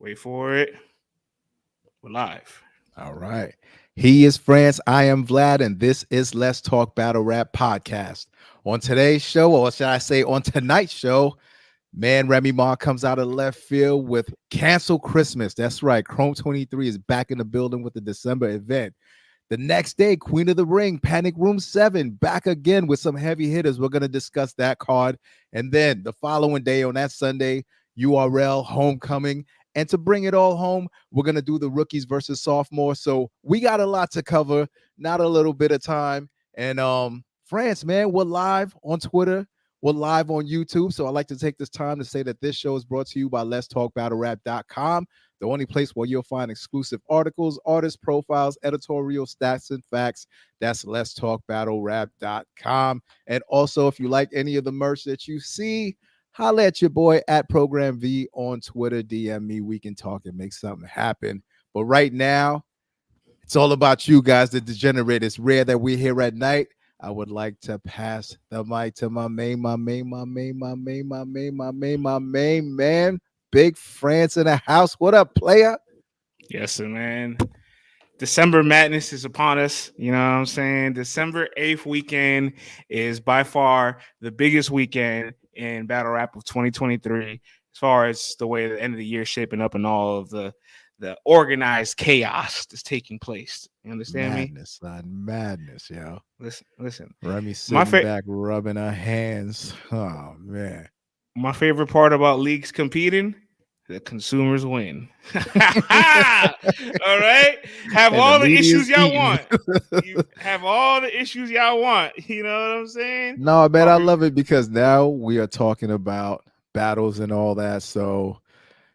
Wait for it. We're live. All right. He is France. I am Vlad, and this is Let's Talk Battle Rap Podcast. On today's show, or should I say on tonight's show, man, Remy Ma comes out of left field with Cancel Christmas. That's right. Chrome 23 is back in the building with the December event. The next day, Queen of the Ring, Panic Room 7, back again with some heavy hitters. We're going to discuss that card. And then the following day on that Sunday, URL, Homecoming. And to bring it all home, we're going to do the rookies versus sophomore. So we got a lot to cover, not a little bit of time. And France, man, we're live on Twitter. We're live on YouTube. So I'd like to take this time to say that this show is brought to you by letstalkbattlerap.com, the only place where you'll find exclusive articles, artist profiles, editorial stats, and facts. That's letstalkbattlerap.com. And also, if you like any of the merch that you see, holla at your boy at Program V on Twitter. DM me. We can talk and make something happen. But right now, it's all about you guys, the degenerate. It's rare that we're here at night. I would like to pass the mic to my main man, Big France in the house. What up, player? Yes, sir, man. December madness is upon us. You know what I'm saying? December 8th weekend is by far the biggest weekend in battle rap of 2023, as far as the way the end of the year is shaping up and all of the organized chaos that's taking place. You understand madness, me? Madness, yo. Listen. Remy sitting back, rubbing her hands. Oh, man. My favorite part about leagues competing, the consumers win. All right? Have all the issues y'all want. You have all the issues y'all want. You know what I'm saying? No, man, I love it because now we are talking about battles and all that. So,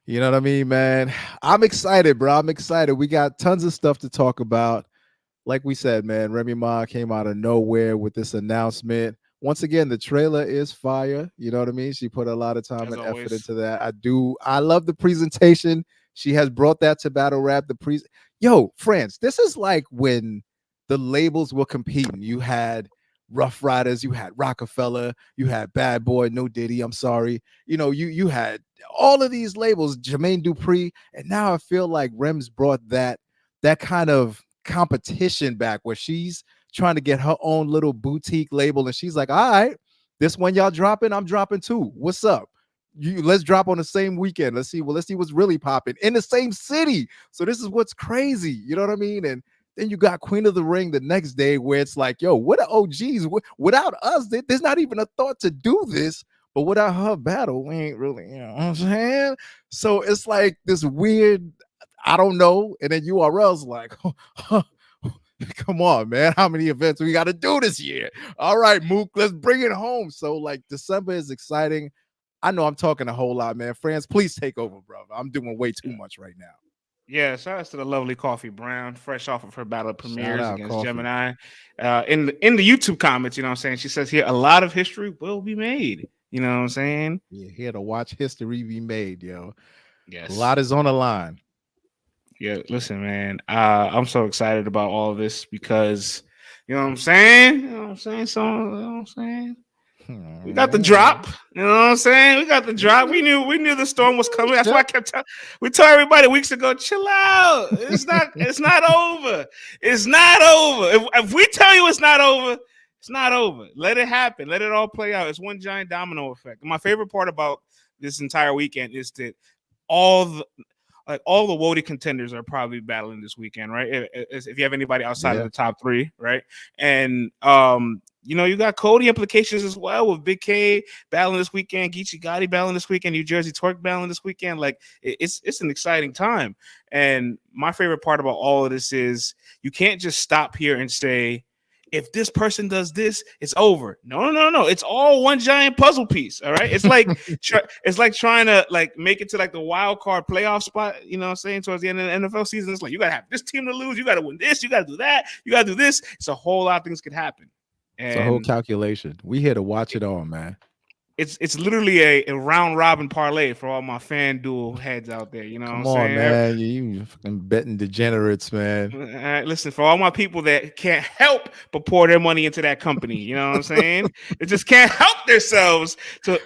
you know what I mean, man? I'm excited, bro. I'm excited. We got tons of stuff to talk about. Like we said, man, Remy Ma came out of nowhere with this announcement. Once again, the trailer is fire. You know what I mean? She put a lot of time and effort into that. I love the presentation. She has brought that to battle rap. Yo, France, this is like when the labels were competing. You had Rough Riders, you had Rockefeller, you had Bad Boy, No Diddy, I'm sorry. You know, you had all of these labels, Jermaine Dupri, and now I feel like Rem's brought that kind of competition back where she's trying to get her own little boutique label, and she's like, all right, this one y'all dropping, I'm dropping too. What's up? Let's drop on the same weekend. Let's see what's really popping in the same city. So this is what's crazy. You know what I mean? And then you got Queen of the Ring the next day where it's like, yo, what are OGs? Without us, there's not even a thought to do this. But without her battle, we ain't really, you know what I'm saying? So it's like this weird, I don't know. And then URL's like, come on, man. How many events we got to do this year? All right, Mook, let's bring it home. So like December is exciting. I know I'm talking a whole lot, man. France, please take over, brother. I'm doing way too much right now. Yeah, shout out to the lovely Coffee Brown, fresh off of her battle premieres against Coffee. Gemini. In the YouTube comments, you know what I'm saying? She says here, a lot of history will be made. You know what I'm saying? You're here to watch history be made, yo. Yes. A lot is on the line. Yeah, listen, man. I'm so excited about all of this because, you know what I'm saying? You know what I'm saying? So, you know what I'm saying? We got the drop. You know what I'm saying? We got the drop. We knew the storm was coming. That's why I kept telling. We told everybody weeks ago, chill out. It's not over. It's not over. If we tell you it's not over, it's not over. Let it happen. Let it all play out. It's one giant domino effect. And my favorite part about this entire weekend is that all the WOTY contenders are probably battling this weekend, right? If you have anybody outside of the top three, right? And you know, you got Cody implications as well with Big K battling this weekend, Geechee Gotti battling this weekend, New Jersey Twerk battling this weekend. Like it's an exciting time. And my favorite part about all of this is you can't just stop here and say, if this person does this, it's over. No. It's all one giant puzzle piece. All right. It's like it's like trying to like make it to like the wild card playoff spot. You know what I'm saying? Towards the end of the NFL season, it's like you gotta have this team to lose. You gotta win this. You gotta do that. You gotta do this. It's a whole lot of things could happen. And it's a whole calculation. We here to watch it all, man. It's literally a round robin parlay for all my FanDuel heads out there. You know Come what I'm saying? Man. You fucking betting degenerates, man. Listen, for all my people that can't help but pour their money into that company, you know what I'm saying? They just can't help themselves to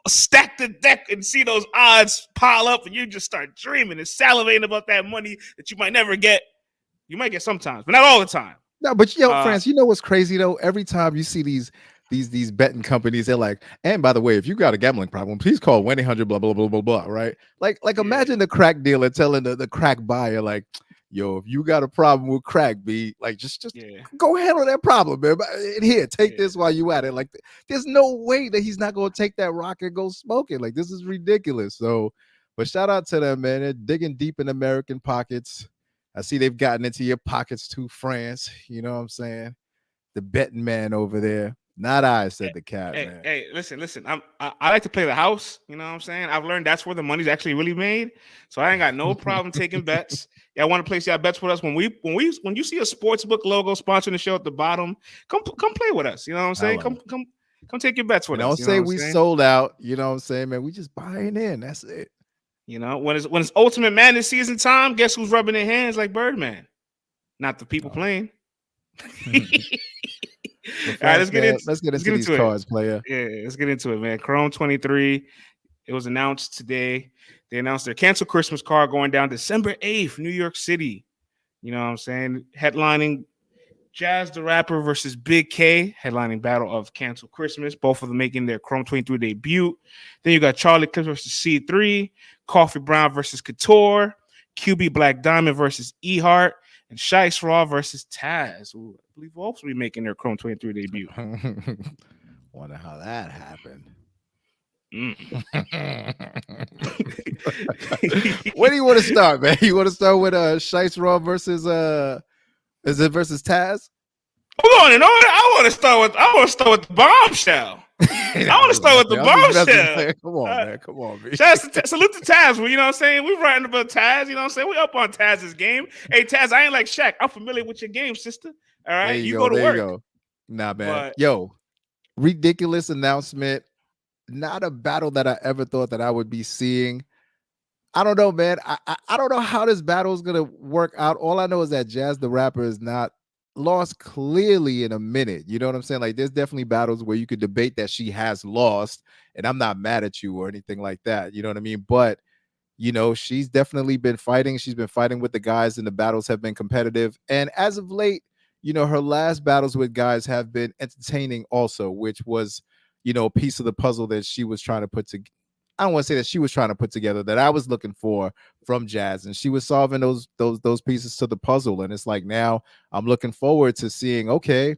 stack the deck and see those odds pile up, and you just start dreaming and salivating about that money that you might never get. You might get sometimes, but not all the time. No, but France, you know what's crazy though? Every time you see these betting companies, they're like, and by the way, if you got a gambling problem, please call 1-800 blah blah blah blah blah. Right? Like imagine the crack dealer telling the crack buyer, like, yo, if you got a problem with crack, B, like just go handle that problem, man. And here, take this while you at it. Like, there's no way that he's not gonna take that rock and go smoke it. Like, this is ridiculous. So, but shout out to them, man. They're digging deep in American pockets. I see they've gotten into your pockets too, France. You know what I'm saying? The betting man over there. Not I, said the cat, man. Hey, listen. I like to play the house. You know what I'm saying? I've learned that's where the money's actually really made. So I ain't got no problem taking bets. Y'all want to place y'all bets with us? When you see a sportsbook logo sponsoring the show at the bottom, come play with us. You know what I'm saying? Come take your bets with us. Don't say we sold out. You know what I'm saying, man? We just buying in. That's it. You know, when it's Ultimate Madness season time, guess who's rubbing their hands like Birdman? Not the people playing. All right, let's get into these cards, player. Yeah, let's get into it, man. Chrome 23. It was announced today. They announced their canceled Christmas card going down December 8th, New York City. You know what I'm saying? Headlining Jaz The Rapper versus Big K, headlining battle of Cancel Christmas, both of them making their Chrome 23 debut. Then you got Charlie Clips versus C3, Coffee Brown versus Couture, QB Black Diamond versus E-Heart, and Shice Raw versus Taz, who I believe will also be making their Chrome 23 debut. Wonder how that happened. Where do you want to start, man? You want to start with Shice Raw versus is it versus Taz? I want to start with the bombshell. I want to start with the bombshell. Come on, man. Salute to Taz. You know what I'm saying? We're writing about Taz. You know what I'm saying? We up on Taz's game. Hey, Taz, I ain't like Shaq. I'm familiar with your game, sister. All right, you go to work. You go. Nah, man. Yo, ridiculous announcement. Not a battle that I ever thought that I would be seeing. I don't know, man. I don't know how this battle is gonna work out. All I know is that Jaz The Rapper is not lost clearly in a minute. You know what I'm saying? Like, there's definitely battles where you could debate that she has lost, and I'm not mad at you or anything like that. You know what I mean? But you know, she's definitely been fighting. She's been fighting with the guys, and the battles have been competitive. And as of late, you know, her last battles with guys have been entertaining also, which was, you know, a piece of the puzzle that she was trying to put together. I don't want to say that she was trying to put together, that I was looking for from Jaz, and she was solving those pieces to the puzzle. And it's like, now I'm looking forward to seeing, okay,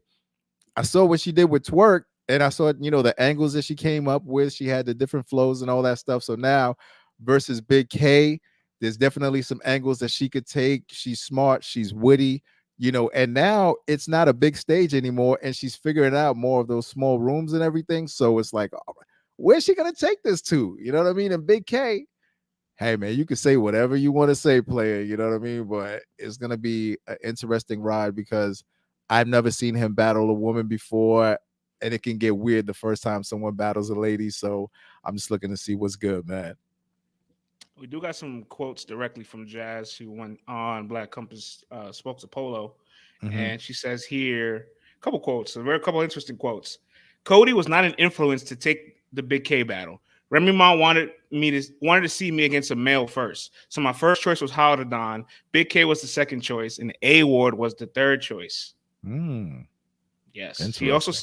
I saw what she did with Twerk, and I saw, you know, the angles that she came up with. She had the different flows and all that stuff. So now versus Big K, there's definitely some angles that she could take. She's smart, she's witty, you know, and now it's not a big stage anymore, and she's figuring out more of those small rooms and everything. So it's like, oh, where's she gonna take this to? You know what I mean? And Big K, hey man, you can say whatever you want to say, player. You know what I mean? But it's gonna be an interesting ride, because I've never seen him battle a woman before, and it can get weird the first time someone battles a lady. So I'm just looking to see what's good, man. We do got some quotes directly from Jaz, who went on Black Compass, spoke to Polo, and she says here a couple quotes. So there are a couple interesting quotes. Cody was not an influence to take the Big K battle. Remy Ma wanted to see me against a male first. So my first choice was Haldadon. Big K was the second choice, and A Ward was the third choice. Yes. She also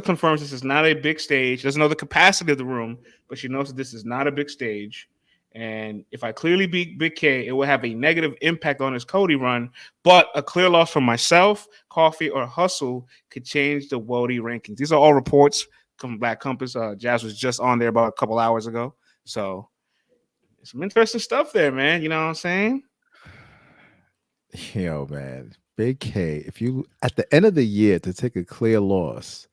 confirms this is not a big stage. She doesn't know the capacity of the room, but she knows that this is not a big stage. And if I clearly beat Big K, it will have a negative impact on his Cody run. But a clear loss from myself, Coffee, or Hustle could change the WOTY rankings. These are all reports from Black Compass. Jaz was just on there about a couple hours ago. So some interesting stuff there, man. You know what I'm saying? Yo, man. Big K, if you at the end of the year to take a clear loss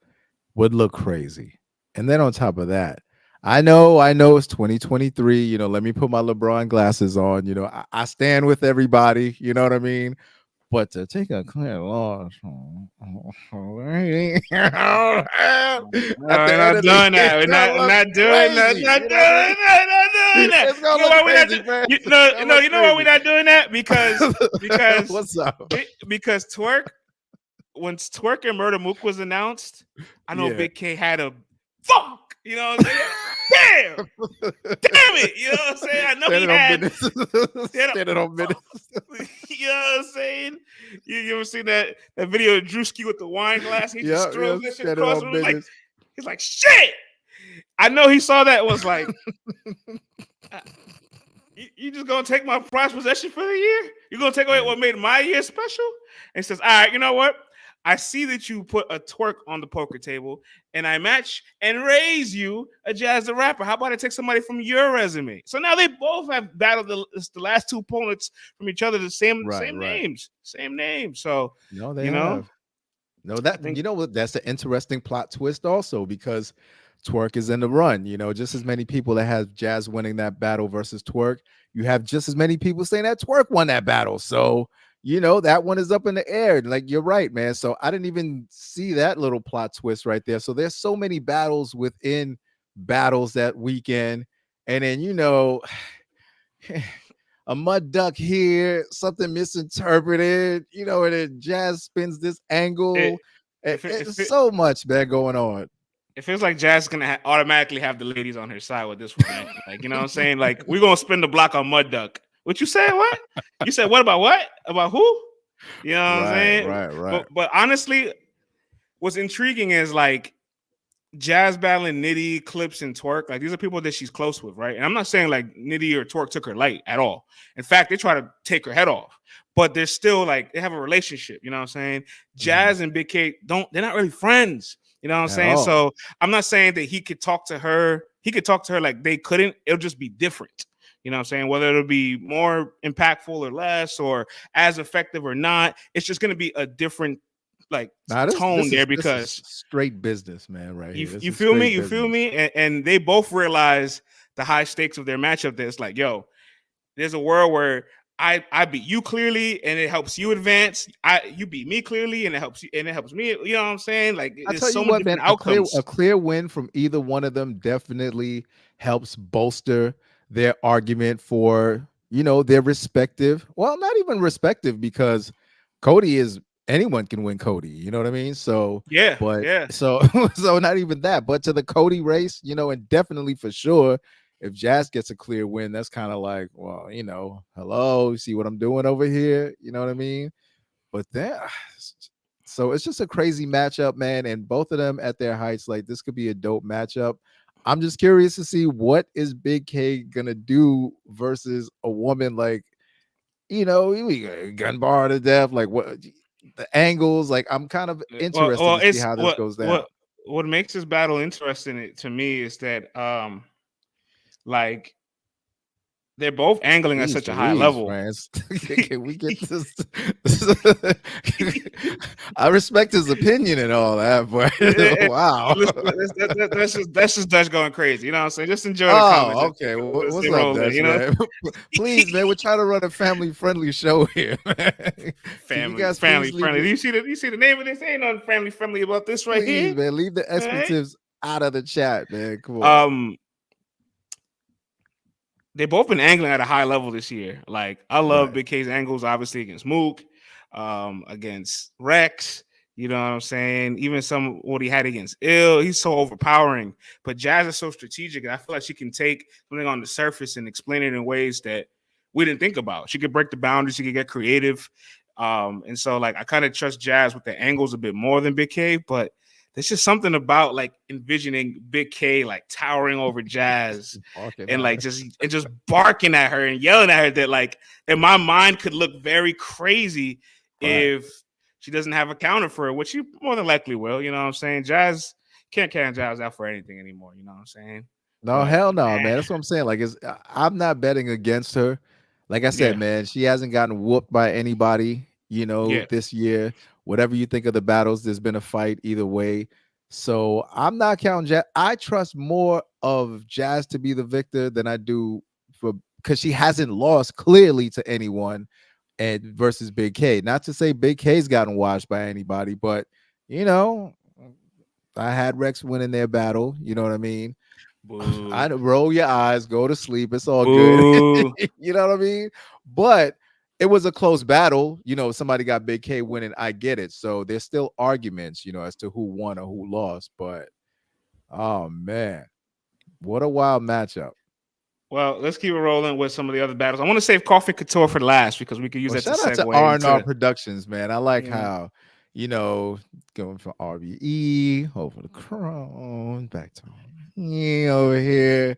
would look crazy. And then on top of that, I know it's 2023. You know, let me put my LeBron glasses on. You know, I stand with everybody. You know what I mean? But to take a clear loss, we're not doing that. We're not doing that. You know why we're not doing that? Because what's up? Because Twerk, when Twerk and Murder Mook was announced, I know Big K had a fuck. You know what I'm saying? damn, damn it. You know what I'm saying? I know he Standing on had, business. he had Standing on business. you know what I'm saying? You ever seen that video of Drewski with the wine glass? He just Yeah, yeah, throws that shit standing across the on room. business. He's like, shit. I know he saw that and was like, "Uh, you just gonna take my prized possession for the year? You're gonna take away Man. what made my year special?" And he says, all right, you know what? I see that you put a twerk on the poker table, and I match and raise you a Jaz the Rapper. How about I take somebody from your resume? So now they both have battled the last two opponents from each other, the same Right, right. same names. So No, they you know, have. No, I that think you know what? That's an interesting plot twist, also, because Twerk is in the run. Just as many people that have Jazz winning that battle versus Twerk, you have just as many people saying that Twerk won that battle. So that one is up in the air. Like, you're right, man. So I didn't even see that little plot twist right there. So there's so many battles within battles that weekend, and then a mud duck here, something misinterpreted, and then Jazz spins this it angle. if it, It's if it so much, man, going on. it feels like Jazz is gonna automatically have the ladies on her side with this one, man. Like, you know what I'm saying? Like, we're gonna spin the block on Mud Duck. What you said? What you said? What about what? About who? You know what I'm Right, saying? right, right. But honestly, what's intriguing is like Jazz battling Nitty, Clips, and Twerk. Like, these are people that she's close with, right? And I'm not saying like Nitty or Twerk took her light at all. In fact, they try to take her head off. But they're still like they have a relationship. You know what I'm saying? Mhm. Jazz and Big K don't. They're not really friends. You know what I'm At saying? all. So I'm not saying that he could talk to her. He could talk to her like they couldn't. It'll just be different. You know what I'm saying? Whether it'll be more impactful or less, or as effective or not, it's just going to be a different like Now this tone this there is this is because straight business, man, right you here. This you is feel me? straight You feel business. me? And they both realize the high stakes of their matchup. That's like, yo, there's a world where I beat you clearly and it helps you advance. You beat me clearly and it helps you and it helps me. You know what I'm saying? Like, I there's tell you so many what, man, different a outcomes. clear win from either one of them definitely helps bolster their argument for, their respective, well, not even respective, because Cody is anyone can win Cody, you know what I mean? So, Yeah, but yeah. so so not even that, but to the Cody race, and definitely for sure, if Jazz gets a clear win, that's kind of like, well, hello, you see what I'm doing over here, you know what I mean? But then, so it's just a crazy matchup, man. And both of them at their heights, like, this could be a dope matchup. I'm just curious to see what is Big K gonna do versus a woman like, we gun bar to death. Like, what the angles? Like, I'm kind of interested Well, to see it's how this goes down. what makes this battle interesting to me is that like they're both angling at Jeez such a high Louise, level. France. Can we get this? I respect his opinion and all that, but wow. Listen, that's just Dutch going crazy. You know what I'm saying? Just enjoy the comment Oh, section. okay. Let's What's say up, roll in, Dutch, you know? man? Please, man, we're trying to run a family-friendly show here, man. Can you guys Family please leave friendly. the Do you see the name of this? Ain't nothing family friendly about this right please, here. man, leave the All right. expletives out of the chat, man. Come on. Um, they both been angling at a high level this year. Like, I love Right. Big K's angles, obviously against Mook, against Rex. You know what I'm saying? Even some what he had against Ill, he's so overpowering. But Jazz is so strategic, and I feel like she can take something on the surface and explain it in ways that we didn't think about. She could break the boundaries, she could get creative. And so like I kind of trust Jazz with the angles a bit more than Big K, but there's just something about like envisioning Big K like towering over Jazz Barking and at like her. just barking at her and yelling at her that like in my mind could look very crazy Right. if she doesn't have a counter for it, which she more than likely will. You know what I'm saying? Jazz can't count Jazz out for anything anymore. You know what I'm saying? No, But hell no, man. That's what I'm saying. Like, I'm not betting against her. Like I said, yeah, man, she hasn't gotten whooped by anybody, yeah, this year. Whatever you think of the battles, there's been a fight either way. So I'm not counting Jazz. I trust more of Jazz to be the victor than I do for because she hasn't lost clearly to anyone and versus Big K. Not to say Big K's gotten washed by anybody, but you know, I had Rex winning their battle. You know what I mean? boo, I roll your eyes, go to sleep. It's all good. boo. You know what I mean? But it was a close battle. Somebody got Big K winning. I get it. So there's still arguments, as to who won or who lost. But oh man, What a wild matchup. Well, let's keep it rolling with some of the other battles. I want to save Coffee Couture for last because we could use Well, that to shout out to segue R&R into, Productions, man. I like you know. how, you know, going from RBE over the Crown, back to me over here. You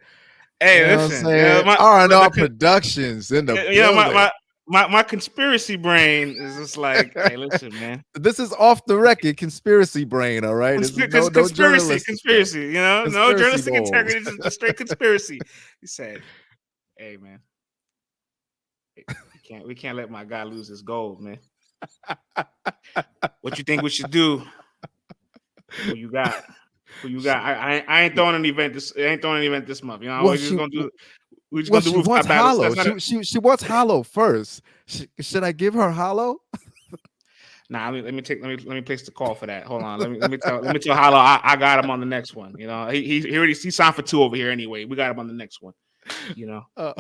Hey, know what I'm listen, saying? R&R the Productions in the you know building. my conspiracy brain is just like, hey, listen, man. This is off the record conspiracy brain, all right? This is no journalistic stuff. Conspiracy. You know, no Conspiracy journalistic balls. integrity, just straight conspiracy. He said, "Hey, man, we can't let my guy lose his gold, man. What you think we should do? Who you got? Who you got? I ain't throwing an event this. I ain't throwing an event this month. You know, Well, we're just she gonna do. We're just well, gonna do she wants rooftop battles. Hollow. That's not a, She wants Hollow first. Should I give her Hollow? Nah, let me place the call for that. Hold on. Let me tell Hollow I got him on the next one. You know, he signed for 2 over here anyway. We got him on the next one. You know. Oh.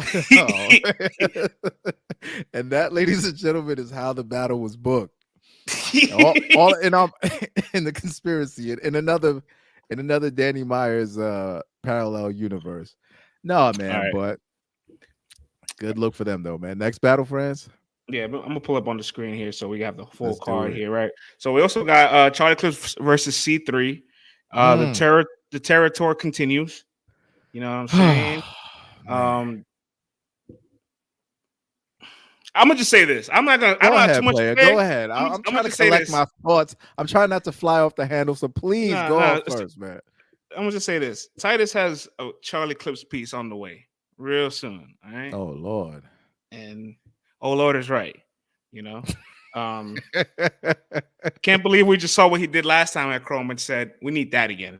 And that, ladies and gentlemen, is how the battle was booked. all in the conspiracy in another Danny Myers parallel universe. No, man, Right. but good look for them though, man. Next battle, France. Yeah, but I'm gonna pull up on the screen here so we have the full Let's do card it. here, right? So we also got Charlie Clips versus C3. The terror tour continues. You know what I'm saying? Man. I'm gonna just say this. I don't Go have too ahead, much to player. say. Go ahead. I'm I'm gonna trying to just say collect this. my thoughts. I'm trying not to fly off the handle. So please go off first, man. I'm gonna just say this. Titus has a Charlie Clips piece on the way real soon. All right. Oh Lord. And oh Lord is right. You know. Can't believe we just saw what he did last time at Chrome and said we need that again.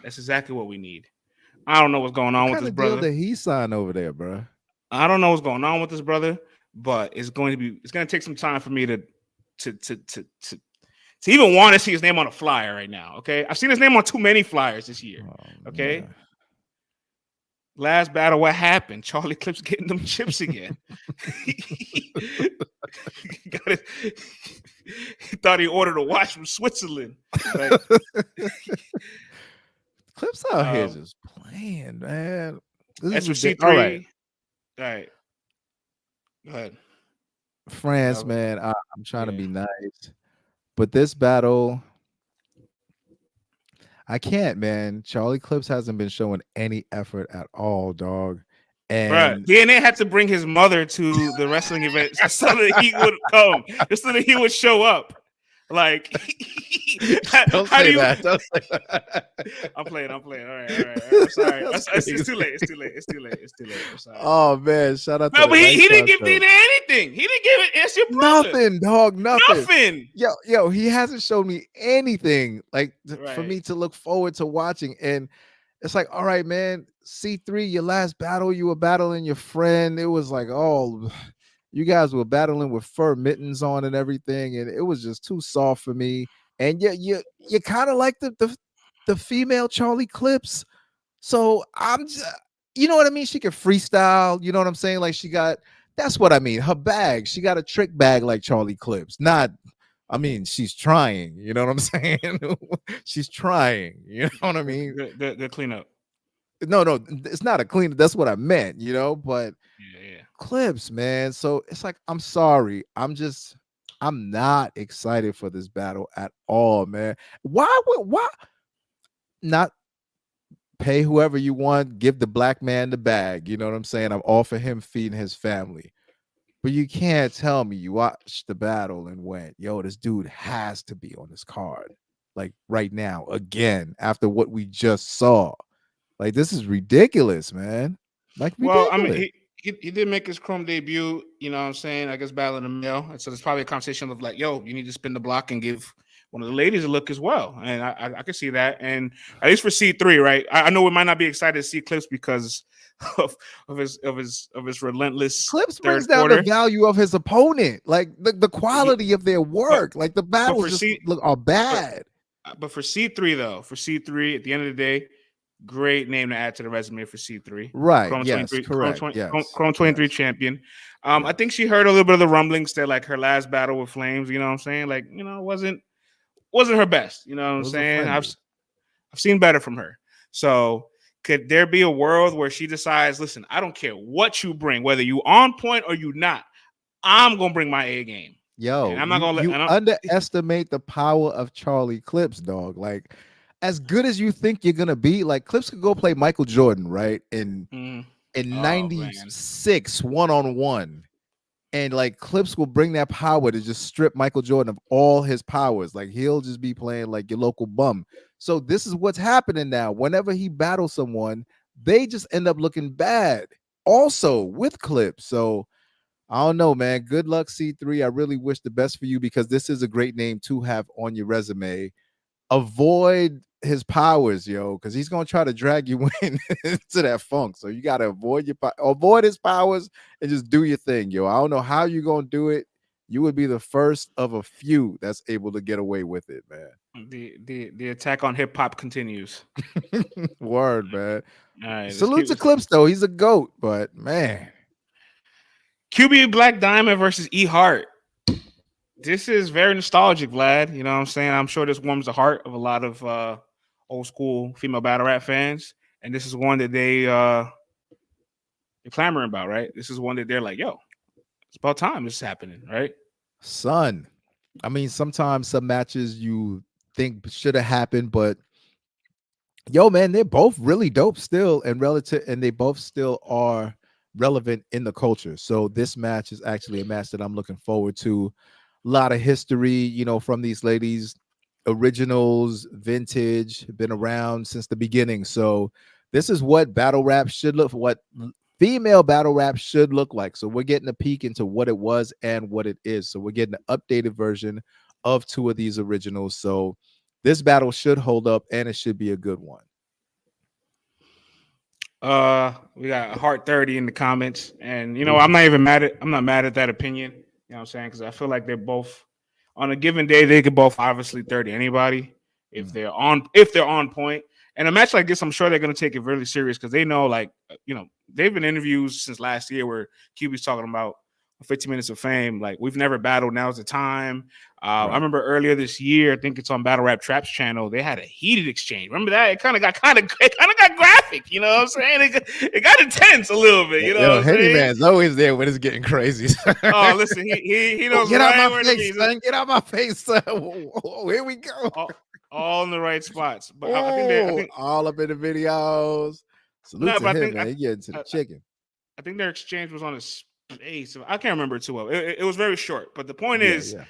That's exactly what we need. I don't know what's going on What with kind this of deal brother. did he sign over there, bro? I don't know what's going on with this brother, but it's going to take some time for me to even want to see his name on a flyer right now. Okay, I've seen his name on too many flyers this year. Okay, man. Last battle, what happened? Charlie Clips getting them chips again. He thought he ordered a watch from Switzerland. Like, Clips out here just playing, man. This is C3. All right. All right. Go ahead. France, man. I'm trying to be nice, but this battle, I can't, man. Charlie Clips hasn't been showing any effort at all, dog. And DNA had to bring his mother to the wrestling event so that he would come, just so that he would show up. Like, don't say that. Don't say that. I'm playing. All right. I'm sorry. It's too late. I'm sorry. Oh man, shout out to but he didn't give DNA anything. He didn't give it. It's your brother. Nothing, dog. Nothing. Yo, he hasn't shown me anything like for me to look forward to watching. And it's like, all right, man, C3, your last battle, you were battling your friend. It was like, oh, you guys were battling with fur mittens on and everything, and it was just too soft for me. And you kind of like the female Charlie Clips. So I'm just, you know what I mean? She can freestyle, you know what I'm saying? Like that's what I mean. Her bag, she got a trick bag like Charlie Clips. I mean, she's trying, you know what I'm saying? She's trying, you know what I mean? The cleanup. No, it's not a cleanup. That's what I meant, you know, but yeah. Clips, man. So it's like, I'm sorry. I'm not excited for this battle at all, man. Why not pay whoever you want, give the black man the bag? You know what I'm saying? I'm all for him feeding his family. But you can't tell me you watched the battle and went, yo, this dude has to be on this card. Like right now, again, after what we just saw. Like, this is ridiculous, man. Like, ridiculous. Well, I mean, he did make his Chrome debut, you know what I'm saying? I guess battling the male. And so there's probably a conversation of like, yo, you need to spin the block and give one of the ladies a look as well. And I can see that. And at least for C3, right? I know we might not be excited to see Clips because of his relentless Clips brings down the value of his opponent, like the quality of their work. Like the battles just are bad. But for C3 though, at the end of the day, great name to add to the resume for C3. Right. Chrome yes. 23, Correct. Chrome 23 champion. I think she heard a little bit of the rumblings that like her last battle with Flames, you know what I'm saying? Like, you know, wasn't her best. You know what I'm saying? I've seen better from her. So could there be a world where she decides, listen, I don't care what you bring, whether you on point or you not, I'm gonna bring my A game, and Yo, I'm not you gonna let. you And I'm, underestimate the power of Charlie Clips, dog. Like, as good as you think you're gonna be, like Clips could go play Michael Jordan, right? mm, In oh man, 96 one-on-one. And like Clips will bring that power to just strip Michael Jordan of all his powers. Like he'll just be playing like your local bum. So this is what's happening now. Whenever he battles someone, they just end up looking bad. Also with Clips. So I don't know, man. Good luck, C3. I really wish the best for you because this is a great name to have on your resume. Avoid his powers, yo, because he's gonna try to drag you in into that funk. So you gotta avoid his powers and just do your thing, yo. I don't know how you're gonna do it. You would be the first of a few that's able to get away with it, man. the attack on hip hop continues. Word, man. All right, let's Salute keep to Clips though. He's a goat, but man. QB Black Diamond versus E Hart. This is very nostalgic, Vlad. You know what I'm saying? I'm sure this warms the heart of a lot of old school female battle rap fans. And this is one that they're clamoring about, right? This is one that they're like, yo, it's about time this is happening, right? Son. I mean, sometimes some matches you think should have happened, but yo, man, they're both really dope still and relative, and they both still are relevant in the culture. So this match is actually a match that I'm looking forward to. A lot of history, from these ladies, originals, vintage, been around since the beginning. So this is what battle rap should look, what female battle rap should look like. So we're getting a peek into what it was and what it is. So we're getting an updated version of two of these originals. So this battle should hold up and it should be a good one. We got Heart 30 in the comments, and Ooh. I'm not mad at that opinion. You know what I'm saying? Because I feel like they're both on a given day they could both obviously 30 anybody if they're on point. And a match like this, I'm sure they're gonna take it really serious because they know, like, they've been interviews since last year where QB's talking about 15 minutes of fame. Like, we've never battled. Now's the time. I Right. remember earlier this year, I think it's on Battle Rap Traps channel. They had a heated exchange. Remember that? It kind of got graphic. You know what I'm saying? It got intense a little bit. You know Yo, what I'm Henny saying? Man's always there when it's getting crazy. Oh, listen, he knows Get out right my where to face, be. son. Get out my face, son. Whoa, here we go. All in the right spots. But I Oh, think all up in the videos. Salute no, to but him, man. He getting to the I, chicken. I think their exchange was on a space. I can't remember it too well. It was very short. But the point Yeah, is, yeah.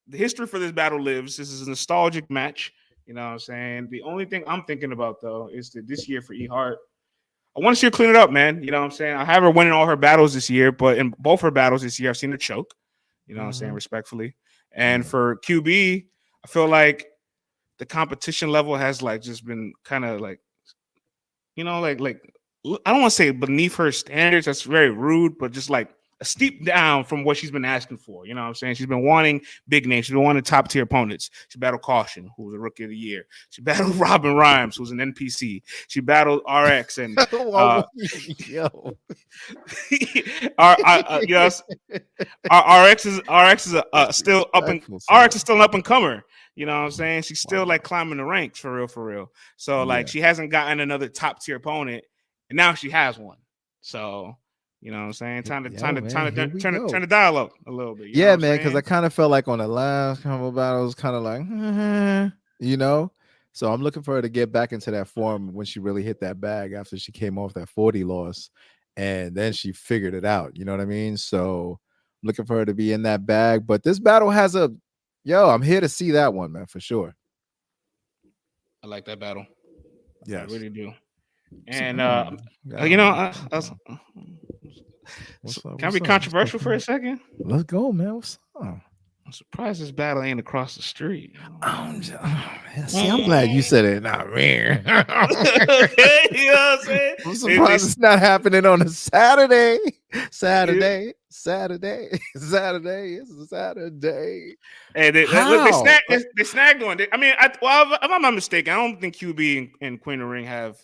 the history for this battle lives. This is a nostalgic match. You know what I'm saying? The only thing I'm thinking about, though, is that this year for E Hart, I want to see her clean it up, man. You know what I'm saying? I have her winning all her battles this year, but in both her battles this year, I've seen her choke. You know what I'm saying? Respectfully. And for QB, I feel like the competition level has like just been kind of like, like I don't want to say beneath her standards. That's very rude, but just like a steep down from what she's been asking for. You know what I'm saying? She's been wanting big names. She's been wanting top tier opponents. She battled Caution, who was a rookie of the year. She battled Robin Rhymes, who's an NPC. She battled RX and Yo. yes, RX is still up and Disrespectful, son. RX is still an up and comer. You know what I'm saying? She's still like Wow. climbing the ranks for real, for real. So like Yeah. she hasn't gotten another top tier opponent, and now she has one. So you know what I'm saying? Yo, man, here we Turn go. the dial up a little bit. You know what Yeah, I'm man, because I saying? kind of felt like on the last couple battles, kind of like, you know. So I'm looking for her to get back into that form when she really hit that bag after she came off that 40 loss, and then she figured it out. You know what I mean? So I'm looking for her to be in that bag. But this battle has I'm here to see that one, man, for sure. I like that battle. I Yes. really do. So, And yeah, what's up? can I What's be up? What's up? controversial for a second? Let's go, man. What's up? I'm surprised this battle ain't across the street. See, I'm glad you said it. Not me. Okay, you know what I'm saying? I'm surprised it's not happening on a Saturday. Saturday. It's a Saturday. Hey, How? they snagged one. If I'm not mistaken, I don't think QB and Queen of Ring have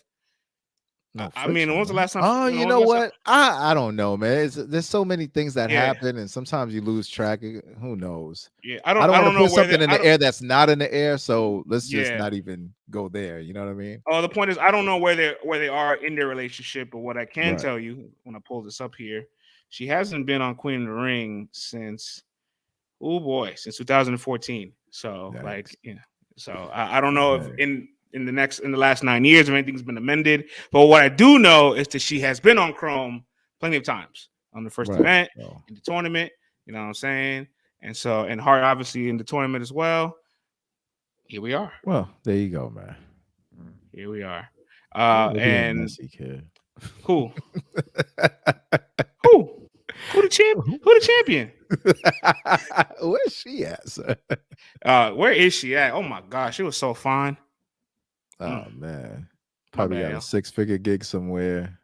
No I mean, when friction, was the man. last time? Oh, When you was the know last time? what? I don't know, man. There's so many things that Yeah, happen, and sometimes you lose track. Who knows? yeah. I don't I want to don't know put where they. something in I the don't. air that's not in the air. So let's just Yeah. not even go there. You know what I mean? Oh, the point is, I don't know where they are in their relationship, but what I can Right. tell you when I pull this up here, she hasn't been on Queen of the Ring since, oh boy, since 2014. So Yikes. like, yeah. So I don't know if Hey. in the last 9 years if anything's been amended. But what I do know is that she has been on Chrome plenty of times on the first Right. event, So, in the tournament. You know what I'm saying? And Hart obviously in the tournament as well. Here we are. well, there you go, man. Here we are. We're being And messy, kid. who? Who? Who the champ? Who the champion? Where's she at, sir? Where is she at? Oh my gosh, she was so fine. Oh man, My probably bad, got a yo. 6-figure gig somewhere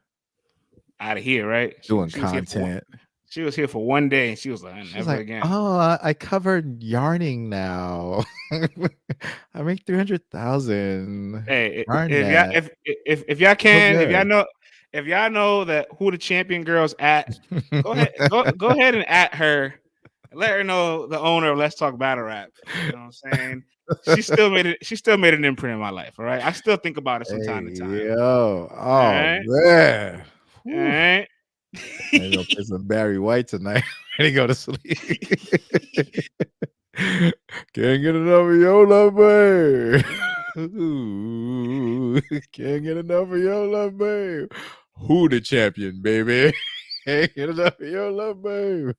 Out of here, right? doing She was here for content. she was here for one day, and she was like, She's never like, again. "Oh, I covered yarning now. I make 300,000. Hey, Yarn that. if y'all So can, good." if y'all know that who the champion girls at, go ahead and at her. And let her know the owner of Let's Talk Battle Rap. You know what I'm saying? She still made an imprint in my life. All right. I still think about it from Hey, time to time. yo. All Oh right. man. All Whew. right. I gonna play some Barry White tonight. Ready to go to sleep. Can't get enough of your love, babe. Ooh, can't get enough of your love, babe. Who the champion, baby? Can't get enough of your love, babe.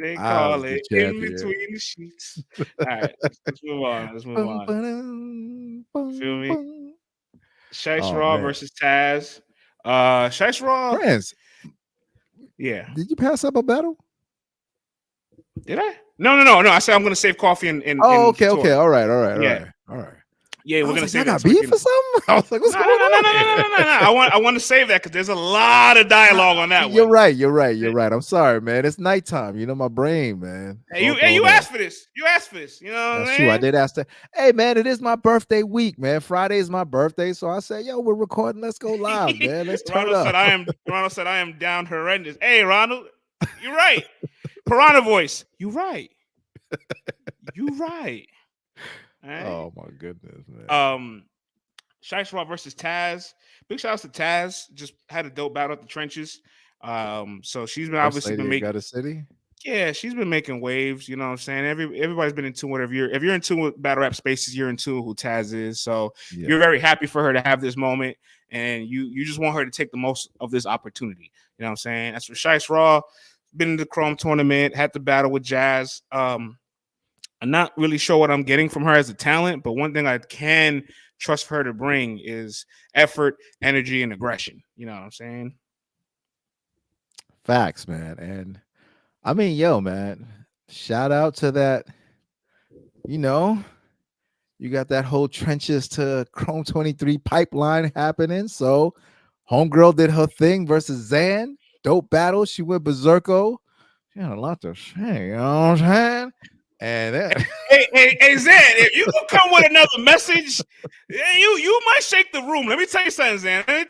They I call was the it in champion. between the sheets. All right. Let's move on. Let's move Bum, on. ba-dum, Feel bum, me? bum. Shice Oh Raw man, versus Taz. Shice Raw. France, Yeah. did you pass up a battle? Did I? No. I said I'm gonna save coffee Oh, in okay, Couture. okay, all right, all right, all Yeah. right, all right. Yeah, I we're was gonna like, y'all save that got so we beef can. or something? I was like, what's No, going no, no, no, on no, no, here? no, no, no. I want to save that because there's a lot of dialogue on that You're one. right. You're right. You're right. I'm sorry, man. It's nighttime. You know, my brain, man. It's all Hey, you thrown off. asked for this. You asked for this. You know what That's I true. I mean? did ask that. Hey, man, it is my birthday week, man. Friday is my birthday. So I said, yo, we're recording. Let's go live, man. Let's turn up. Ronald said I am down horrendous. Hey, Ronald, you're right. Piranha voice. You right. You right. All right. Oh, my goodness, man. Shice Raw versus Taz. Big shout out to Taz. Just had a dope battle at the trenches. So she's been First obviously been lady of making. Gutter City. Yeah, she's been making waves. You know what I'm saying? Everybody's been in tune with her. If you're in tune with battle rap spaces, you're in tune with who Taz is. So Yeah. you're very happy for her to have this moment, and you just want her to take the most of this opportunity. You know what I'm saying? As for Shice Raw, been in the Chrome tournament, had the battle with Jazz. I'm not really sure what I'm getting from her as a talent, but one thing I can trust for her to bring is effort, energy, and aggression. You know what I'm saying? Facts, man. And I mean, yo, man, shout out to that. You know, you got that whole trenches to Chrome 23 pipeline happening. So Homegirl did her thing versus Zan. Dope battle. She went berserko. She had a lot to say, you know what I'm saying? And then Hey, Zan, if you can come with another message, you might shake the room. Let me tell you something, Zan. Sorry,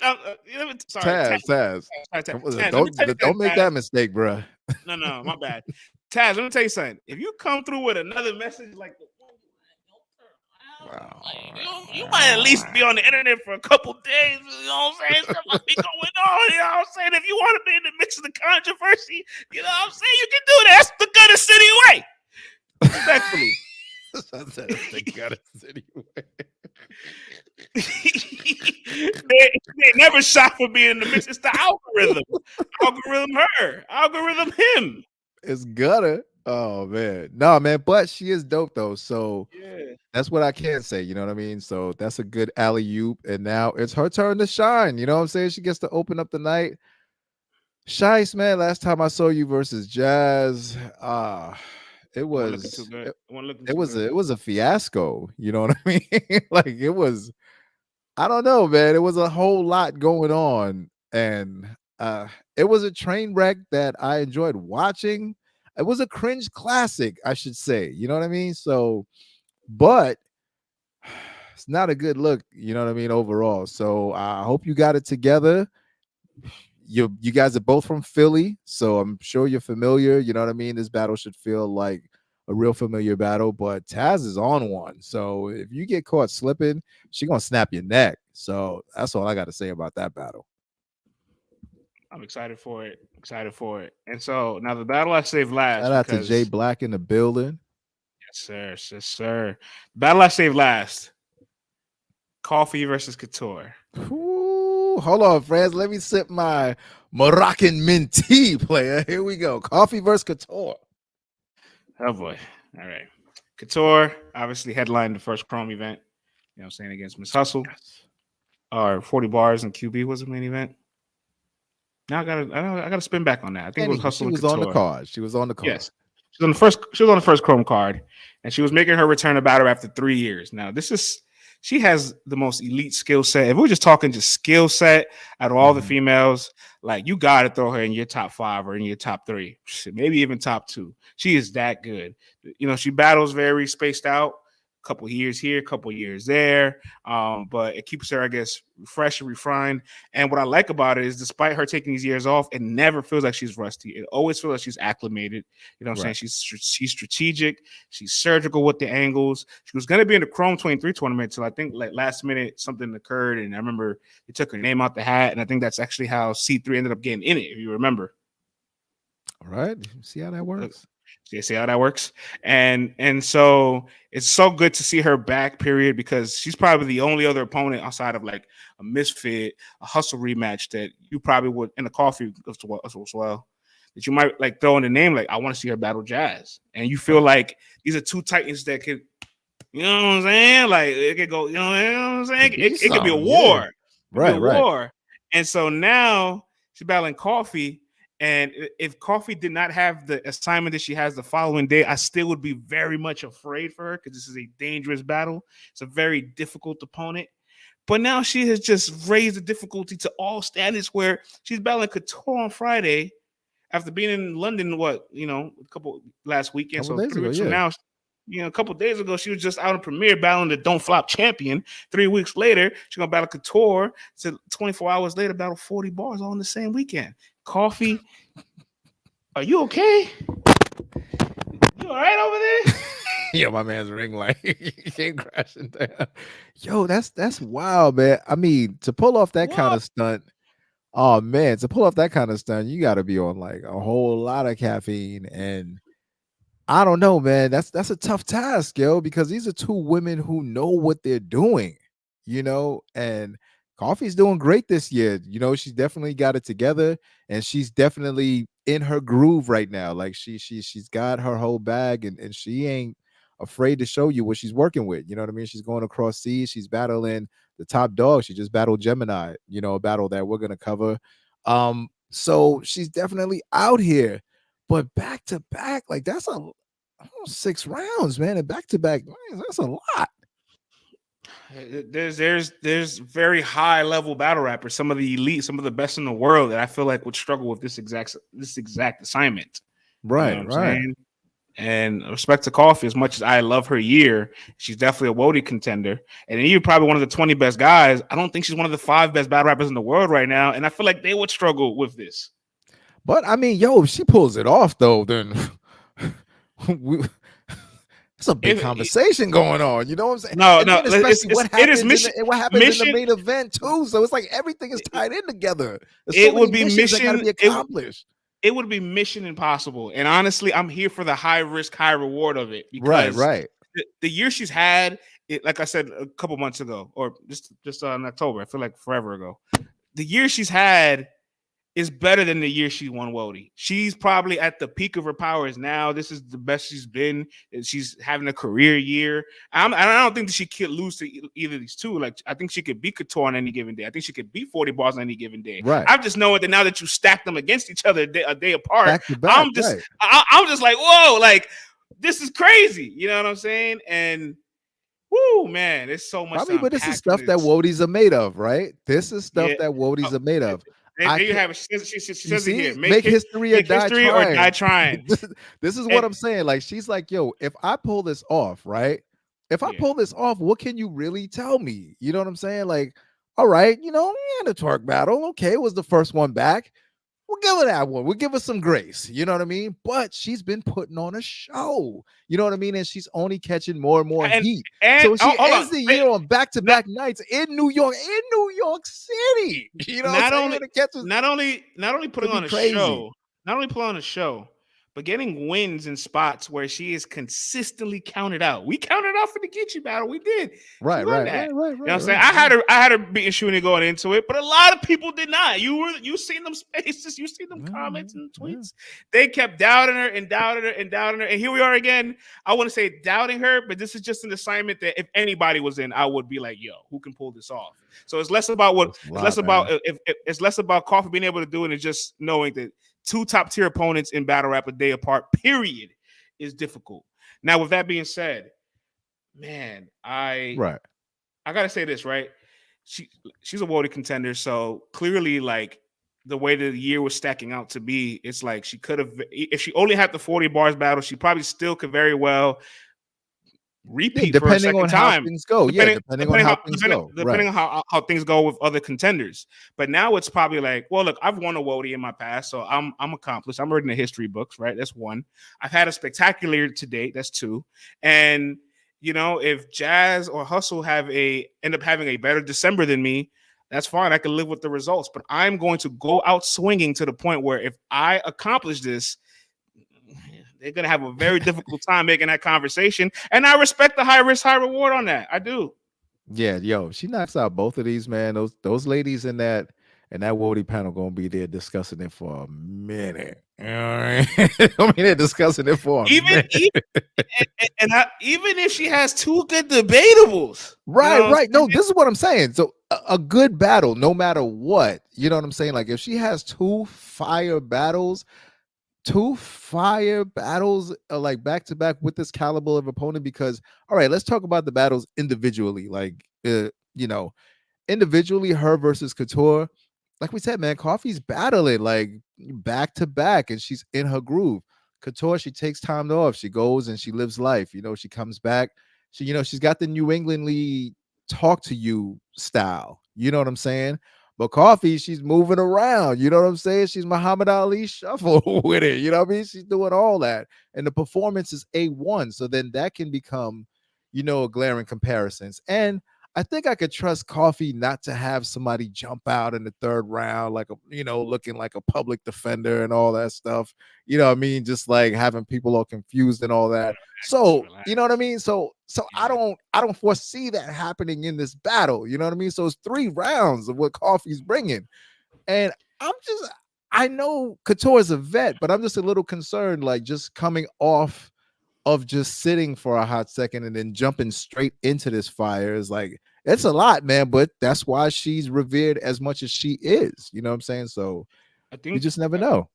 Taz, Taz, come on, Taz, let me tell you something, don't make Taz. that mistake, bro. No, my bad. Taz, let me tell you something. If you come through with another message like the you might at least be on the internet for a couple days. You know what I'm saying? Something might be going on. You know what I'm saying? If you want to be in the mix of the controversy, you know what I'm saying? You can do that. That's the Gutter City way. Respectfully. That's the Gutter City way. they never shot for being in the mix. It's the algorithm. Algorithm her. Algorithm him. It's Gutter. Oh man. No, man, but she is dope though. So Yeah. that's what I can say. You know what I mean? So that's a good alley-oop. And now it's her turn to shine. You know what I'm saying? She gets to open up the night. Shice, man, last time I saw you versus Jazz, it Wasn't looking too was good. it, Wasn't looking it too was good. it was a fiasco. You know what I mean? Like it was, I don't know, man. It was a whole lot going on. And it was a train wreck that I enjoyed watching. It was a cringe classic, I should say. You know what I mean? So, but it's not a good look, you know what I mean, overall. So I hope you got it together. You guys are both from Philly, so I'm sure you're familiar. You know what I mean? This battle should feel like a real familiar battle, but Taz is on one. So if you get caught slipping, she gonna snap your neck. So that's all I got to say about that battle. I'm excited for it. Excited for it. And so now the battle I saved last Shout out to Jay because Black in the building. yes, sir, yes, sir. Battle I saved last. Coffee versus Couture. Ooh, hold on, friends. Let me sip my Moroccan mint tea, player. Here we go. Coffee versus Couture. Oh boy. All right. Couture obviously headlined the first Chrome event. You know what I'm saying, against Miss Hustle. Yes. Or 40 bars and QB was the main event. Now I gotta spin back on that. I think it was Anywho, Hustle she and was on the Couture. card. She was on the card. Yes. She was on the first Chrome card, and she was making her return to battle after 3 years. Now, she has the most elite skill set. If we're just talking just skill set out of all the females, like you gotta throw her in your top 5 or in your top 3, maybe even top 2. She is that good. You know, she battles very spaced out. Couple years here, couple years there, but it keeps her, I guess, fresh and refined. And what I like about it is, despite her taking these years off, it never feels like she's rusty. It always feels like she's acclimated. You know what I'm saying? Right. She's strategic. She's surgical with the angles. She was going to be in the Chrome 23 tournament till I think like last minute something occurred, and I remember they took her name out the hat, and I think that's actually how C3 ended up getting in it, if you remember. All right. See how that works? You see how that works? And so it's so good to see her back, period, because she's probably the only other opponent outside of like a Misfit, a Hustle rematch that you probably would in a coffee as well. That you might like throw in the name, like I want to see her battle Jazz. And you feel Right. like these are two titans that could, you know what I'm saying? Like it could go, you know what I'm saying? Could be It could be a something. Yeah. war. It could be a Right. Right. war. And so now she's battling Coffee. And if Coffee did not have the assignment that she has the following day, I still would be very much afraid for her because this is a dangerous battle. It's a very difficult opponent. But now she has just raised the difficulty to all standards where she's battling Couture on Friday after being in London, a couple last weekend. Couple So days 3 ago. weeks from Yeah. now, a couple days ago, she was just out in Premiere battling the Don't Flop champion. 3 weeks later, she's gonna battle Couture. So 24 hours later, battle 40 bars all in the same weekend. Coffee, are you okay? You all right over there? Yo, my man's ring light came crashing down. Yo, that's wild, man. I mean, to pull off that kind What? of stunt, oh man, to pull off that kind of stunt, you got to be on like a whole lot of caffeine, and I don't know, man. That's a tough task, yo, because these are two women who know what they're doing, and Coffee's doing great this year. She's definitely got it together, and she's definitely in her groove right now. Like she's got her whole bag, and she ain't afraid to show you what she's working with. You know what I mean? She's going across seas, she's battling the top dog. She just battled Gemini, a battle that we're gonna cover. So she's definitely out here. But back to back, like that's 6 rounds, man, and back to back, that's a lot. There's very high level battle rappers, some of the elite, some of the best in the world that I feel like would struggle with this exact assignment. You know what Right, I'm right. saying? And respect to Coffee, as much as I love her year, she's definitely a WOTY contender. And you're probably one of the 20 best guys. I don't think she's one of the 5 best battle rappers in the world right now. And I feel like they would struggle with this. But I mean, yo, if she pulls it off though, then we, it's a big conversation going on. You know what I'm saying? No, And no, then especially it is what happens in the mission. main event too. So it's like everything is tied in together. There's so It many would be missions that got to mission. be accomplished. It would be mission impossible. And honestly, I'm here for the high risk, high reward of it Right, because right. the year she's had, like I said a couple months ago, or just in October, I feel like forever ago. The year she's had is better than the year she won WOTY. She's probably at the peak of her powers now. This is the best she's been. She's having a career year. I don't think that she could lose to either of these two. Like I think she could beat Couture on any given day. I think she could beat 40 bars on any given day. Right. I'm just knowing that now that you stack them against each other a day apart, Back to back, right. I'm just like, whoa, like this is crazy. You know what I'm saying? And whoo, man, there's so much to But this is unpack from stuff that this. WOTYs are made of, right? This is stuff Yeah. that WOTYs are made of. There you have it. She You says it here. see, make history or Make die history or die trying. trying. This is what And I'm saying. Like, she's like, yo, if I pull this off, right? if I pull this off, what can you really tell me? You know what I'm saying? Like, all right, the twerk battle. Okay, it was the first one back. We'll give her that one. We'll give her some grace. You know what I mean? But she's been putting on a show. You know what I mean? And she's only catching more and more heat. So she ends the year on back-to-back nights in New York City. You know what I'm saying? Not only putting on a show, not only putting on a show, but getting wins in spots where she is consistently counted out. We counted out for the Geechee battle. We did. Right. You know what I'm saying? I had her beating Shuni going into it, but a lot of people did not. You seen them spaces, you seen them comments and tweets. They kept doubting her and doubting her and doubting her. And here we are again. I want to say doubting her, but this is just an assignment that if anybody was in, I would be like, yo, who can pull this off? So it's less about it's less about Coffee being able to do it and just knowing that two top tier opponents in battle rap a day apart, period, is difficult. Now, with that being said, man, I gotta say this, right? She's a WOTY contender, so clearly, like the way the year was stacking out to be, it's like she could have, if she only had the 40 bars battle, she probably still could very well repeat for a second time. How things go. Depending on how things go with other contenders. But now it's probably like, well, look, I've won a WOTY in my past, so I'm accomplished. I'm reading the history books, right? That's one. I've had a spectacular to date. That's two. And if Jaz or Hustle end up having a better December than me, that's fine. I can live with the results. But I'm going to go out swinging to the point where if I accomplish this, they're going to have a very difficult time making that conversation. And I respect the high risk, high reward on that. I do. Yeah, yo, she knocks out both of these, man. Those ladies in that WOTY panel going to be there discussing it for a minute. All right. I mean, they're discussing it for a minute. Even if she has two good debatables. Right. No, this is what I'm saying. So a good battle, no matter what, you know what I'm saying? Like if she has two fire battles like back to back with this caliber of opponent, because all right, let's talk about the battles individually. Like individually, her versus Couture, like we said, man, Coffee's battling like back to back and she's in her groove. Couture, she takes time off, she goes and she lives life, she comes back, she's got the New Englandly talk to you style, you know what I'm saying? But Coffee, she's moving around. You know what I'm saying? She's Muhammad Ali shuffle with it. You know what I mean? She's doing all that. And the performance is A1. So then that can become, glaring comparisons. And I think I could trust Coffee not to have somebody jump out in the third round, like, looking like a public defender and all that stuff. You know what I mean? Just like having people all confused and all that. So, you know what I mean? So I don't foresee that happening in this battle. You know what I mean? So it's 3 rounds of what Coffee's bringing. And I know Couture is a vet, but I'm just a little concerned, like just coming off of just sitting for a hot second and then jumping straight into this fire is like, it's a lot, man. But that's why she's revered as much as she is. You know what I'm saying? So I think you just never know.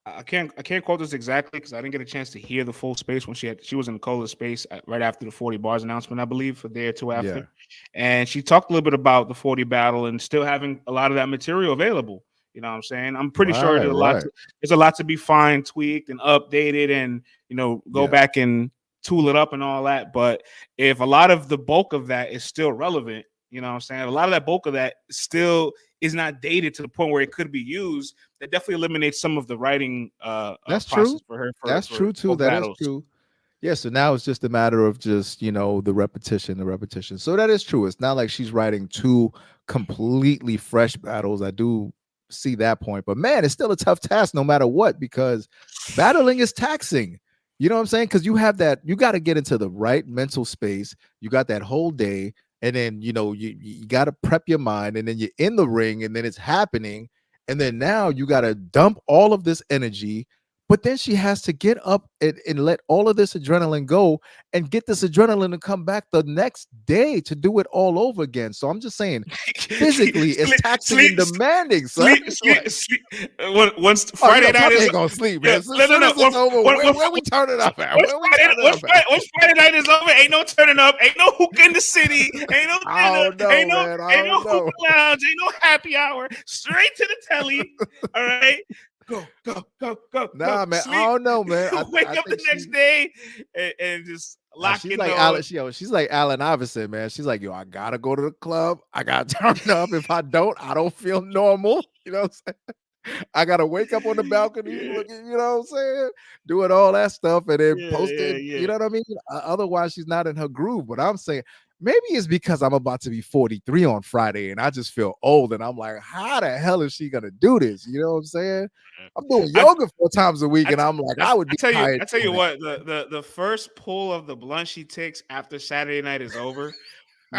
I can't quote this exactly because I didn't get a chance to hear the full space when she was in the Cola space right after the 40 bars announcement, I believe, a day or two after. Yeah. And she talked a little bit about the 40 battle and still having a lot of that material available. You know what I'm saying? I'm pretty sure there's a lot to be fine, tweaked, and updated, and go back and tool it up and all that. But if a lot of the bulk of that is still relevant, you know what I'm saying? A lot of that bulk of that still is not dated to the point where it could be used. That definitely eliminates some of the writing that's process true. For her. That's true too. That is true. Yeah, so now it's just a matter of just, the repetition. So that is true. It's not like she's writing 2 completely fresh battles. I do see that point, but man, it's still a tough task no matter what, because battling is taxing. You know what I'm saying? Because you got to get into the right mental space. You got that whole day, and then you got to prep your mind, and then you're in the ring, and then it's happening, and then now you got to dump all of this energy. But then she has to get up and let all of this adrenaline go and get this adrenaline to come back the next day to do it all over again. So I'm just saying, physically, it's taxing and demanding. Once Friday night is gonna sleep, man. Where we turn it up at? Once Friday night is over, ain't no turning up, ain't no hookah in the city, ain't no dinner, ain't no hookah lounge, ain't no happy hour. Straight to the telly. All right. Go. Nah, man. Sleep. I don't know, man. Wake up the next day and just Lock She's your like nose. she's like Allen Iverson, man. She's like, yo, I gotta go to the club. I gotta turn up. If I don't feel normal. You know what I'm saying? I gotta wake up on the balcony, Yeah, looking, you know what I'm saying? Doing all that stuff and then yeah, post yeah, it. You yeah. know what I mean? Otherwise, she's not in her groove. But I'm saying maybe it's because I'm about to be 43 on Friday and I just feel old. And I'm like, how the hell is she gonna do this? You know what I'm saying? I'm doing I, yoga 4 times a week, I, and I'm like, I would be I tired tell you doing what, the first pull of the blunt she takes after Saturday night is over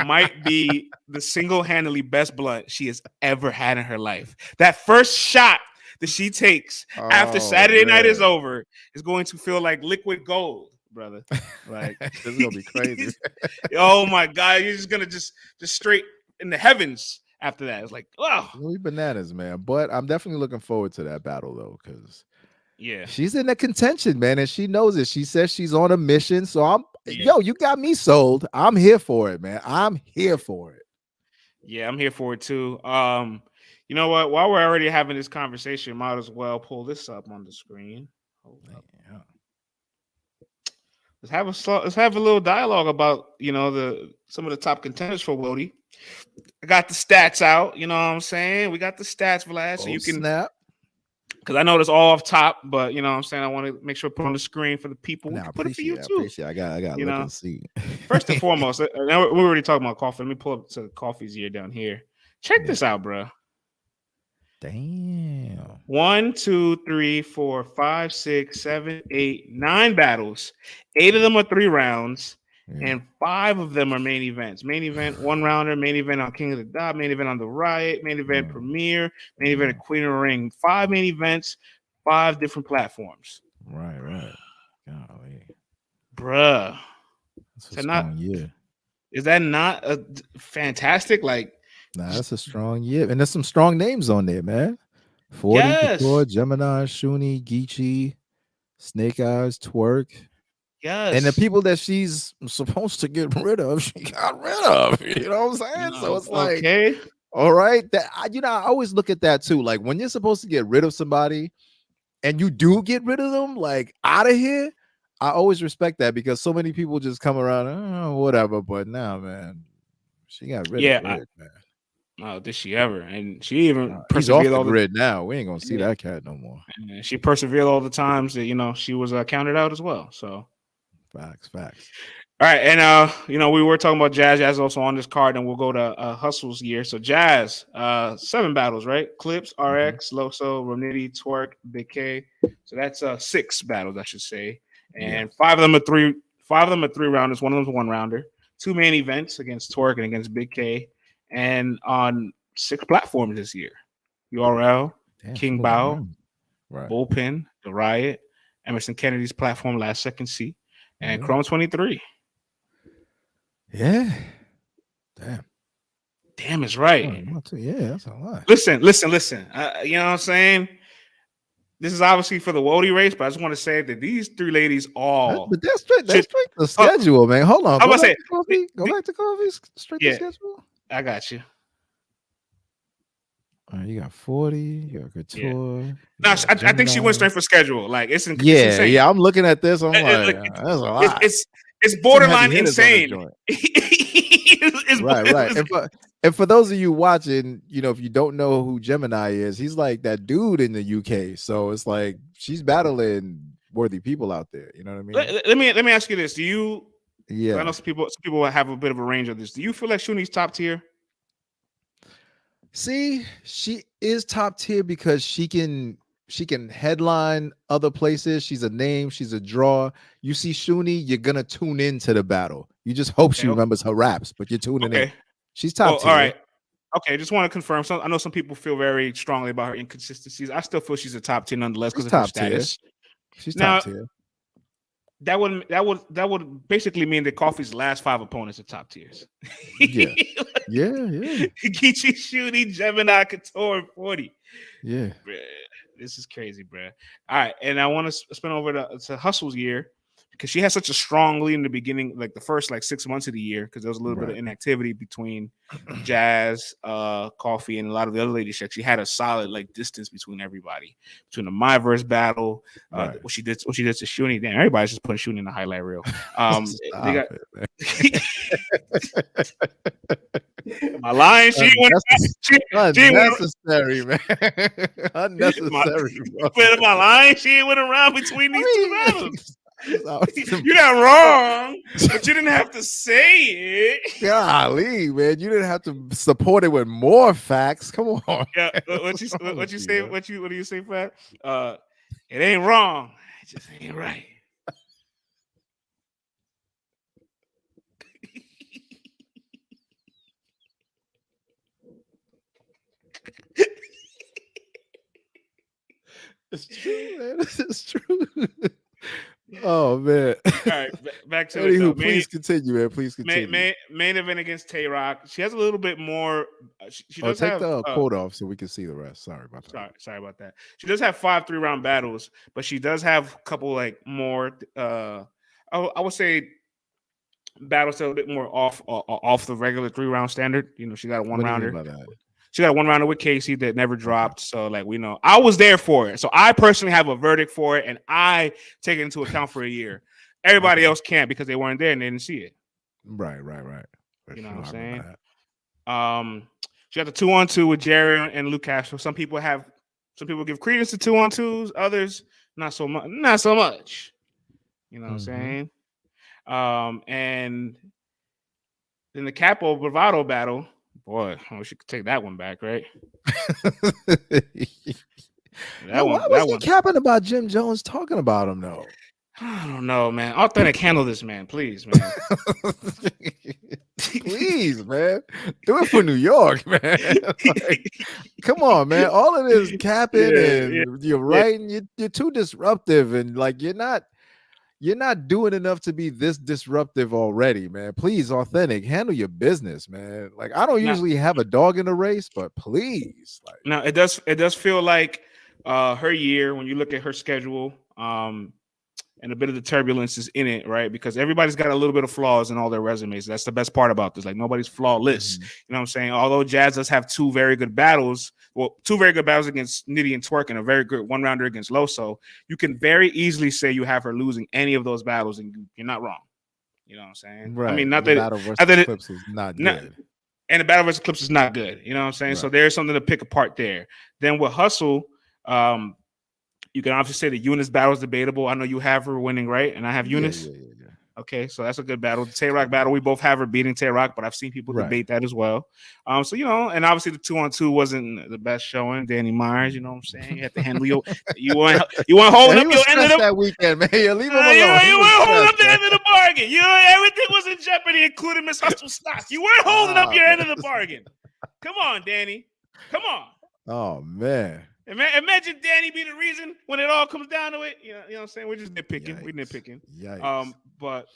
might be the single-handedly best blunt she has ever had in her life. That first shot that she takes after Oh Saturday night is man, over is going to feel like liquid gold, brother. Like, this is gonna be crazy. oh my god, you're just gonna just straight in the heavens after that. It's like, oh We bananas, man. But I'm definitely looking forward to that battle though, because yeah, she's in the contention, man, and she knows it. She says she's on a mission. So yeah, you got me sold. I'm here for it, man. I'm here for it. yeah. I'm here for it too. You know what? While we're already having this conversation, might as well pull this up on the screen. Hold up. Yeah. Let's have a little dialogue about some of the top contenders for WOTY. I got the stats out. You know what I'm saying? We got the stats, Vlad, so Oh you can, snap! because I know it's all off top, but you know what I'm saying, I want to make sure I put on the screen for the people. We Now I can put it for you appreciate it. I too. appreciate it. I got to You look know, and see. first and foremost, now we already talking about coffee. Let me pull up to coffee's ear down here. Check Yeah. this out, bro. Damn. 1, 2, 3, 4, 5, 6, 7, 8, 9 battles. 8 of them are 3 rounds, Yeah. and 5 of them are main events. Main event 1 rounder, main event on King of the Dot, main event on the Riot, main event Premiere, main event at Queen of the Ring. 5 main events, 5 different platforms. Right. Golly. Bruh. That's a strong year. Is that not a fantastic? Like, Nah, that's a strong year. And there's some strong names on there, man. 40, Couture, yes, Gemini, Shuni, Geechee, Snake Eyes, Twerk. And the yes. people that she's supposed to get rid of, she got rid of. You know what I'm saying? So it's like, Okay. all right. That I always look at that too. Like when you're supposed to get rid of somebody and you do get rid of them, like out of here, I always respect that because so many people just come around, oh, whatever. But now, man, she got rid of Rick, man. Oh, did she ever? And she even He's off persevered the all the. grid now. We ain't gonna see that cat no more. And she persevered all the times that she was counted out as well. So facts. All right, and we were talking about Jaz. Jaz is also on this card, and we'll go to Hustle's year. So Jaz, 7 battles, right? Clips, RX, Loso, Romnitty, Twerk, Big K. So that's 6 battles, I should say, and 5 of them are 3. 5 of them are 3 rounders. One of them's 1 rounder. 2 main events against Twerk and against Big K, and on 6 platforms this year: URL, King Bao, Bullpen, The Riot, Emerson Kennedy's platform, Last Second C, and Chrome 23. Yeah. Damn is right. Yeah, that's a lot. Listen. You know what I'm saying? This is obviously for the WOTY race, but I just want to say that these 3 ladies all. But that's straight the schedule, man. Hold on. I was say coffee. Go back to coffee. Straight the schedule. I got you. All right, you got 40. You got Couture. Yeah. No, I think she went straight for schedule. Like it's insane. Yeah. I'm looking at this. I'm like, that's a lot. It's borderline insane. Right. And for those of you watching, if you don't know who Gemini is, he's like that dude in the UK. So it's like she's battling worthy people out there. You know what I mean? Let me ask you this: do you? Yeah. I know some people have a bit of a range of this. Do you feel like Shuni's top tier? See, she is top tier because she can headline other places. She's a name. She's a draw. You see Shuni, you're gonna tune into the battle. You just hope she remembers her raps, but you're tuning in. She's top tier. All right. Okay, just want to confirm. I know some people feel very strongly about her inconsistencies. I still feel she's a top tier nonetheless because of her status. She's top tier. That would basically mean that Coffee's last 5 opponents are top tiers. Yeah. Geechee, Shuni, Gemini, Couture, and 40. Yeah. Bruh, this is crazy, bruh. All right, and I want to spin over to Hustle's year because she had such a strong lead in the beginning, like the first like 6 months of the year, because there was a little bit of inactivity between Jazz, Coffee, and a lot of the other ladies. She had a solid like distance between everybody, between the Myverse battle, what she did to Shuni. Damn, everybody's just putting Shuni in the highlight reel. They got my line. She went unnecessary, man. Unnecessary. But my line, she went around between these two battles. You're not wrong, but you didn't have to say it. Golly, man, you didn't have to support it with more facts. Come on. Yeah, what you say? What do you say, Fat? It ain't wrong. It just ain't right. It's true, man. It's true. Oh man! All right, back to it. Please continue, man. Please continue. Main event against Tay-Rock. She has a little bit more. She does take have the quote off so we can see the rest. Sorry about that. Sorry about that. She does have 5 3-round battles, but she does have a couple like more. I would say battles that are a bit more off the regular 3-round standard. You know, she got a 1-rounder. She got a 1-rounder with Casey that never dropped. So, like, we know I was there for it. So I personally have a verdict for it, and I take it into account for a year. Everybody else can't because they weren't there and they didn't see it. Right. You know what I'm saying? She got the 2-on-2 with Jerry and Luke Castro. Some people give credence to 2-on-2s, others not so much. You know what I'm saying? And then the Capo Bravado battle. Boy, I wish you could take that one back, right? Why was he capping about Jim Jones talking about him, though? I don't know, man. Authentic, handle this, man. Please, man. Please, man. Do it for New York, man. Like, come on, man. All of this capping and you're writing, you're too disruptive, and like you're not doing enough to be this disruptive already, man. Please, Authentic, handle your business, man. Like, I don't usually have a dog in the race, but please. Like, now it does feel like her year when you look at her schedule, and a bit of the turbulence is in it, right? Because everybody's got a little bit of flaws in all their resumes. That's the best part about this. Like, nobody's flawless. You know what I'm saying? Although Jazz does have 2 very good battles, two very good battles against Nitty and Twerk and a very good 1-rounder against Loso, you can very easily say you have her losing any of those battles, and you're not wrong. You know what I'm saying? Right. I mean, not the that battle versus Clips was not good. And the battle versus Clips is not good. You know what I'm saying? Right. So there's something to pick apart there. Then with Hustle, you can obviously say the Eunice battle is debatable. I know you have her winning, right? And I have Eunice. Yeah. Okay, so that's a good battle. The Tay-Rock battle, we both have her beating Tay-Rock, but I've seen people debate that as well. So, you know, and obviously the 2-on-2 wasn't the best showing. Danny Myers, you know what I'm saying? You have to handle your you want holding up your end of the that weekend, man. You leave him alone. You weren't holding up the end of the bargain. You know, everything was in jeopardy, including Miss Hustle stock. You weren't holding up your end of the bargain. Come on, Danny. Come on. Oh man. Imagine Danny be the reason when it all comes down to it. You know what I'm saying? We're just nitpicking. Yikes. We're nitpicking. Yikes. But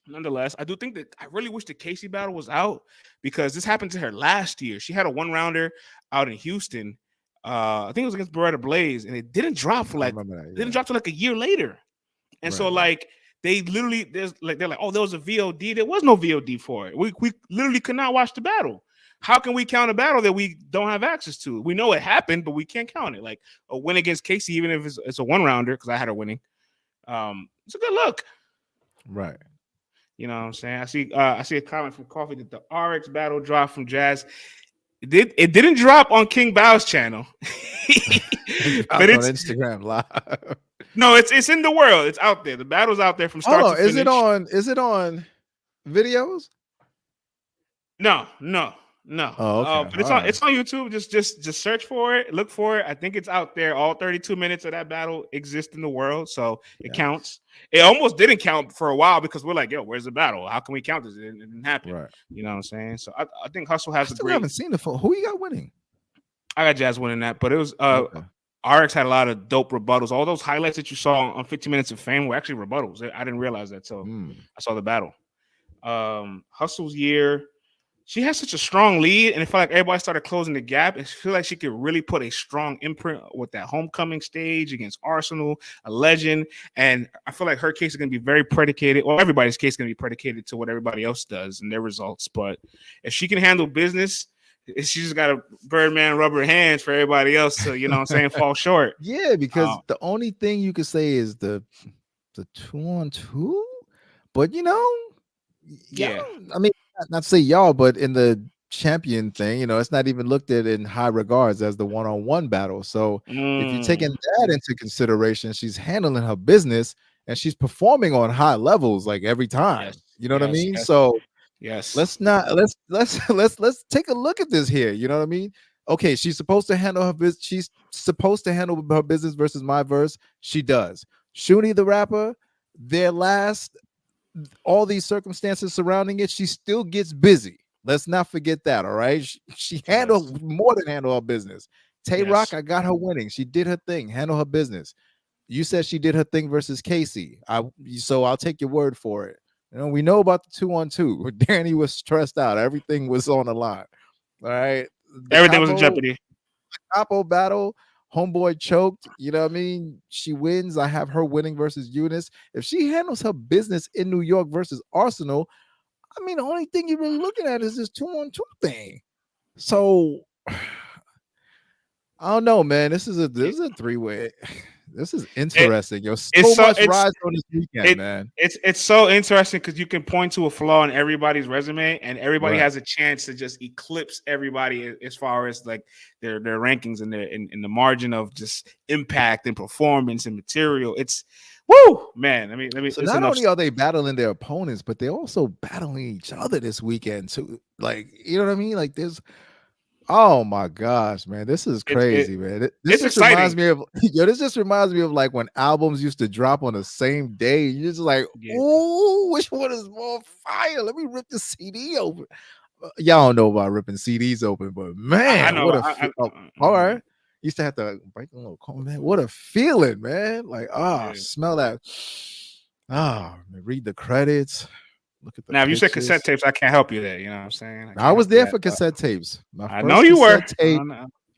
nonetheless, I do think that I really wish the Casey battle was out because this happened to her last year. She had a 1-rounder out in Houston. I think it was against Beretta Blaze, and it didn't drop for didn't drop till like a year later. And so like they literally they're like, oh, there was a VOD. There was no VOD for it. We literally could not watch the battle. How can we count a battle that we don't have access to? We know it happened, but we can't count it. Like a win against Casey, even if it's a 1-rounder, because I had her winning. It's a good look. Right. You know what I'm saying? I see a comment from Coffee that the RX battle dropped from Jazz. It didn't drop on King Bao's channel. But it's on Instagram Live. No, it's in the world. It's out there. The battle's out there from start to finish. Is it on videos? No. Oh, okay. But it's on YouTube. Just search for it, look for it. I think it's out there. All 32 minutes of that battle exist in the world, so it counts. It almost didn't count for a while because we're like, yo, where's the battle? How can we count this? It didn't happen. Right. You know what I'm saying? So I think Hustle has a great. I haven't seen the phone. Who you got winning? I got Jazz winning that, but it was RX had a lot of dope rebuttals. All those highlights that you saw on 15 Minutes of Fame were actually rebuttals. I didn't realize that, so I saw the battle. Hustle's year. she has such a strong lead, and it felt like everybody started closing the gap. It feel like she could really put a strong imprint with that homecoming stage against Arsenal, a legend. And I feel like her case is going to be very predicated, or everybody's case is going to be predicated to what everybody else does and their results. But if she can handle business, she just got a Birdman rubber hands for everybody else to, you know what I'm saying, fall short. Yeah, because the only thing you could say is the 2-on-2. But y'all, Yeah. I mean, not to say y'all, but in the champion thing, it's not even looked at in high regards as the one-on-one battle. So if you're taking that into consideration, she's handling her business and she's performing on high levels like every time. Yes. You know what I Yes. mean? Yes. So Yes. let's take a look at this here. You know what I mean? Okay, she's supposed to handle her business. She's supposed to handle her business versus my verse. She does. Shuni the rapper, their last, all these circumstances surrounding it, she still gets busy. Let's not forget that. All right, she Yes. handled more than handle her business. Tay Rock, Yes. I got her winning. She did her thing, handle her business. You said she did her thing versus Casey. So I'll take your word for it. We know about the 2-on-2. Danny was stressed out. Everything was on the line. All right. The Everything was in capo jeopardy. battle, homeboy choked. You know what I mean? She wins. I have her winning versus Eunice. If she handles her business in New York versus Arsenal, I mean, the only thing you're really looking at is this 2-on-2 thing. So I don't know, man. This is a three-way. This is interesting. Yo, It's so so much rides on this weekend, man. it's so interesting because you can point to a flaw in everybody's resume, and everybody Right. has a chance to just eclipse everybody as far as like their rankings and their in the margin of just impact and performance and material. It's woo, man. So It's not enough. only are they battling their opponents, but they're also battling each other this weekend too. Like, you know what I mean? Like there's oh my gosh, man. This is crazy, man. This It's just reminds exciting. me of this just reminds me of like when albums used to drop on the same day. You're just like, Yeah, ooh, which one is more fire? Let me rip the CD open. Y'all don't know about ripping CDs open, but I man, know. what a all right. Used to have to break a little cone, man. What a feeling, man. Like, yeah. smell that. Read the credits, look at the Now, if you said cassette pictures. tapes, I can't help you there. You know what I'm saying? I I can't was help you there that. for cassette tapes. My I know first you were. cassette tape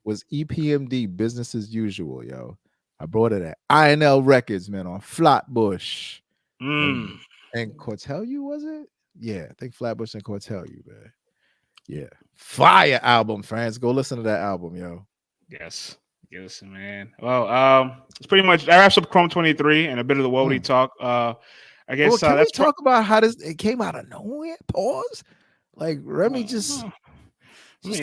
was EPMD, Business as Usual, yo. I brought it at INL Records, man, on Flatbush. And Cortelu, was it? Yeah, I think Flatbush and Cortelu, man. Yeah. Fire album, fans. Go listen to that album, yo. Yes. Yes, man. Well, it's pretty much that wraps up Chrome 23 and a bit of the WOTY talk. I Well, guess can we that's talk about how it came out of nowhere? Pause. Like Remy just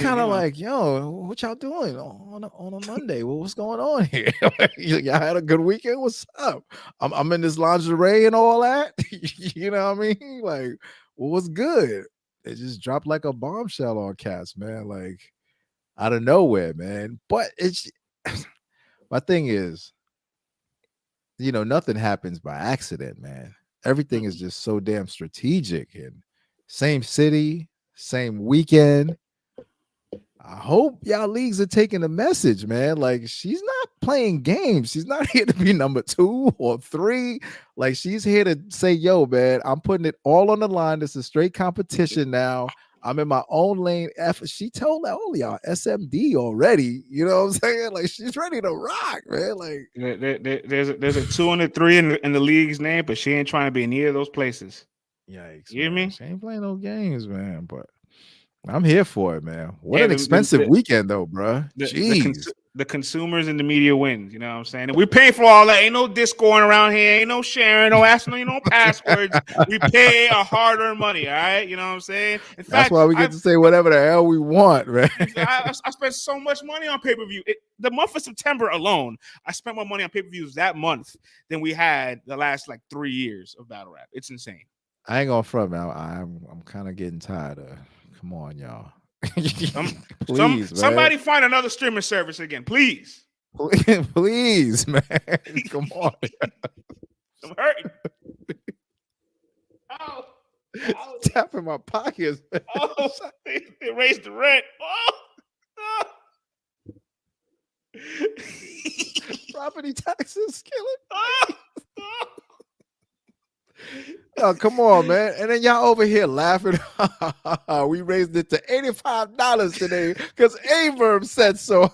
kind of like, yo, what y'all doing on a Monday? Well, what's going on here? Y'all had a good weekend. What's up? I'm in this lingerie and all that. You know what I mean? Like, well, what's good? It just dropped like a bombshell on cats, man. Like out of nowhere, man. But it's my thing is, nothing happens by accident, man. Everything is just so damn strategic and same city, same weekend. I hope y'all leagues are taking the message, man. Like she's not playing games. She's not here to be number 2 or 3. Like she's here to say, yo, man, I'm putting it all on the line. This is straight competition now. I'm in my own lane. She told all y'all SMD already. You know what I'm saying? Like she's ready to rock, man. Like there's a 2 and a 3 in the league's name, but she ain't trying to be in either of those places. Yikes, You hear man. me? She ain't playing no games, man. But I'm here for it, man. What Yeah, an expensive weekend, though, bro. Jeez. the consumers and the media wins. You know what I'm saying? And we pay for all that. Ain't no Discord around here. Ain't no sharing. No asking. No passwords. We pay our hard-earned money. All right. You know what I'm saying? In That's fact, why we get to say whatever the hell we want, man. I spent so much money on pay-per-view. The month of September alone, I spent more money on pay-per-views that month than we had the last like 3 years of battle rap. It's insane. I ain't gonna front, man. I'm kind of getting tired of. Come on, y'all. Please, man. Somebody find another streaming service again, please. Please, man. Come on. I'm hurting. Oh, tapping my pockets. Oh, they raised the rent. Oh. Property taxes killing. Yo, come on, man. And then y'all over here laughing. We raised it to $85 today because Averb said so. You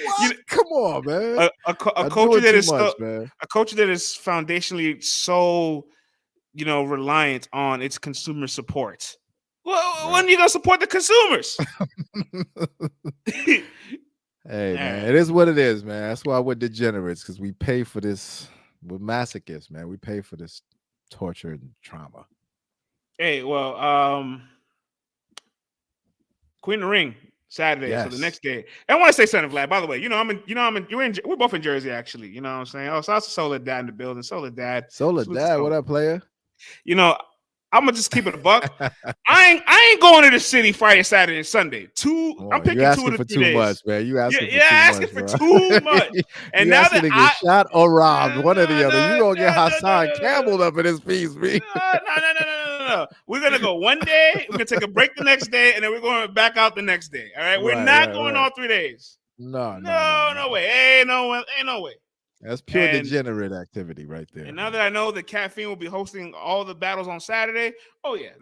What? know, Come on, man. a Y'all culture doing that too is much, so man. a culture that is foundationally so reliant on its consumer support. Well, when Right. are you gonna support the consumers? All Hey, man. right. It is what it is, man. That's why we're degenerates because we pay for this. We're masochists, man. We pay for this torture and trauma. Hey, well, Queen of the Ring Saturday. So the Yes. next day, I want to say something, Vlad. By the way, we're both in Jersey, actually. You know what I'm saying? Oh, so I was Solar Dad in the building. Solar Dad. Salute to Soledad, what Solar. up, player? You know, I'm gonna just keep it a buck. I ain't going to the city Friday, Saturday, and Sunday. Come I'm on, you picking two of asking the for three too days. much, man. You Yeah, asking for yeah, too asking much, for bro. too much. And You now asking that to get shot or robbed. One or the no, other. You no, gonna get no, no, no, Hassan no, Campbell up in his piece, me. no. We're gonna go one day. We're gonna take a break the next day, and then we're going back out the next day. All right, we're Right, not right, going right. all 3 days. No, no, no, No, no no. way. Ain't no way. That's pure And degenerate activity right there, and now man. that I know that Caffeine will be hosting all the battles on Saturday, oh yeah,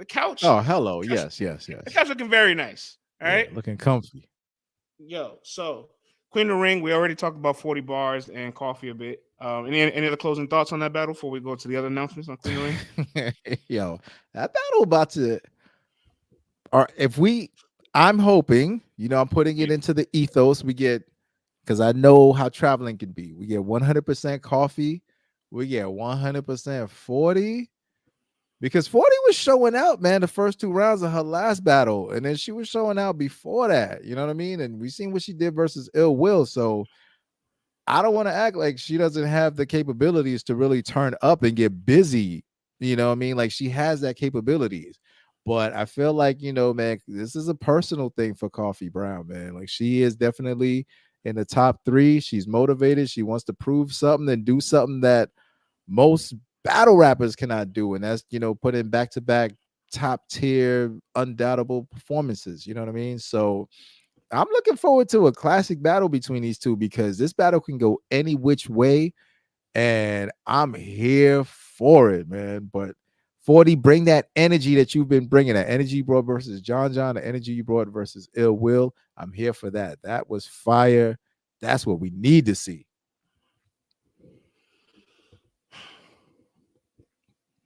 Oh, hello. the couch, Yes, yes, the yes. couch looking very nice. All Yeah, right, looking comfy. yo. So Queen of the Ring, we already talked about 40 bars and coffee a bit. Any other closing thoughts on that battle before we go to the other announcements on Queen of the Ring? Yo, that battle about to or if we I'm hoping, I'm putting it You, into the ethos. We get because I know how traveling can be. We get 100% coffee. We get 100% 40 because 40 was showing out, man, the first 2 rounds of her last battle. And then she was showing out before that. You know what I mean? And we seen what she did versus Ill Will. So I don't want to act like she doesn't have the capabilities to really turn up and get busy. You know what I mean? Like she has that capabilities. But I feel like, man, this is a personal thing for Coffee Brown, man. Like she is definitely in the top 3. She's motivated. She wants to prove something and do something that most battle rappers cannot do. And that's, put in back-to-back top tier, undoubtable performances. You know what I mean? So I'm looking forward to a classic battle between these two because this battle can go any which way, and I'm here for it, man. But 40, bring that energy that you've been bringing. That energy you brought versus John, the energy you brought versus Ill Will. I'm here for that. That was fire. That's what we need to see.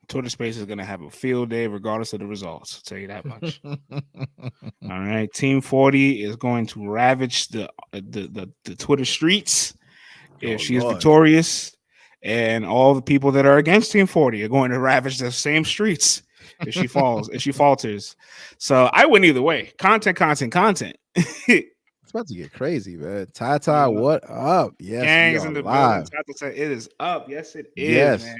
Twitter Space is gonna have a field day regardless of the results. I'll tell you that much. All right, Team 40 is going to ravage the Twitter streets if Oh she is Lord. victorious, and all the people that are against Team 40 are going to ravage the same streets if she falters. So I win either way. Content. It's about to get crazy, man. Ty, You know, what up? Yes, we gangs are in the building. live. Tata said it is up. Yes, it is, Yes. man.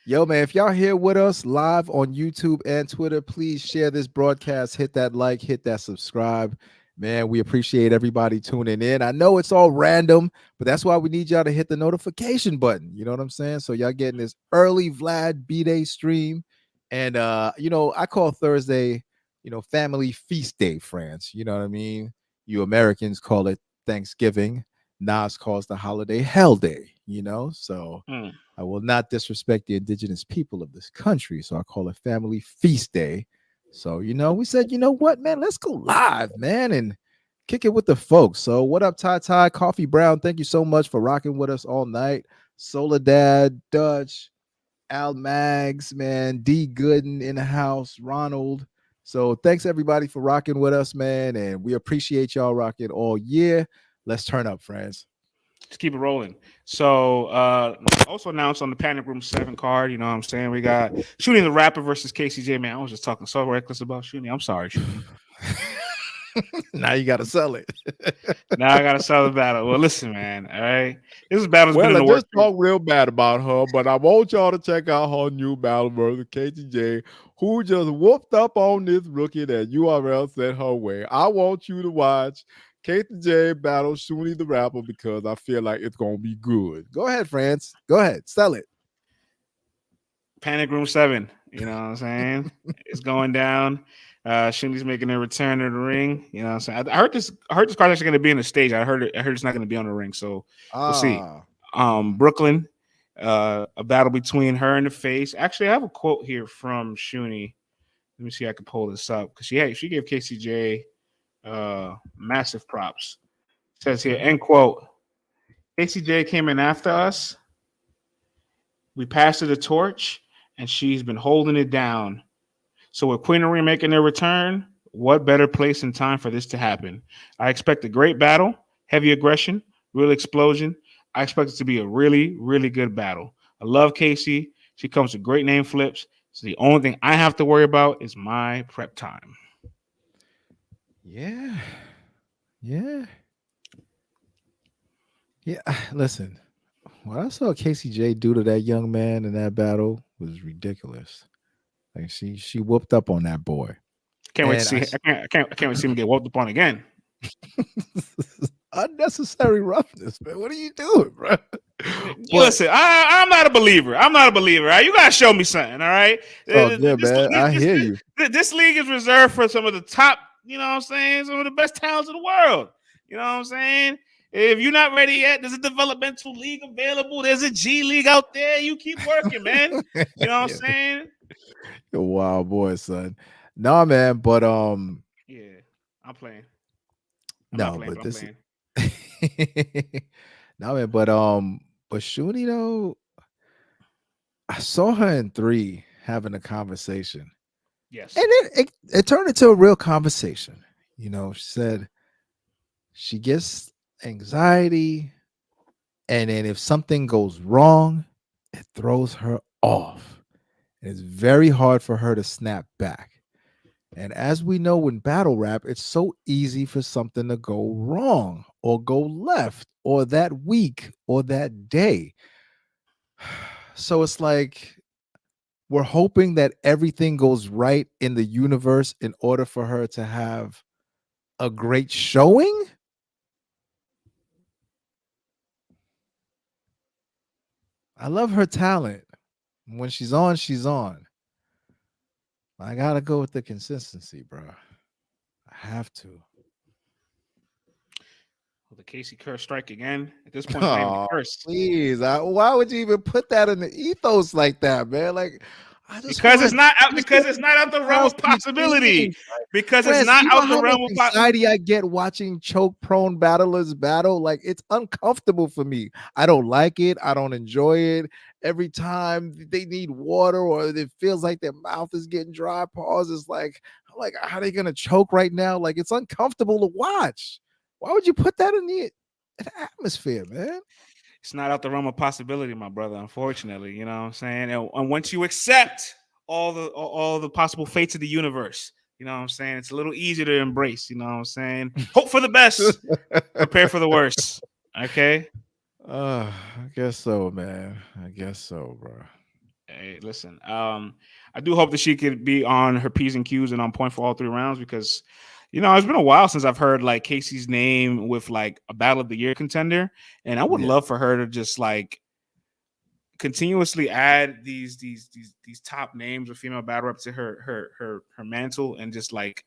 Yo, man, if y'all here with us live on YouTube and Twitter, please share this broadcast, hit that like, hit that subscribe. Man, we appreciate everybody tuning in. I know it's all random, but that's why we need y'all to hit the notification button. You know what I'm saying? So y'all getting this early Vlad B-Day stream. And I call Thursday, family feast day, France. You know what I mean? You Americans call it Thanksgiving. Nas calls the holiday Hell Day, So Hmm. I will not disrespect the indigenous people of this country. So I call it Family Feast Day. So, we said, you know what, man, let's go live, man, and kick it with the folks. So, what up, Ty? Coffee Brown, thank you so much for rocking with us all night. Soledad, Dutch, Al Mags, man, D Gooden in the house, Ronald. So, thanks everybody for rocking with us, man. And we appreciate y'all rocking all year. Let's turn up, friends. Just keep it rolling. So also announced on the Panic Room 7 card, you know what I'm saying? We got Shooting the Rapper versus KCJ. Man, I was just talking so reckless about Shooting. I'm sorry, Shooting. Now you got to sell it. Now I gotta sell the battle. Well, listen, man. All right. This battle's been Well, in I the works. just talk real bad about her, but I want y'all to check out her new battle versus KTJ, who just whooped up on this rookie that URL sent her way. I want you to watch KTJ battle Shuni the Rapper because I feel like it's gonna be good. Go ahead, France. Go ahead, sell it. Panic Room 7. You know what I'm saying? It's going down. Shuni's making a return to the ring. You know what I'm saying? I heard this card's actually gonna be in the stage. I heard it's not gonna be on the ring, so we'll see. Ah, Brooklyn A battle between her and the Face. Actually, I have a quote here from Shuni. Let me see if I can pull this up because she gave KCJ massive props. It says here, end quote. KCJ came in after us. We passed her the torch, and she's been holding it down. So with Queenery making their return, what better place and time for this to happen? I expect a great battle, heavy aggression, real explosion. I expect it to be a really, really good battle. I love Casey. She comes with great name flips. So the only thing I have to worry about is my prep time. Yeah. Yeah. Yeah. Listen, what I saw KCJ do to that young man in that battle was ridiculous. Like she whooped up on that boy. Can't wait to And see. I can't wait to see him get whooped upon again. unnecessary roughness, man. What are you doing, bro? But Listen, I'm not a believer. I'm not a believer. All right? You gotta show me something. All right, it's all good, man. I hear you. This league is reserved for some of the top. You know what I'm saying? Some of the best talents in the world. You know what I'm saying? If you're not ready yet, there's a developmental league available. There's a G League out there. You keep working, man. You know what I'm saying? You're a wild boy, son. Nah, man, but Yeah, I'm playing. I'm not no, playing, but but I'm this playing. no man, but Shuni though, I saw her in 3 having a conversation. Yes. And it turned into a real conversation. You know, she said she gets anxiety, and then if something goes wrong, it throws her off. And it's very hard for her to snap back. And as we know in battle rap, it's so easy for something to go wrong or go left or that week or that day. So it's like we're hoping that everything goes right in the universe in order for her to have a great showing. I love her talent. When she's on, she's on. I gotta go with the consistency, bro. I have to. Will the Casey curse strike again? At this point, it's not even a Oh, curse. please. Why would you even put that in the ethos like that, man? Like, I just Because it's want not out. just Because give it's me not out some the realm of healthy possibility. things. Like, Because it's France, not you know out the how much realm of anxiety I get watching choke-prone battlers battle? Like, it's uncomfortable for me. I don't like it. I don't enjoy it. Every time they need water or it feels like their mouth is getting dry, pause. It's like, I'm like, are they gonna choke right now? Like, it's uncomfortable to watch. Why would you put that in the atmosphere, man? It's not out the realm of possibility, my brother. Unfortunately, you know what I'm saying. And once you accept all the possible fates of the universe, you know what I'm saying. It's a little easier to embrace. You know what I'm saying. Hope for the best, prepare for the worst. Okay. I guess so, man. I guess so, bro. Hey, listen. I do hope that she could be on her P's and Q's and on point for all 3 rounds because, you know, it's been a while since I've heard like Casey's name with like a Battle of the Year contender, and I would Yeah, love for her to just like continuously add these top names of female battle rap to her mantle and just like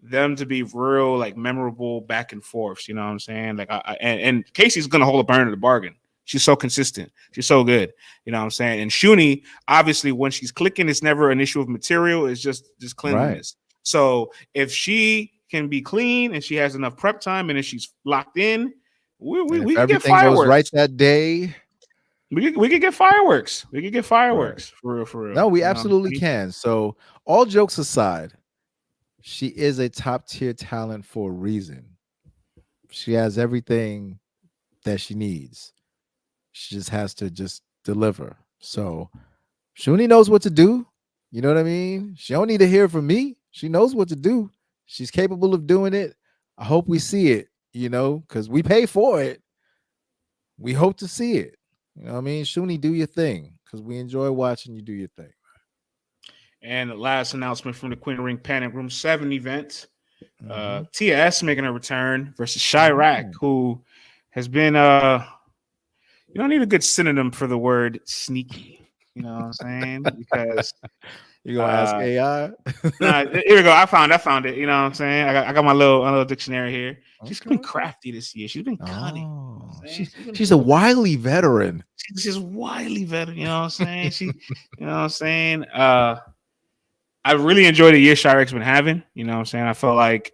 them to be real like memorable back and forths. You know what I'm saying? Like and Casey's gonna hold up her end of the bargain. She's so consistent. She's so good. You know what I'm saying? And Shuni, obviously, when she's clicking, it's never an issue of material. It's just right. cleanliness. So if she can be clean and she has enough prep time and if she's locked in, And if we can get everything goes right fireworks. that day, We could get fireworks. We could get right. fireworks for real, for real. No, we You know what I'm absolutely saying? can. So, all jokes aside, she is a top tier talent for a reason. She has everything that she needs. She just has to just deliver. So, Shuni knows what to do. You know what I mean? She don't need to hear from me. She knows what to do. She's capable of doing it. I hope we see it, because we pay for it. We hope to see it. You know what I mean? Shuni, do your thing because we enjoy watching you do your thing. And the last announcement from the Queen Ring Panic Room 7 event. Mm-hmm. TS making a return versus Chirac, Mm. who has been you don't need a good synonym for the word sneaky. You know what I'm saying? Because You gonna ask AI? nah, here we go. I found it. You know what I'm saying? I got my little dictionary here. She's Okay, been okay. crafty this year. She's been cunning. You know what Oh, I'm saying? she's a wily veteran. She's wily veteran. You know what I'm saying? You know what I'm saying? I really enjoy the year Chirac's been having. You know what I'm saying? I felt like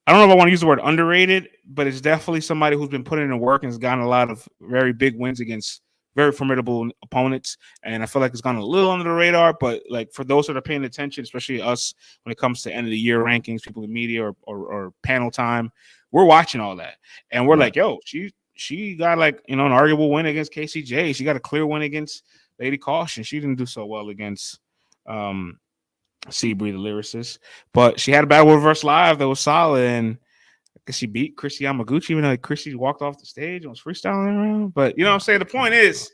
I don't know if I want to use the word underrated, but it's definitely somebody who's been putting in the work and has gotten a lot of very big wins against very formidable opponents. And I feel like it's gone a little under the radar, but like for those that are paying attention, especially us when it comes to end of the year rankings, people in media or panel time, we're watching all that. And we're Right. like, yo, she got like, an arguable win against KCJ. She got a clear win against Lady Caution. She didn't do so well against Seabree, the lyricist, but she had a battle with Verse Live that was solid, and I guess she beat Chrissy Yamaguchi, even though like, Chrissy walked off the stage and was freestyling around. But you know what I'm saying? The point is,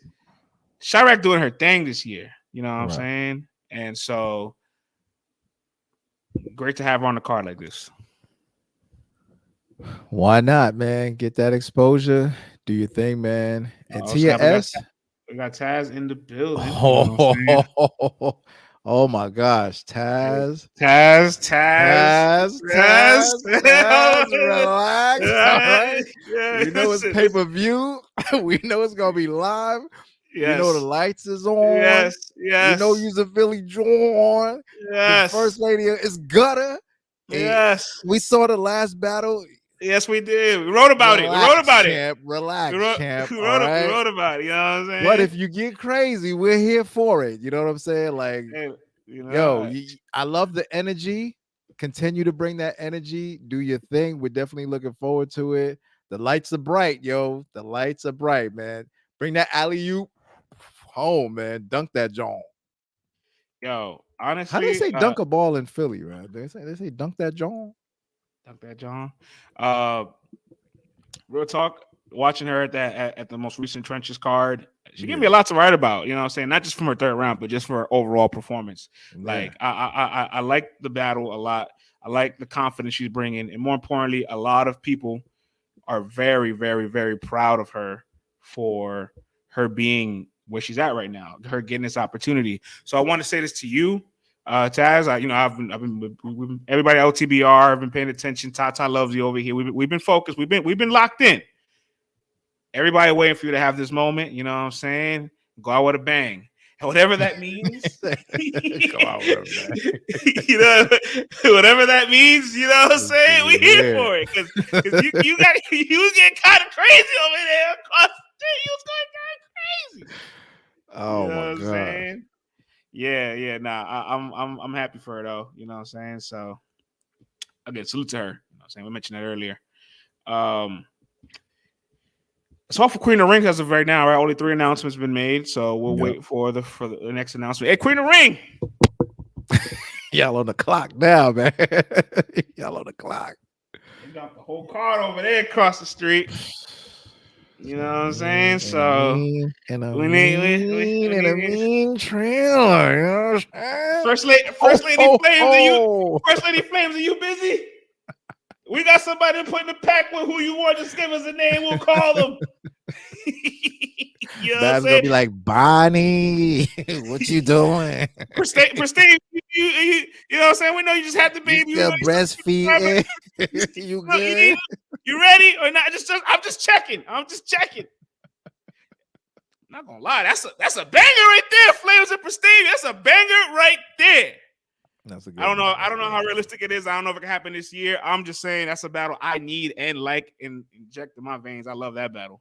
Chirac doing her thing this year. You know what I'm Right. saying? And so great to have her on the card like this. Why not, man? Get that exposure. Do your thing, man. And Tia S. We got Taz in the building. You know what I'm saying? Oh, oh my gosh, Taz. Taz. Relax. All right. We know it's Listen, pay-per-view. We know it's gonna be live. We know the yes. lights is on. We know you's a Philly John. The first lady is Gutter. Yes. We saw the last battle. Yes, we did. We wrote about it. Relax, champ. We All right. wrote about it. You know what I'm saying? But if you get crazy, we're here for it. You know what I'm saying? Like, hey, you know, I love the energy. Continue to bring that energy. Do your thing. We're definitely looking forward to it. The lights are bright, yo. The lights are bright, man. Bring that alley-oop home, man. Dunk that John. Yo, honestly, how do they say dunk a ball in Philly, right? They say dunk that John. Dunk that John. Real talk. Watching her at the most recent Trenches card, she gave me a lot to write about. You know what I'm saying? Not just from her third round, but just for her overall performance. Yeah. Like I like the battle a lot. I like the confidence she's bringing, and more importantly, a lot of people are very, very, very proud of her for her being where she's at right now, her getting this opportunity. So I want to say this to you, Taz. I've been everybody at LTBR. I've been paying attention. Tata loves you over here. We've been focused. We've been locked in. Everybody waiting for you to have this moment. You know what I'm saying? Go out with a bang. And whatever that means, go out with a bang. You know, whatever that means, you know what I'm saying? We here for it. Because you get kind of crazy over there across the street. You was going kind of crazy. Oh, you know my God. Saying? Yeah. Nah, I'm happy for her though. You know what I'm saying? So again, salute to her. You know what I'm saying? We mentioned that earlier. So for Queen of Ring as of right now, right? Only 3 announcements been made, so we'll wait for the next announcement. Hey, Queen of Ring, y'all on the clock now, man. Y'all on the clock. They got the whole card over there across the street. You know what I'm saying? So we need a mean trailer. You know what I'm saying? First Lady Flames, First Lady Flames, are you busy? We got somebody to put in the pack with who you want. Just give us a name. We'll call them. You know Dad's gonna be like, Bonnie, what you doing? Pristine, you know what I'm saying? We know you just had the baby. You breastfeeding. You good? You ready or not? I'm just checking. I'm not gonna lie. That's a banger right there. Flames and Pristine. That's a banger right there. That's a good I don't know how realistic it is. I don't know if it can happen this year. I'm just saying that's a battle I need and like and inject in my veins. I love that battle.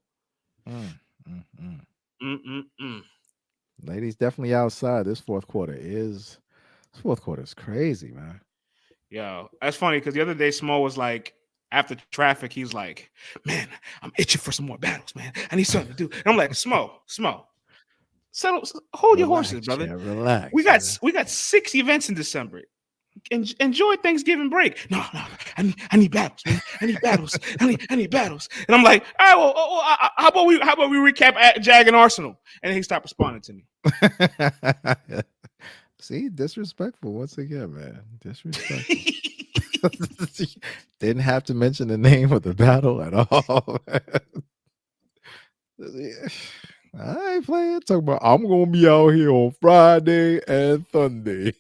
Ladies definitely outside. This fourth quarter is crazy, man. Yo, that's funny because the other day Smo was like, after traffic, he's like, man, I'm itching for some more battles, man. I need something to do. And I'm like, Smo, settle, hold your horses, brother. Yeah, relax. We got 6 events in December. Enjoy Thanksgiving break. No, I need battles, man. I need battles. I need battles. And I'm like, all right, well, how about we recap at Jag and Arsenal? And then he stopped responding to me. See, disrespectful once again, man. Disrespectful. Didn't have to mention the name of the battle at all. I ain't playing. Talking about I'm gonna be out here on Friday and Sunday.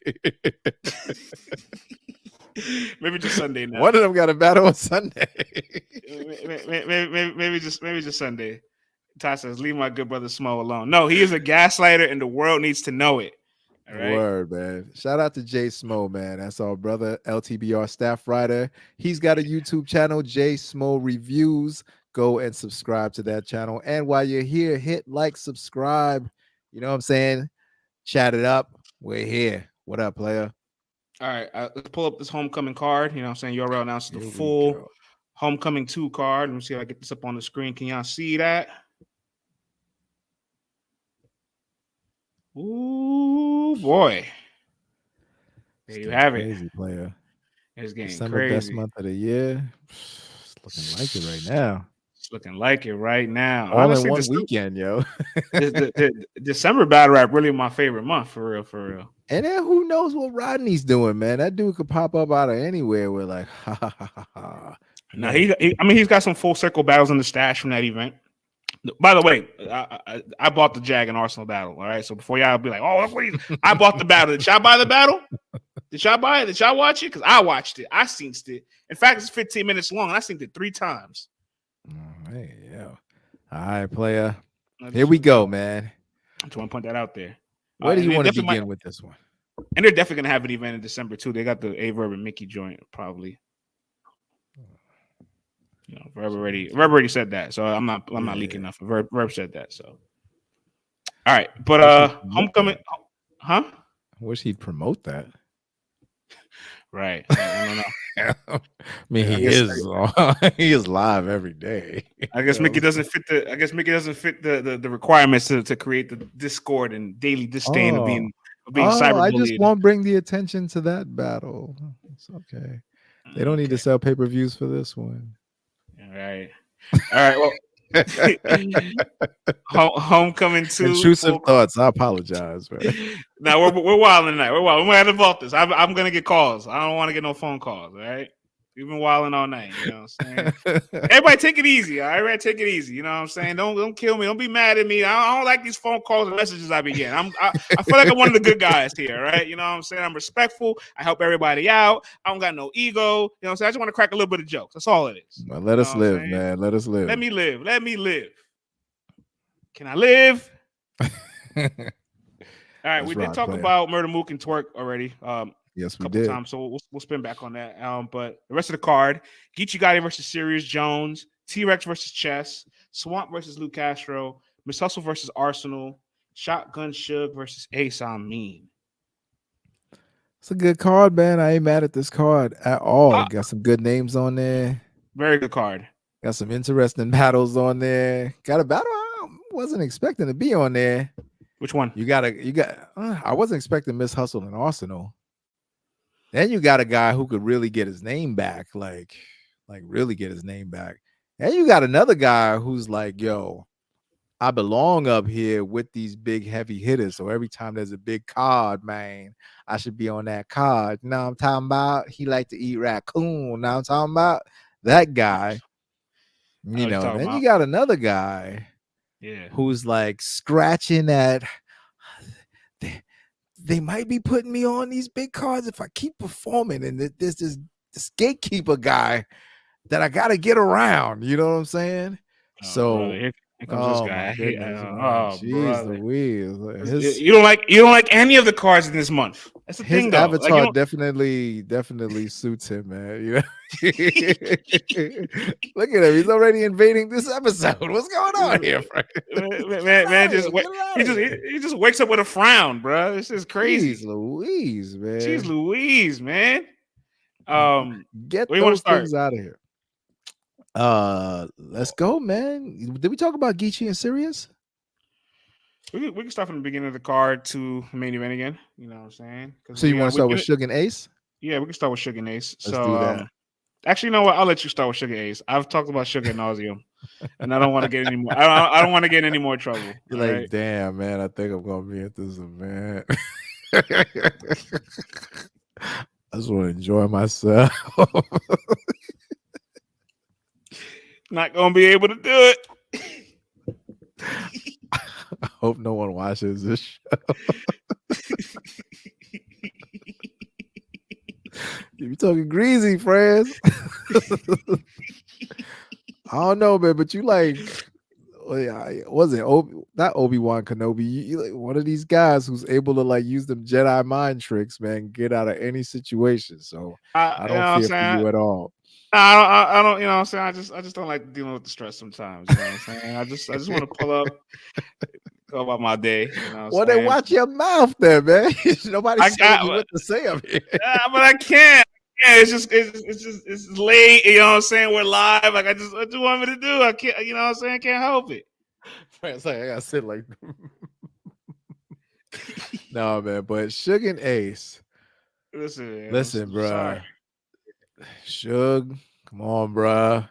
Maybe just Sunday now. One of them got a battle on Sunday. maybe just Sunday. Ty says, "Leave my good brother Smo alone." No, he is a gaslighter, and the world needs to know it. All right. Word, man. Shout out to Jay Smo, man. That's our brother, LTBR staff writer. He's got a YouTube channel, Jay Smo Reviews. Go and subscribe to that channel. And while you're here, hit like, subscribe. You know what I'm saying? Chat it up. We're here. What up, player? All right. Let's pull up this homecoming card. You know what I'm saying? URL announces the Here we full go. homecoming 2 card. Let me see if I get this up on the screen. Can y'all see that? Ooh, boy. There you have it. Crazy player. It's getting December crazy. best month of the year. It's looking like it right now. It's looking like it right now. All Honestly, in one weekend, yo. the December battle rap really my favorite month, for real, for real. And then who knows what Rodney's doing, man? That dude could pop up out of anywhere. We're like, ha ha ha ha ha. Now he's got some full circle battles in the stash from that event. By the way, I bought the Jag and Arsenal battle. All right, so before y'all be like, "Oh, I bought the battle." Did y'all buy the battle? Did y'all buy it? Did y'all watch it? Because I watched it. I seen it. In fact, it's 15 minutes long. And I seen it 3 times. Hey, yeah. All right, player. Here we go, man. I just want to point that out there. Where do you want to begin with this one? And they're definitely gonna have an event in December too. They got the Averb and Mickey joint probably. You know, Verb already said that, so I'm not leaking nothing. Verb said that, so all right. But homecoming, huh? I wish he'd promote that. Right. I don't know. I mean, he is live every day. I guess Mickey doesn't fit the requirements to create the discord and daily disdain of being cyberbullied. I just won't bring the attention to that battle. It's okay. They don't need to sell pay-per-views for this one. All right. Well, homecoming 2. Intrusive thoughts. I apologize, man. Now we're wilding tonight. We're wild. We're gonna vault this. I'm gonna get calls. I don't want to get no phone calls. All right. We've been wilding all night. You know what I'm saying? Everybody take it easy. All right, everybody take it easy. You know what I'm saying? Don't kill me. Don't be mad at me. I don't like these phone calls and messages I be getting. I feel like I'm one of the good guys here, right? You know what I'm saying? I'm respectful. I help everybody out. I don't got no ego. You know what I'm saying? I just want to crack a little bit of jokes. That's all it is. Well, let us live, man. Let us live. Let me live. Let me live. Can I live? All right, we did talk about Murder Mook and Twerk already. Yes, we a couple times, so we'll spin back on that. But the rest of the card: Geechee Gotti versus Sirius Jones, T-Rex versus Chess, Swamp versus Luke Castro, Miss Hustle versus Arsenal, Shotgun Suge versus Ace Amin. It's a good card, man. I ain't mad at this card at all. Got some good names on there. Very good card. Got some interesting battles on there. Got a battle I wasn't expecting to be on there. Which one? You got. I wasn't expecting Miss Hustle and Arsenal. Then you got a guy who could really get his name back, like really get his name back. And you got another guy who's like, yo, I belong up here with these big heavy hitters. So every time there's a big card, man, I should be on that card. You know what I'm talking about? He like to eat raccoon. Now I'm talking about that guy. You know, then you got another guy who's like scratching at they might be putting me on these big cards if I keep performing. And there's this gatekeeper guy that I got to get around. You know what I'm saying? Here comes this guy. Jeez Louise. You don't like any of the cards in this month. That's the thing, though. His avatar definitely suits him, man. You know? Look at him. He's already invading this episode. What's going on here, Frank? Man, he just wakes up with a frown, bro. This is crazy. Jeez Louise, man. Jeez Louise, man. Get those things out of here. Let's go, man. Did we talk about Geechee and Sirius? We can start from the beginning of the card to the main event again. You know what I'm saying? So you want to start with Suge and Ace? Yeah, we can start with Suge and Ace. Let's do that. Actually, you know what? I'll let you start with Suge and Ace. I've talked about Suge ad nauseum, and I don't want to get any more. I don't want to get any more trouble. You're like, right? Damn, man. I think I'm gonna be at this event. I just want to enjoy myself. Not gonna be able to do it. I hope no one watches this show. You be talking greasy, friends. I don't know, man, but you like, was it not Obi-Wan Kenobi? You like one of these guys who's able to like use them Jedi mind tricks, man, get out of any situation. So I You know don't what I'm fear for saying? you at all. I don't, you know what I'm saying? I just don't like dealing with the stress sometimes. You know what I'm saying? I just want to pull up, go about my day. You know what I'm Well, then saying? watch your mouth, there, man. Nobody's I telling got, you what to say up here. but I can't. Yeah, it's late. You know what I'm saying? We're live. Like what you want me to do? I can't. You know what I'm saying? I can't help it. It's like I gotta sit like. No, man, but Suge and Ace. Listen, man, Listen, I'm sorry. bruh. Suge, come on, bruh.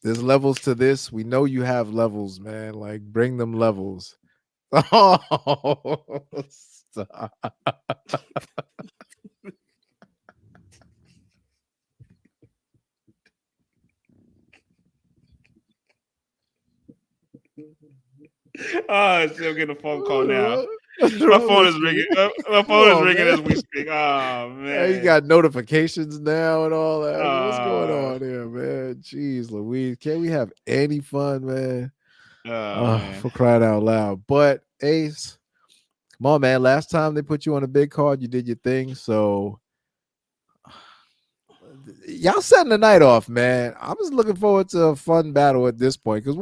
There's levels to this. We know you have levels, man. Like, bring them levels. Oh, stop. Oh, still getting a phone call now. What's My wrong phone with is you? ringing. My Come phone is on, ringing man. as we speak. Oh You man. got notifications now and all that. What's going Uh, on here, man? Jeez, Louise. Can't we have any fun, man? oh man. For crying out loud. But Ace, come on, man. Last time they put you on a big card, you did your thing. So y'all setting the night off, man. I'm just looking forward to a fun battle at this point. Because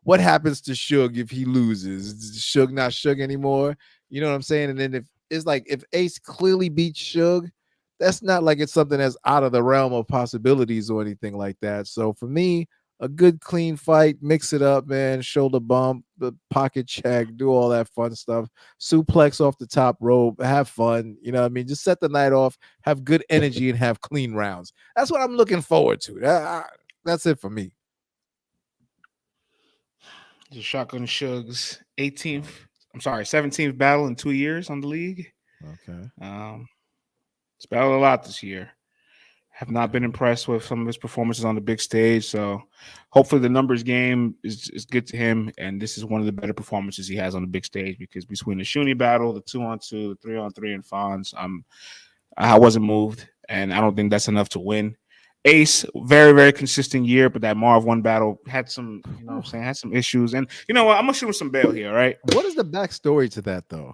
what happens to Suge if he loses? Is Suge not Suge anymore? You know what I'm saying? And then if it's like if Ace clearly beats Suge, that's not like it's something that's out of the realm of possibilities or anything like that. So for me, a good clean fight, mix it up, man. Shoulder bump, the pocket check, do all that fun stuff. Suplex off the top rope, have fun. You know what I mean? Just set the night off, have good energy, and have clean rounds. That's what I'm looking forward to. That's it for me. The Shotgun Shug's 18th. I'm sorry, 17th battle in 2 years on the league. Okay. It's battled a lot this year. Have not been Okay. impressed with some of his performances on the big stage. So hopefully the numbers game is good to him. And this is one of the better performances he has on the big stage because between the Shuni battle, the 2-on-2, the 3-on-3, and Fonz, I wasn't moved. And I don't think that's enough to win. Ace, very, very consistent year, but that Marv 1 battle had some, you know what I'm saying, had some issues. And you know what? I'm going to shoot him some bail here, right? What is the backstory to that, though?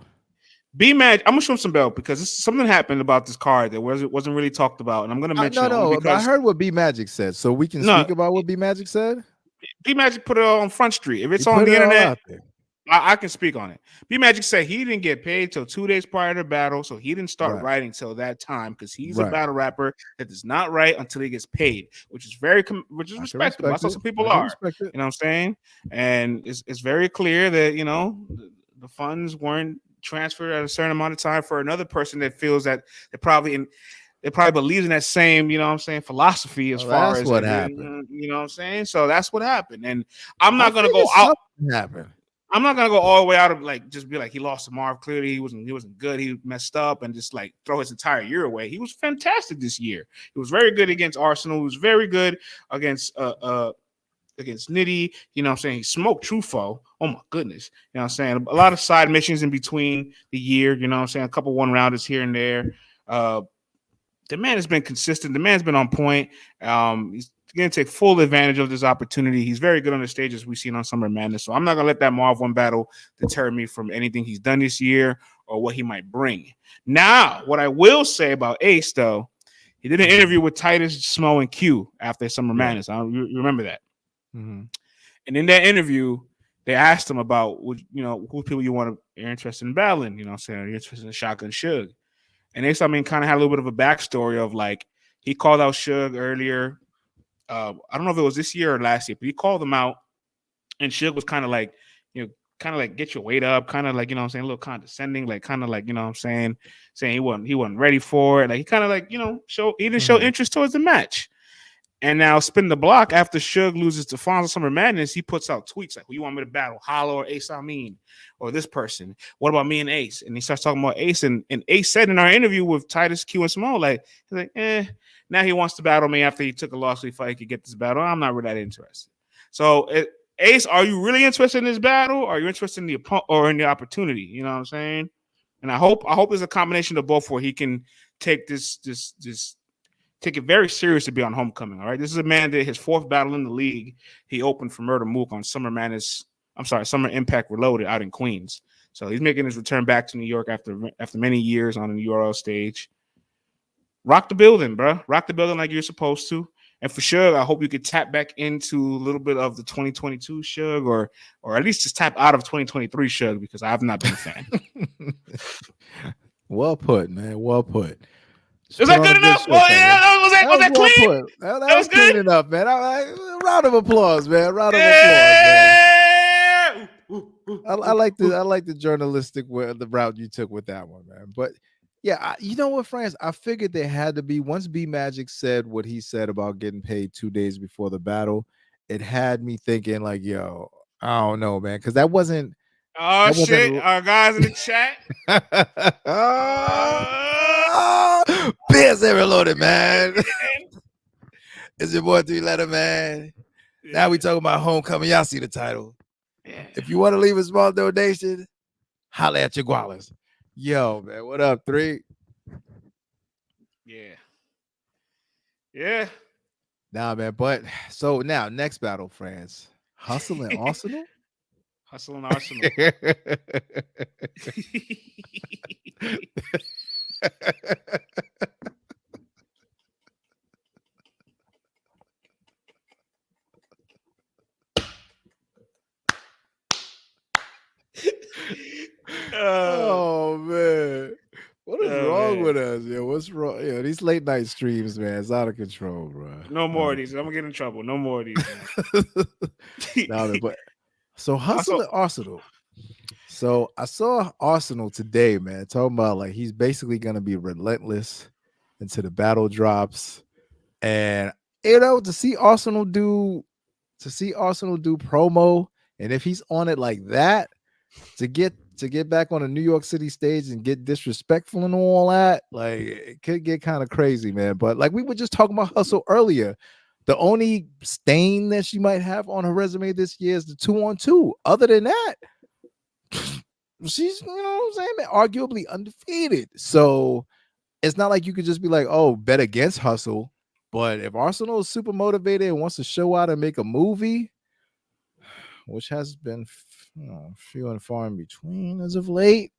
B-Mag, I'm gonna show him some belt because something happened about this card that wasn't really talked about, and I'm gonna mention it only No, but I because heard what B Magic said, so we can no, speak about what B Magic said. B-Magic put it all on Front Street. If He it's on put the it all internet, out there. I can speak on it. B-Magic said he didn't get paid till 2 days prior to the battle, so he didn't start Right. writing till that time because he's a Right. battle rapper that does not write until he gets paid, which is which is I can respectable. respect That's how it. some people I can are. respect it. You know what I'm saying? And it's very clear that the funds weren't transferred at a certain amount of time for another person that feels that they probably believes in that same, you know what I'm saying, philosophy as Well, far that's as what like, happened. you know what I'm saying? So that's what happened. And I'm I not gonna figured go out. something happened. I'm not gonna go all the way out of like just be like he lost to Marv. Clearly, he wasn't good. He messed up and just like throw his entire year away. He was fantastic this year. He was very good against Arsenal. He was very good against Nitty. You know what I'm saying? He smoked Truffaut. Oh my goodness. You know what I'm saying? A lot of side missions in between the year, you know what I'm saying? A couple one rounders here and there. The man has been consistent. The man's been on point. He's going to take full advantage of this opportunity. He's very good on the stages we've seen on Summer Madness. So I'm not going to let that Marv 1 battle deter me from anything he's done this year or what he might bring. Now, what I will say about Ace, though, he did an interview with Titus, Smo, and Q after Summer Madness. You remember that. Mm-hmm. And in that interview, they asked him about, who people you're interested in battling. You know what I'm saying? You're interested in Shotgun Suge. And Ace, kind of had a little bit of a backstory of like, he called out Suge earlier. I don't know if it was this year or last year, but he called him out. And Suge was kind of like, get your weight up, kind of like, you know what I'm saying, a little condescending, like kind of like, you know what I'm saying he wasn't ready for it. Like he kind of like, he didn't show interest towards the match. And now spin the block after Suge loses to Fonzo Summer Madness, he puts out tweets like, who you want me to battle? Hollow or Ace Amin or this person? What about me and Ace? And he starts talking about Ace. And Ace said in our interview with Titus, Q, and Small, like, he's like, now he wants to battle me after he took a loss so he thought he could get this battle. I'm not really that interested. So Ace, are you really interested in this battle? Or are you interested in the or in the opportunity? You know what I'm saying? And I hope there's a combination of both where he can take this take it very serious to be on Homecoming. All right, this is a man that his fourth battle in the league. He opened for Murder Mook on Summer Impact Reloaded out in Queens. So he's making his return back to New York after many years on the URL stage. Rock the building, bro. Rock the building like you're supposed to. And for sure, I hope you could tap back into a little bit of the 2022 Shug, or at least just tap out of 2023 Shug, because I have not been a fan. Well put, man. Well put. Is that good enough? Well, yeah, was that well clean? Put. That was clean good enough, man. Round of applause, man. Round of applause, man. I like the journalistic the route you took with that one, man. But yeah, you know what, France? I figured there had to be, once B Magic said what he said about getting paid 2 days before the battle, it had me thinking like, yo, I don't know, man, because that wasn't. Oh shit! Our guys in the chat. Beers every loaded, man. It's your boy 3-letter, man. Yeah. Now we talking about Homecoming. Y'all see the title. Yeah. If you want to leave a small donation, holla at your gualas. Yo, man, what up, 3? Yeah. Yeah. Nah, man, but so now next battle, France. Hustle and Arsenal? Hustle and Arsenal. Oh man, what is wrong with us? Yo, what's wrong? Yo, these late night streams, man, it's out of control, bro. No more of these. I'm gonna get in trouble. No more of these. Nah, but so Hustle and Arsenal. So I saw Arsenal today, man, talking about like he's basically gonna be relentless until the battle drops, and to see Arsenal do promo, and if he's on it like that, to get back on a New York City stage and get disrespectful and all that, like it could get kind of crazy, man. But like we were just talking about Hustle earlier, the only stain that she might have on her resume this year is the 2-on-2. Other than that, she's, you know what I'm saying, man, arguably undefeated. So it's not like you could just be like, oh, bet against Hustle. But if Arsenal is super motivated and wants to show out and make a movie, which has been few and far in between as of late,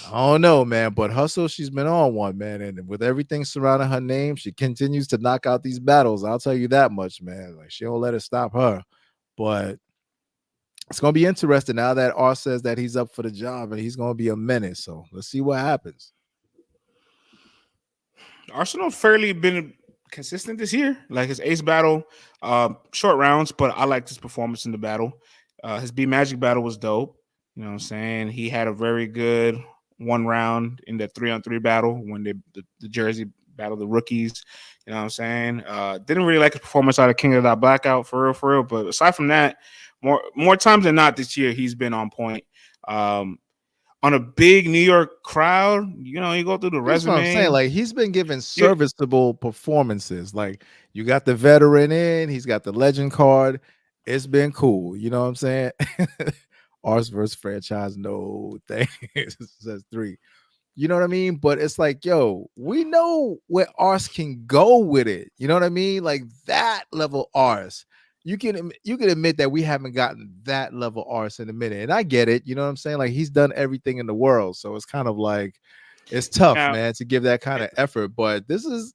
I don't know, man. But Hustle, she's been on one, man. And with everything surrounding her name, she continues to knock out these battles. I'll tell you that much, man. Like, she don't let it stop her. But it's going to be interesting now that R says that he's up for the job and he's going to be a menace. So let's see what happens. Arsenal fairly been consistent this year. Like his ace battle, short rounds, but I liked his performance in the battle. His B Magic battle was dope. You know what I'm saying? He had a very good 1 round in the 3-on-3 battle when the Jersey battled the rookies. You know what I'm saying? Didn't really like his performance out of King of the Blackout for real. But aside from that, more times than not this year, he's been on point. On a big New York crowd, you know, you go through the resume. What I'm saying, like he's been giving serviceable performances. Like you got the veteran in, he's got the legend card. It's been cool. You know what I'm saying? Ours versus franchise, no thanks. Says 3. You know what I mean? But it's like, yo, we know where ours can go with it. You know what I mean? Like that level ours. You can admit that we haven't gotten that level ours in a minute. And I get it. You know what I'm saying? Like he's done everything in the world. So it's kind of like it's tough, man, to give that kind of effort. But this is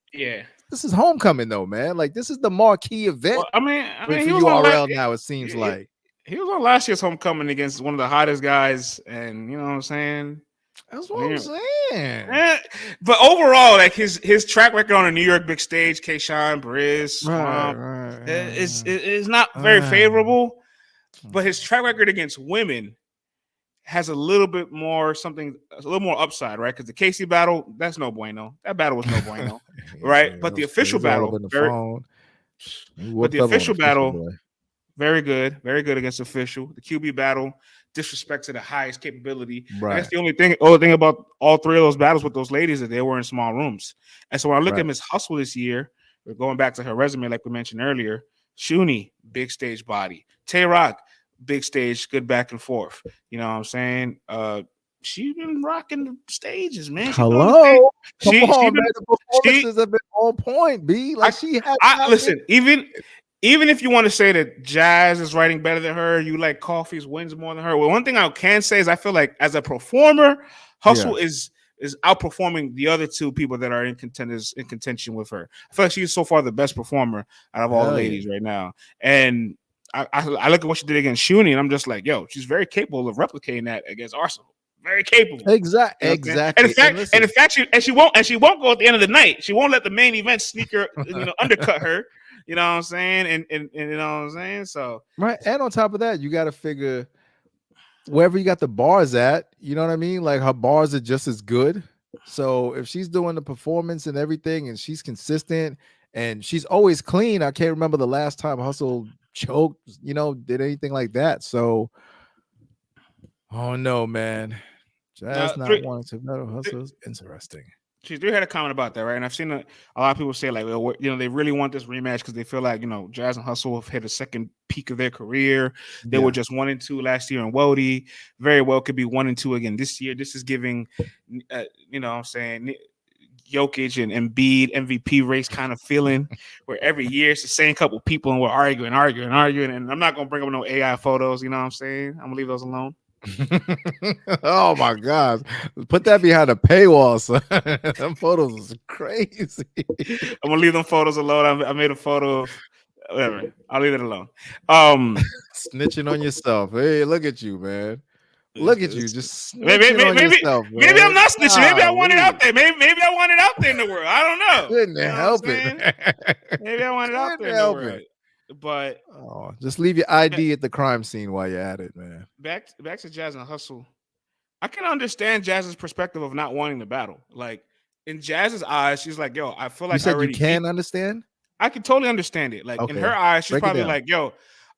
Homecoming though, man. Like this is the marquee event. Well, I mean for URL now, it seems like. He was on last year's Homecoming against one of the hottest guys, and you know what I'm saying? That's what I'm saying. But overall, like his track record on a New York big stage, Kayshawn, Briz, is not very favorable. But his track record against women has a little bit more upside, right? Because the Casey battle, that's no bueno. That battle was no bueno, right? But the official battle, very good against official. The QB battle, disrespect to the highest capability. Right. That's the only thing about all 3 of those battles with those ladies that they were in small rooms. And so when I look at Miss Hustle this year, we're going back to her resume, like we mentioned earlier. Shuni, big stage body. Tay Rock, big stage, good back and forth. You know what I'm saying? She been rocking the stages, man. She doing the thing. Hello, come She on, man. been The she performances have been on point. B, like I she has I not been. listen, even if you want to say that Jazz is writing better than her, you like Coffee's wins more than her. Well, one thing I can say is I feel like as a performer, Yeah, Hustle is outperforming the other two people that are in contention with her. I feel like she's so far the best performer out of all the hell yeah. ladies right now. And I look at what she did against Shuni, and I'm just like, yo, she's very capable of replicating that against Arsenal. Very capable. You know what I'm saying? Exactly. And And in listen, fact, she won't go at the end of the night. She won't let the main event sneaker, undercut her. You know what I'm saying? And you know what I'm saying? So right. And on top of that, you got to figure wherever you got the bars at, you know what I mean? Like her bars are just as good. So if she's doing the performance and everything and she's consistent and she's always clean, I can't remember the last time Hustle choked, did anything like that. So, oh no, man. now Jazz not wanting to battle Hustle is interesting. she did had a comment about that, right? And I've seen a lot of people say like, well, they really want this rematch because they feel like Jazz and Hustle have hit a second peak of their career. They were Yeah. just 1-2 last year in WOTY. Very well could be 1-2 again this year. This is giving, what I'm saying, Jokic and Embiid MVP race kind of feeling, where every year it's the same couple people and we're arguing. And I'm not gonna bring up no AI photos. You know what I'm saying? I'm gonna leave those alone. Oh my gosh. Put that behind a paywall, son. Them photos is crazy. I'm gonna leave them photos alone. I made a photo of whatever. I'll leave it alone. Snitching on yourself. Hey, look at you, man. Look at you, just maybe, snitching on yourself, maybe I'm man. not snitching. Maybe I want it out Golly. there. Maybe I want it out there in the world. I don't know. Couldn't You know what I'm help it, saying? man. Maybe I want it out Couldn't there in the help world. it. But Oh, just leave your ID at the crime scene while you're at it, man. back to Jazz and Hustle. I can understand Jazz's perspective of not wanting to battle. Like in Jazz's eyes, she's like, "Yo, I feel You like I said you already beat." can understand? I can totally understand it. Like in her Okay. eyes, she's Break it probably down. like, "Yo,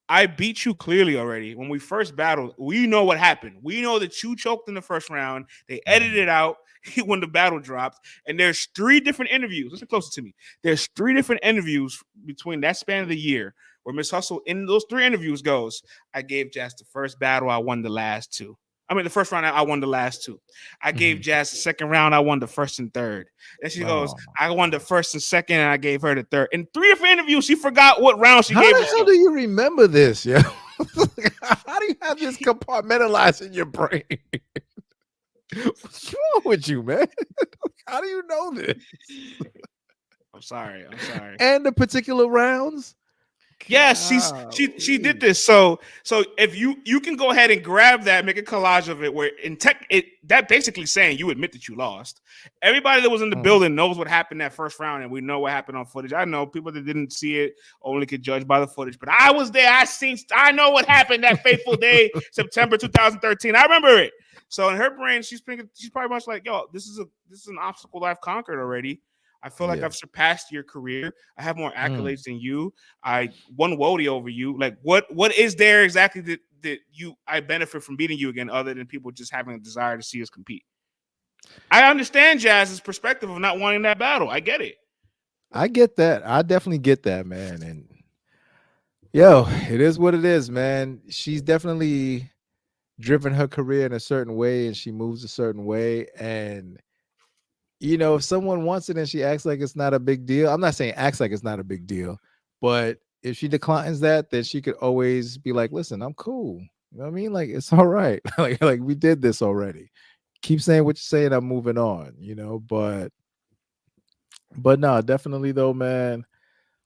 I beat you clearly already. When we first battled, we know what happened. We know that you choked in the first round. They edited it out when the battle dropped. And there's 3 different interviews. Listen closer to me. There's 3 different interviews between that span of the year where Miss Hustle in those 3 interviews goes, I gave Jazz the first battle. I won the last 2. I mean, the first round, I won the last 2. I gave Jazz the second round. I won the first and third. Then she goes, I won the first and second, and I gave her the third. In 3 different interviews, she forgot what round she How gave the hell herself. do you remember this, yo? How do you have this compartmentalized in your brain? What's wrong with you, man? How do you know this? I'm sorry. And the particular rounds? Yes, she did this. So if you can go ahead and grab that, make a collage of it, where in tech that basically saying you admit that you lost. Everybody that was in the building knows what happened that first round, and we know what happened on footage. I know people that didn't see it only could judge by the footage, but I was there. I know what happened that fateful day, September 2013. I remember it. So in her brain, she's probably much like, yo, this is an obstacle I've conquered already. I feel like I've surpassed your career. I have more accolades than you. I won WOTY over you. Like, what is there exactly that I benefit from beating you again, other than people just having a desire to see us compete? I understand Jazz's perspective of not wanting that battle. I get it. I get that. I definitely get that, man. And yo, it is what it is, man. She's definitely driven her career in a certain way, and she moves a certain way. And if someone wants it and she acts like it's not a big deal, I'm not saying acts like it's not a big deal, but if she declines that, then she could always be like, listen, I'm cool. You know what I mean? Like, it's all right. like we did this already. Keep saying what you're saying. I'm moving on, but no, definitely though, man.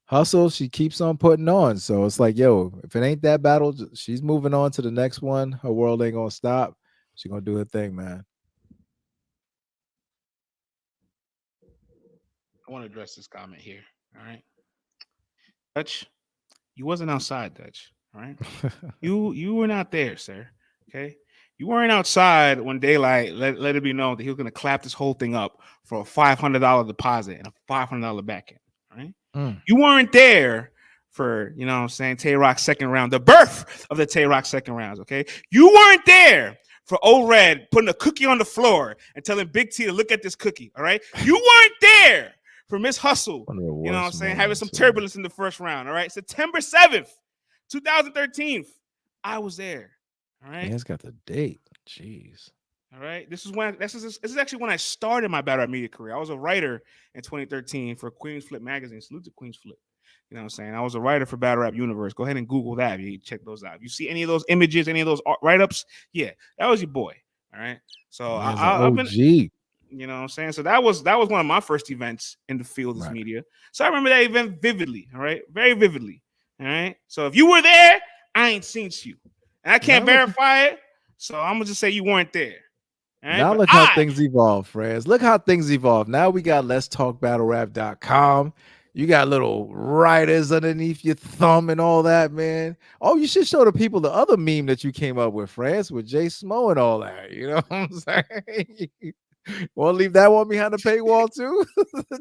Hustle, she keeps on putting on. So it's like, yo, if it ain't that battle, she's moving on to the next one. Her world ain't gonna stop. She's gonna do her thing, man. I want to address this comment here. All right, Dutch, you wasn't outside, Dutch. All right, you were not there, sir. Okay, you weren't outside when Daylight let it be known that he was going to clap this whole thing up for a $500 deposit and a $500 back end. All right, you weren't there for what I'm saying, Tay Rock's second round, the birth of the Tay Rock second rounds. Okay, you weren't there for Old Red putting a cookie on the floor and telling Big T to look at this cookie. All right, you weren't there for Miss Hustle. You know what I'm saying, having some turbulence in the first round. All right, September 7th. 2013. I was there. All right. Man's got the date. Jeez. All right. This is actually when I started my battle rap media career. I was a writer in 2013 for Queens Flip magazine. Salute to Queens Flip. You know what I'm saying? I was a writer for Battle Rap Universe. Go ahead and Google that. You check those out. You see any of those images, any of those write ups? Yeah, that was your boy. All right. So Man's an I've been, OG. you know what I'm saying? So that was one of my first events in the field as Right. media. So I remember that event vividly. All right. Very vividly. All right. So if you were there, I ain't seen you. And I can't Now look, verify it. So I'm gonna just say you weren't there. All right. now But look how things evolve, friends. Look how things evolve. Now we got Let's Talk BattleRap.com. You got little writers underneath your thumb and all that, man. Oh, you should show the people the other meme that you came up with, France, with Jay Smo and all that. You know what I'm saying? Want to leave that one behind the paywall too?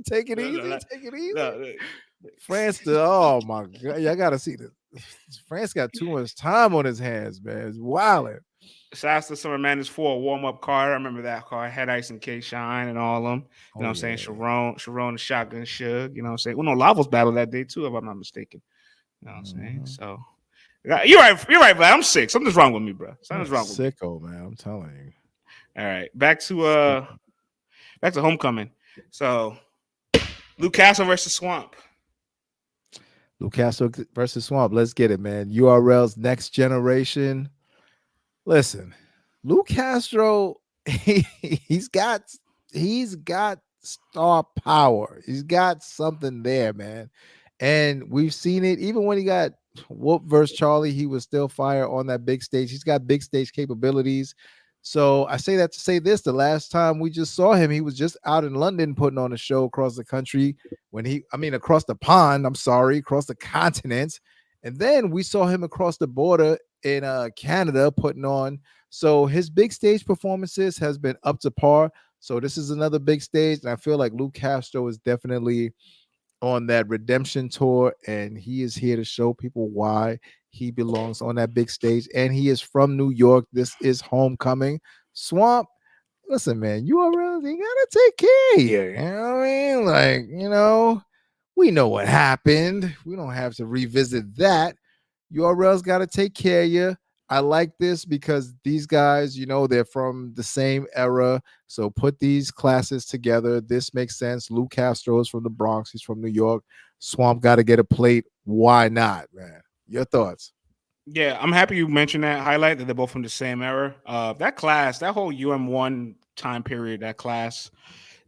Take it easy. Take it easy. France, oh my God. Y'all got to see this. France got too much time on his hands, man. It's wilding. Shouts to Summer Madness 4 warm-up card. I remember that card. Head Ice and K Shine and all of them. You know what I'm saying? Sharon, the Shotgun Shug. You know what I'm saying? Well, no, Lavos battled that day too, if I'm not mistaken. You know what I'm saying? So you're right, Vlad. I'm sick. Something's wrong with me, bro. Something's wrong with me. Sicko, man. I'm telling you. All right. Back to Homecoming. So Luke Castle versus Swamp. Luke Castle versus Swamp. Let's get it, man. URL's Next Generation. Listen, Luke Castro, he's got star power. He's got something there, man. And we've seen it even when he got whooped versus Charlie, he was still fire on that big stage. He's got big stage capabilities. So I say that to say this: the last time we just saw him, he was just out in London putting on a show across the country. Across the pond. I'm sorry, across the continent. And then we saw him across the border in Canada putting on. So his big stage performances has been up to par. So this is another big stage, and I feel like Luke Castro is definitely on that redemption tour, and he is here to show people why he belongs on that big stage. And he is from New York. This is Homecoming. Swamp, listen, man, you gotta take care of you. You know what I mean? Like, we know what happened. We don't have to revisit that. URL's got to take care of you. I like this because these guys, they're from the same era. So put these classes together. This makes sense. Luke Castro is from the Bronx. He's from New York. Swamp got to get a plate. Why not, man? Your thoughts? Yeah, I'm happy you mentioned that highlight that they're both from the same era. That class, that whole UM1 time period, that class,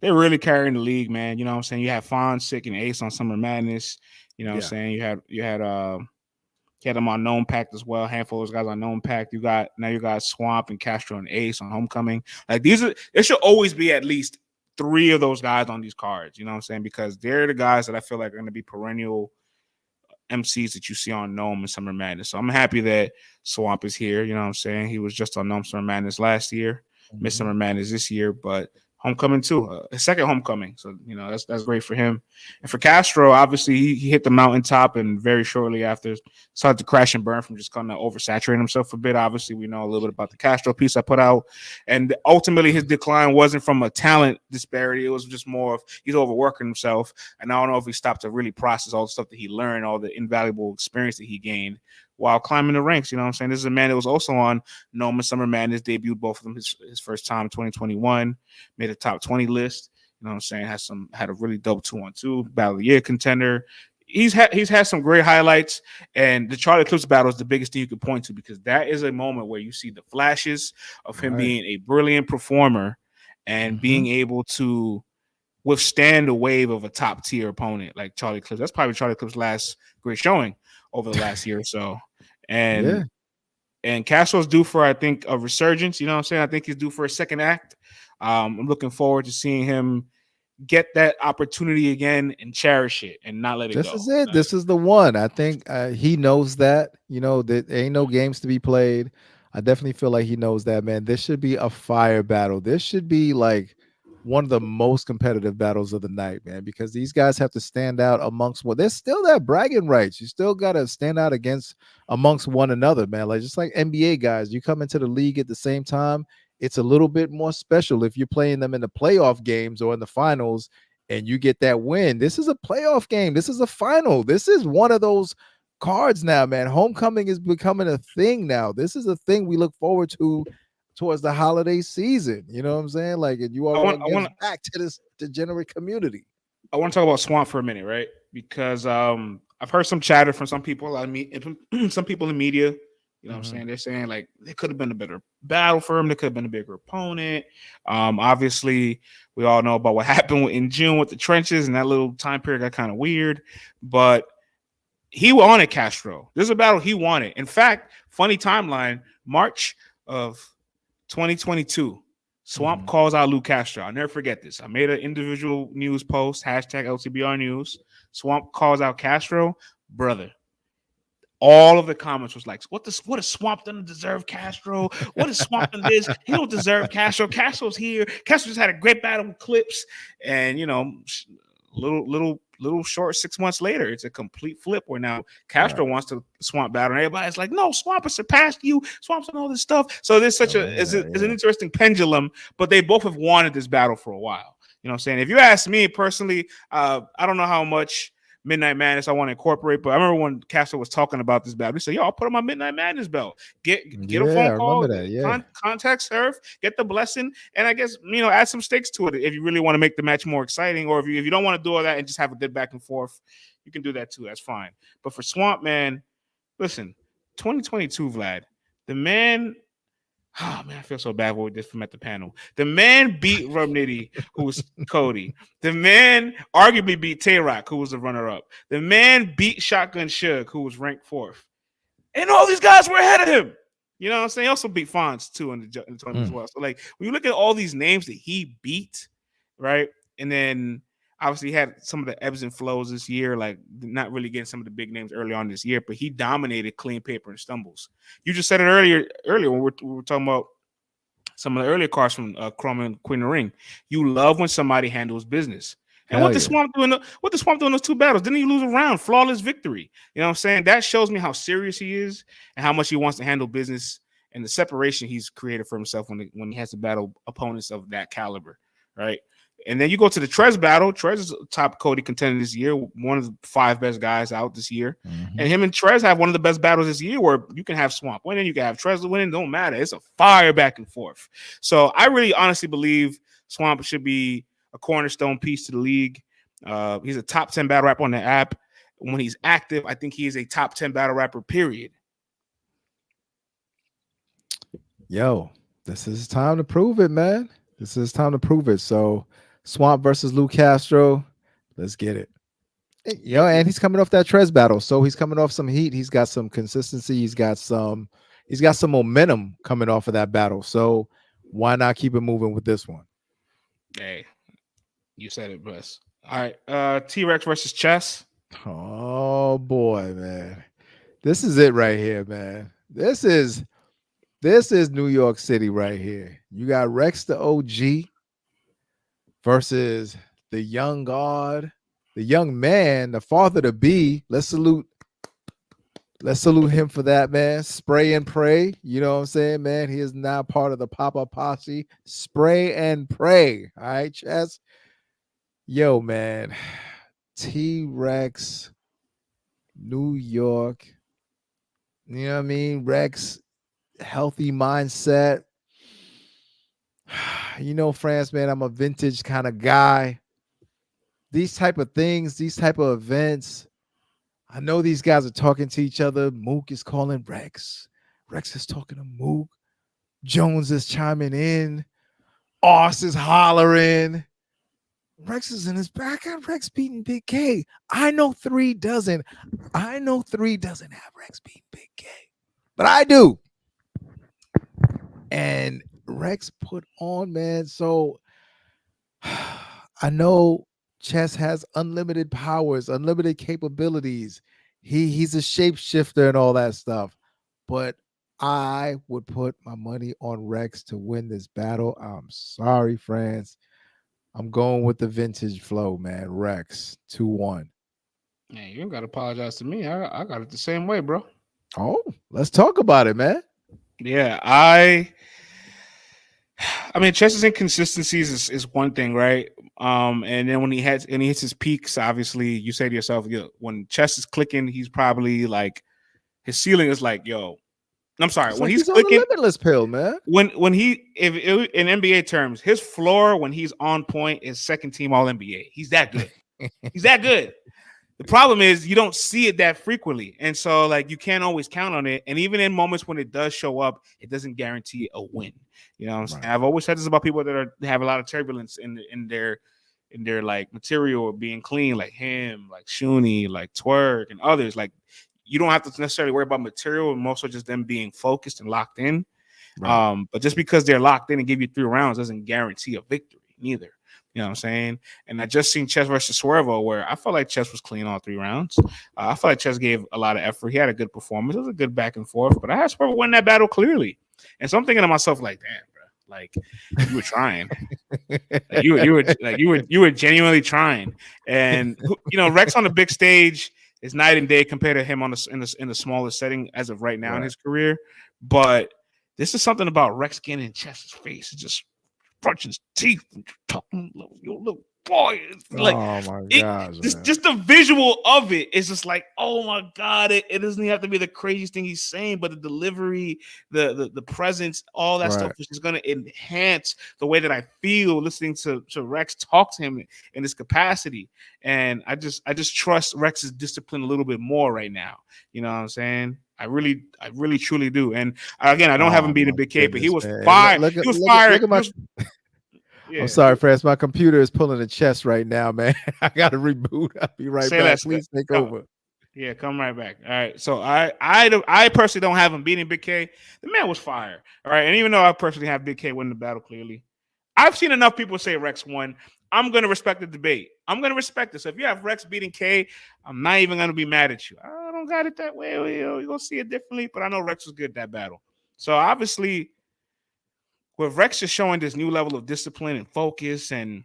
they're really carrying the league, man. You know what I'm saying? You had Fawn, Sick, and Ace on Summer Madness. You know what I'm saying? You had them on Gnome Pact as well. A handful of those guys on Gnome Pact. You got Swamp and Castro and Ace on Homecoming. Like there should always be at least 3 of those guys on these cards. You know what I'm saying? Because they're the guys that I feel like are going to be perennial MCs that you see on Gnome and Summer Madness. So I'm happy that Swamp is here. You know what I'm saying? He was just on Gnome Summer Madness last year, Miss Summer Madness this year, but Homecoming too, his second Homecoming. So that's great for him. And for Castro, obviously he hit the mountaintop, and very shortly after started to crash and burn from just kind of oversaturating himself a bit. Obviously, we know a little bit about the Castro piece I put out, and ultimately his decline wasn't from a talent disparity. It was just more of he's overworking himself, and I don't know if he stopped to really process all the stuff that he learned, all the invaluable experience that he gained while climbing the ranks. You know what I'm saying? This is a man that was also on Gnome and Summer Madness, debuted both of them his first time in 2021, made a top 20 list. You know what I'm saying? Had a really dope 2-on-2 Battle of the Year contender. He's had some great highlights, and the Charlie Eclipse battle is the biggest thing you could point to, because that is a moment where you see the flashes of him being a brilliant performer and being able to withstand the wave of a top tier opponent like Charlie Eclipse. That's probably Charlie Eclipse's last great showing over the last year or so. And Castro's due for, I think, a resurgence. You know what I'm saying? I think he's due for a second act. I'm looking forward to seeing him get that opportunity again and cherish it and not let it go. This is it. This is the one. I think he knows that. That there ain't no games to be played. I definitely feel like he knows that, man. This should be a fire battle. This should be like one of the most competitive battles of the night, man, because these guys have to stand out amongst there's still that bragging rights. You still got to stand out amongst one another, man. Like just like NBA guys, you come into the league at the same time. It's a little bit more special if you're playing them in the playoff games or in the finals and you get that win. This is a playoff game. This is a final. This is one of those cards now, man. Homecoming is becoming a thing now. This is a thing we look forward to towards the holiday season. You know what I'm saying? Like, and you I are want going I to give want back to this degenerate community. I want to talk about Swamp for a minute, right? Because I've heard some chatter from some people, some people in media. You know what I'm saying? They're saying like there could have been a better battle for him. There could have been a bigger opponent. Obviously, we all know about what happened in June with the trenches, and that little time period got kind of weird. But he wanted Castro. This is a battle he wanted. In fact, funny timeline, March of 2022, Swamp calls out Lou Castro. I'll never forget this. I made an individual news post, hashtag LTBR News. Swamp calls out Castro. Brother, all of the comments was like, what is Swamp doesn't deserve Castro? What is Swamp in this? He don't deserve Castro. Castro's here. Castro just had a great battle with Clips. And, you know, little short 6 months later, it's a complete flip where now Castro wants to Swamp battle, and everybody's like, no, Swamp has surpassed you. Swamp's and all this stuff. So there's such it's an interesting pendulum, but they both have wanted this battle for a while. You know what I'm saying? If you ask me personally, I don't know how much Midnight Madness I want to incorporate, but I remember when Castro was talking about this battle, he said, yo, I'll put on my Midnight Madness belt. Get a phone call, contact Surf, get the blessing, and I guess, you know, add some stakes to it if you really want to make the match more exciting, or if you don't want to do all that and just have a good back and forth, you can do that too. That's fine. But for Swamp, man, listen, 2022, Vlad, the man. Oh man, I feel so bad with this from at the panel. The man beat Rumnitty, who was Cody. The man arguably beat Tay-Rock, who was the runner-up. The man beat Shotgun Suge, who was ranked 4th. And all these guys were ahead of him. You know what I'm saying? He also beat Fonz too in the tournament as well. So like when you look at all these names that he beat, right? And then obviously he had some of the ebbs and flows this year, like not really getting some of the big names early on this year, but he dominated clean paper and stumbles. You just said it earlier when we were talking about some of the earlier cards from Chrome and Queen of the Ring. You love when somebody handles business. And what the Swamp doing? What the Swamp doing those 2 battles? Didn't he lose a round? Flawless victory. You know what I'm saying? That shows me how serious he is and how much he wants to handle business and the separation he's created for himself when he has to battle opponents of that caliber, right? And then you go to the Trez battle. Trez is a top Cody contender this year, one of the 5 best guys out this year. And him and Trez have one of the best battles this year where you can have Swamp winning, you can have Trez winning, don't matter. It's a fire back and forth. So I really honestly believe Swamp should be a cornerstone piece to the league. He's a top 10 battle rapper on the app. When he's active, I think he is a top 10 battle rapper, period. Yo, this is time to prove it, man. This is time to prove it. So Swamp versus Lou Castro. Let's get it. Yo, and he's coming off that Trez battle. So he's coming off some heat. He's got some consistency. He's got some momentum coming off of that battle. So why not keep it moving with this one? Hey, you said it best. All right. T-Rex versus Chess. Oh boy, man. This is it right here, man. This is New York City right here. You got Rex the OG versus the young god, the young man, the father to be. Let's salute him for that, man. Spray and pray. You know what I'm saying, man? He is now part of the Papa Posse. Spray and pray. All right, Chess. Yo, man. T-Rex, New York. You know what I mean? Rex, healthy mindset. You know, France, man, I'm a vintage kind of guy. These type of things, these type of events, I know these guys are talking to each other. Mook is calling Rex. Rex is talking to Mook. Jones is chiming in. Oss is hollering. Rex is in his back. I got Rex beating Big K. I know 3 doesn't. I know 3 doesn't have Rex beating Big K. But I do. And Rex put on, man. So I know Chess has unlimited powers, unlimited capabilities. He's a shapeshifter and all that stuff. But I would put my money on Rex to win this battle. I'm sorry, France. I'm going with the vintage flow, man. Rex 2-1. Yeah, you don't got to apologize to me. I got it the same way, bro. Oh, let's talk about it, man. Yeah, I mean, Chess's inconsistencies is one thing, right? And then when he hits his peaks, obviously you say to yourself, when chess is clicking, he's probably like his ceiling is like, yo. I'm sorry, It's when like he's he's on the clicking, limitless pill, man. when he if in NBA terms, his floor when he's on point is second team All NBA. He's that good. He's that good. The problem is you don't see it that frequently. And so like you can't always count on it. And even in moments when it does show up, it doesn't guarantee a win. You know what I'm saying? I've always said this about people that have a lot of turbulence in their like material being clean, like him, like Shuni, like Twerk, and others. Like you don't have to necessarily worry about material, and most of just them being focused and locked in. But just because they're locked in and give you 3 rounds doesn't guarantee a victory, neither. You know what I'm saying? And I just seen Chess versus Swervo, where I felt like Chess was clean all 3 rounds. I felt like Chess gave a lot of effort. He had a good performance. It was a good back and forth, but I had Swervo win that battle clearly. And so I'm thinking to myself, like, damn, bro, like you were trying. Like you were genuinely trying. And Rex on the big stage is night and day compared to him in the smallest setting as of right now in his career. But this is something about Rex getting in Chess's face. It's just crunching his teeth and talking, your little boy. It's like, oh my gosh, just the visual of it is just like, oh my god! It doesn't even have to be the craziest thing he's saying, but the delivery, the presence, all that stuff is just going to enhance the way that I feel listening to Rex talk to him in this capacity. And I just trust Rex's discipline a little bit more right now. You know what I'm saying? I really truly do. And again, I don't have him beating Big K, but he was fired. He was fired. I'm sorry, France. My computer is pulling a chest right now, man. I got to reboot. I'll be right back. Please take over. Yeah, come right back. All right. So I personally don't have him beating Big K. The man was fire. All right. And even though I personally have Big K win the battle clearly, I've seen enough people say Rex won. I'm going to respect the debate. I'm going to respect this. So if you have Rex beating K, I'm not even going to be mad at you. I don't got it that way. You're going to see it differently, but I know Rex was good that battle. So obviously, with Rex is showing this new level of discipline and focus, and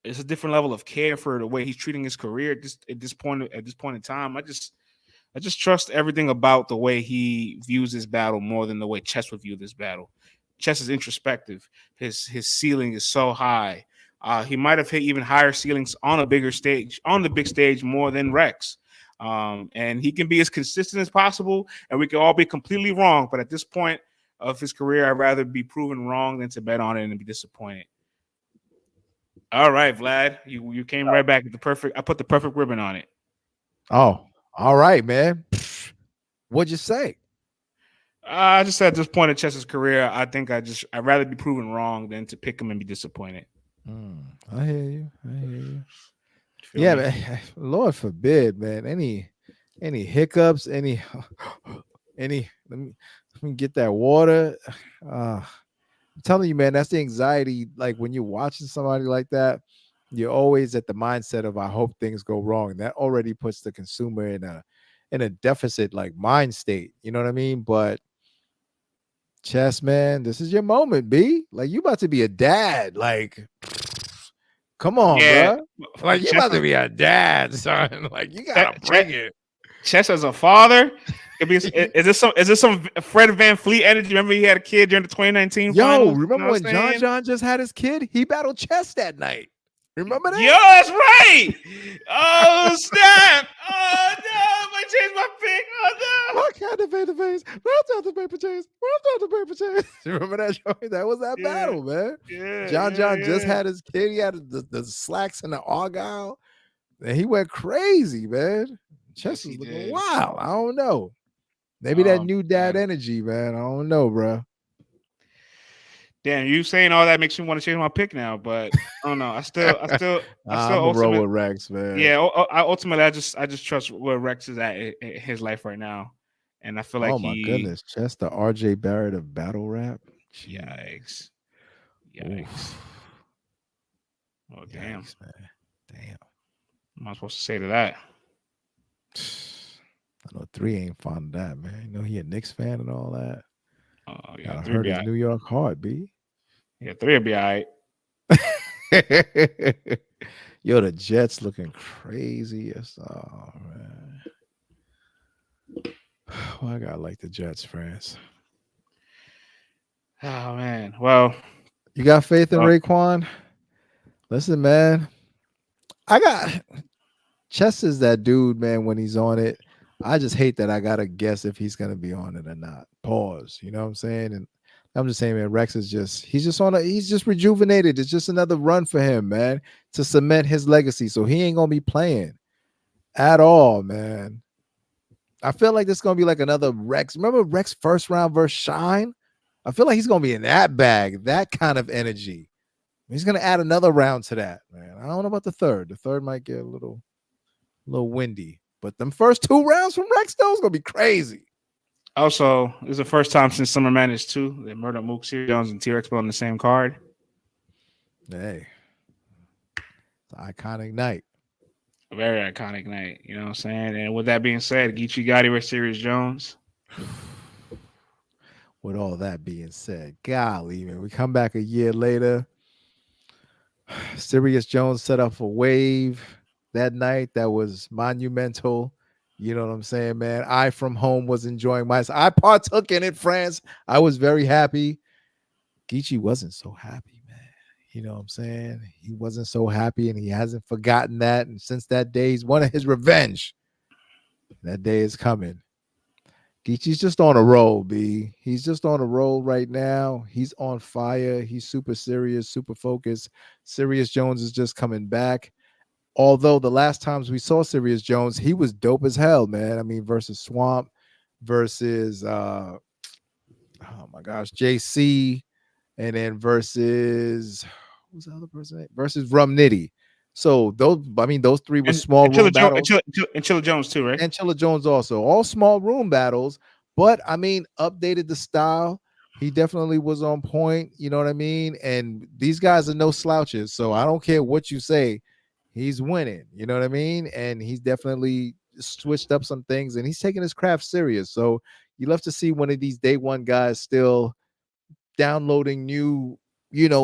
it's a different level of care for the way he's treating his career at this point in time. I just trust everything about the way he views this battle more than the way Chess would view this battle. Chess is introspective. His ceiling is so high. He might have hit even higher ceilings on the big stage more than Rex. And he can be as consistent as possible, and we can all be completely wrong. But at this point of his career, I'd rather be proven wrong than to bet on it and be disappointed. All right, Vlad, you came right back at the perfect. I put the perfect ribbon on it. Oh, all right, man. What'd you say? I just said at this point in Chess's career, I think I'd rather be proven wrong than to pick him and be disappointed. I hear you. Yeah, man. Lord forbid, man. Any hiccups? Any? Let me get that water. I'm telling you, man. That's the anxiety. Like when you're watching somebody like that, you're always at the mindset of I hope things go wrong. That already puts the consumer in a deficit like mind state. You know what I mean? But Chess, man, this is your moment, B. Like you about to be a dad. Like, come on, bro. Like you about to be a dad, son. Like you gotta bring it. Chess as a father. Is this some Fred Van Fleet energy? Remember he had a kid during the 2019 finals? Remember when John just had his kid? He battled Chess that night. Remember that? Yo, that's right. Oh, snap. Oh, no. I changed my pick. Oh, no. Look at the face. Round the paper chase. Remember that show? That was that battle, man. Yeah, John just had his kid. He had the slacks and the argyle. And he went crazy, man. Chess is looking wild. I don't know. Maybe that new dad energy, man. I don't know, bro. Damn, you saying all that makes me want to change my pick now, but I don't know. I still I'm a roll with Rex, man. Yeah, ultimately, I just trust where Rex is at in his life right now, and I feel like my goodness, Chess the RJ Barrett of battle rap. Yikes! Oh damn, Yikes, man. Damn. What am I supposed to say to that? I know 3 ain't fond of that, man. You know he a Knicks fan and all that. Oh yeah, 3 hurt his New York heart, B. Yeah, 3 will be all right. Yo, the Jets looking crazy. Oh man. Well, I gotta like the Jets, France. Oh man. Well, you got faith in Raekwon? Listen, man, I got Chess is that dude, man. When he's on it, I just hate that I gotta guess if he's gonna be on it or not. Pause. You know what I'm saying? And I'm just saying, man, Rex is just he's just on a he's just rejuvenated. It's just another run for him, man, to cement his legacy. So he ain't gonna be playing at all, man. I feel like this is gonna be like another Rex. Remember Rex first round versus Shine? I feel like he's gonna be in that bag, that kind of energy. He's gonna add another round to that, man. I don't know about the third. The third might get a little windy. But them first 2 rounds from Rex though is gonna be crazy. Also, this is the first time since Summer Madness 2 that Murder Mook, Sirius Jones, and T-Rex on the same card. Hey, it's an iconic night. A very iconic night, you know what I'm saying? And with that being said, Geechee Gotti versus Sirius Jones. With all that being said, golly, man, we come back a year later. Sirius Jones set up a wave that night that was monumental. You know what I'm saying, man? I from home was enjoying myself. I partook in it, France. I was very happy. Geechee wasn't so happy, man. You know what I'm saying? He wasn't so happy, and he hasn't forgotten that. And since that day, he's wanted his revenge. That day is coming. Geechee's just on a roll, B. He's just on a roll right now. He's on fire. He's super serious, super focused. Sirius Jones is just coming back. Although the last times we saw Sirius Jones, he was dope as hell, man. I mean, versus Swamp, versus oh my gosh, JC, and then versus who's the other person? Versus Rum Nitty. So those three were small room battles. And Chilla Jones too, right? And Chilla Jones also, all small room battles. But I mean, updated the style. He definitely was on point. You know what I mean? And these guys are no slouches. So I don't care what you say. He's winning. You know what I mean? And he's definitely switched up some things and he's taking his craft serious. So you love to see one of these day one guys still downloading new,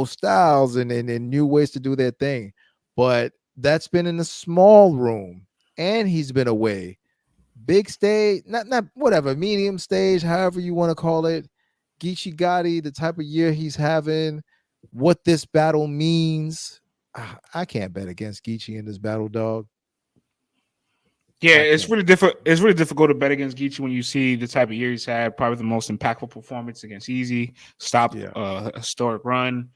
styles and new ways to do their thing. But that's been in a small room and he's been away. Big stage, not whatever, medium stage, however you want to call it. Geechee Gotti, the type of year he's having, what this battle means. I can't bet against Geechee in this battle, dog. Yeah, it's really difficult. It's really difficult to bet against Geechee when you see the type of year he's had. Probably the most impactful performance against Easy. Stop a historic run.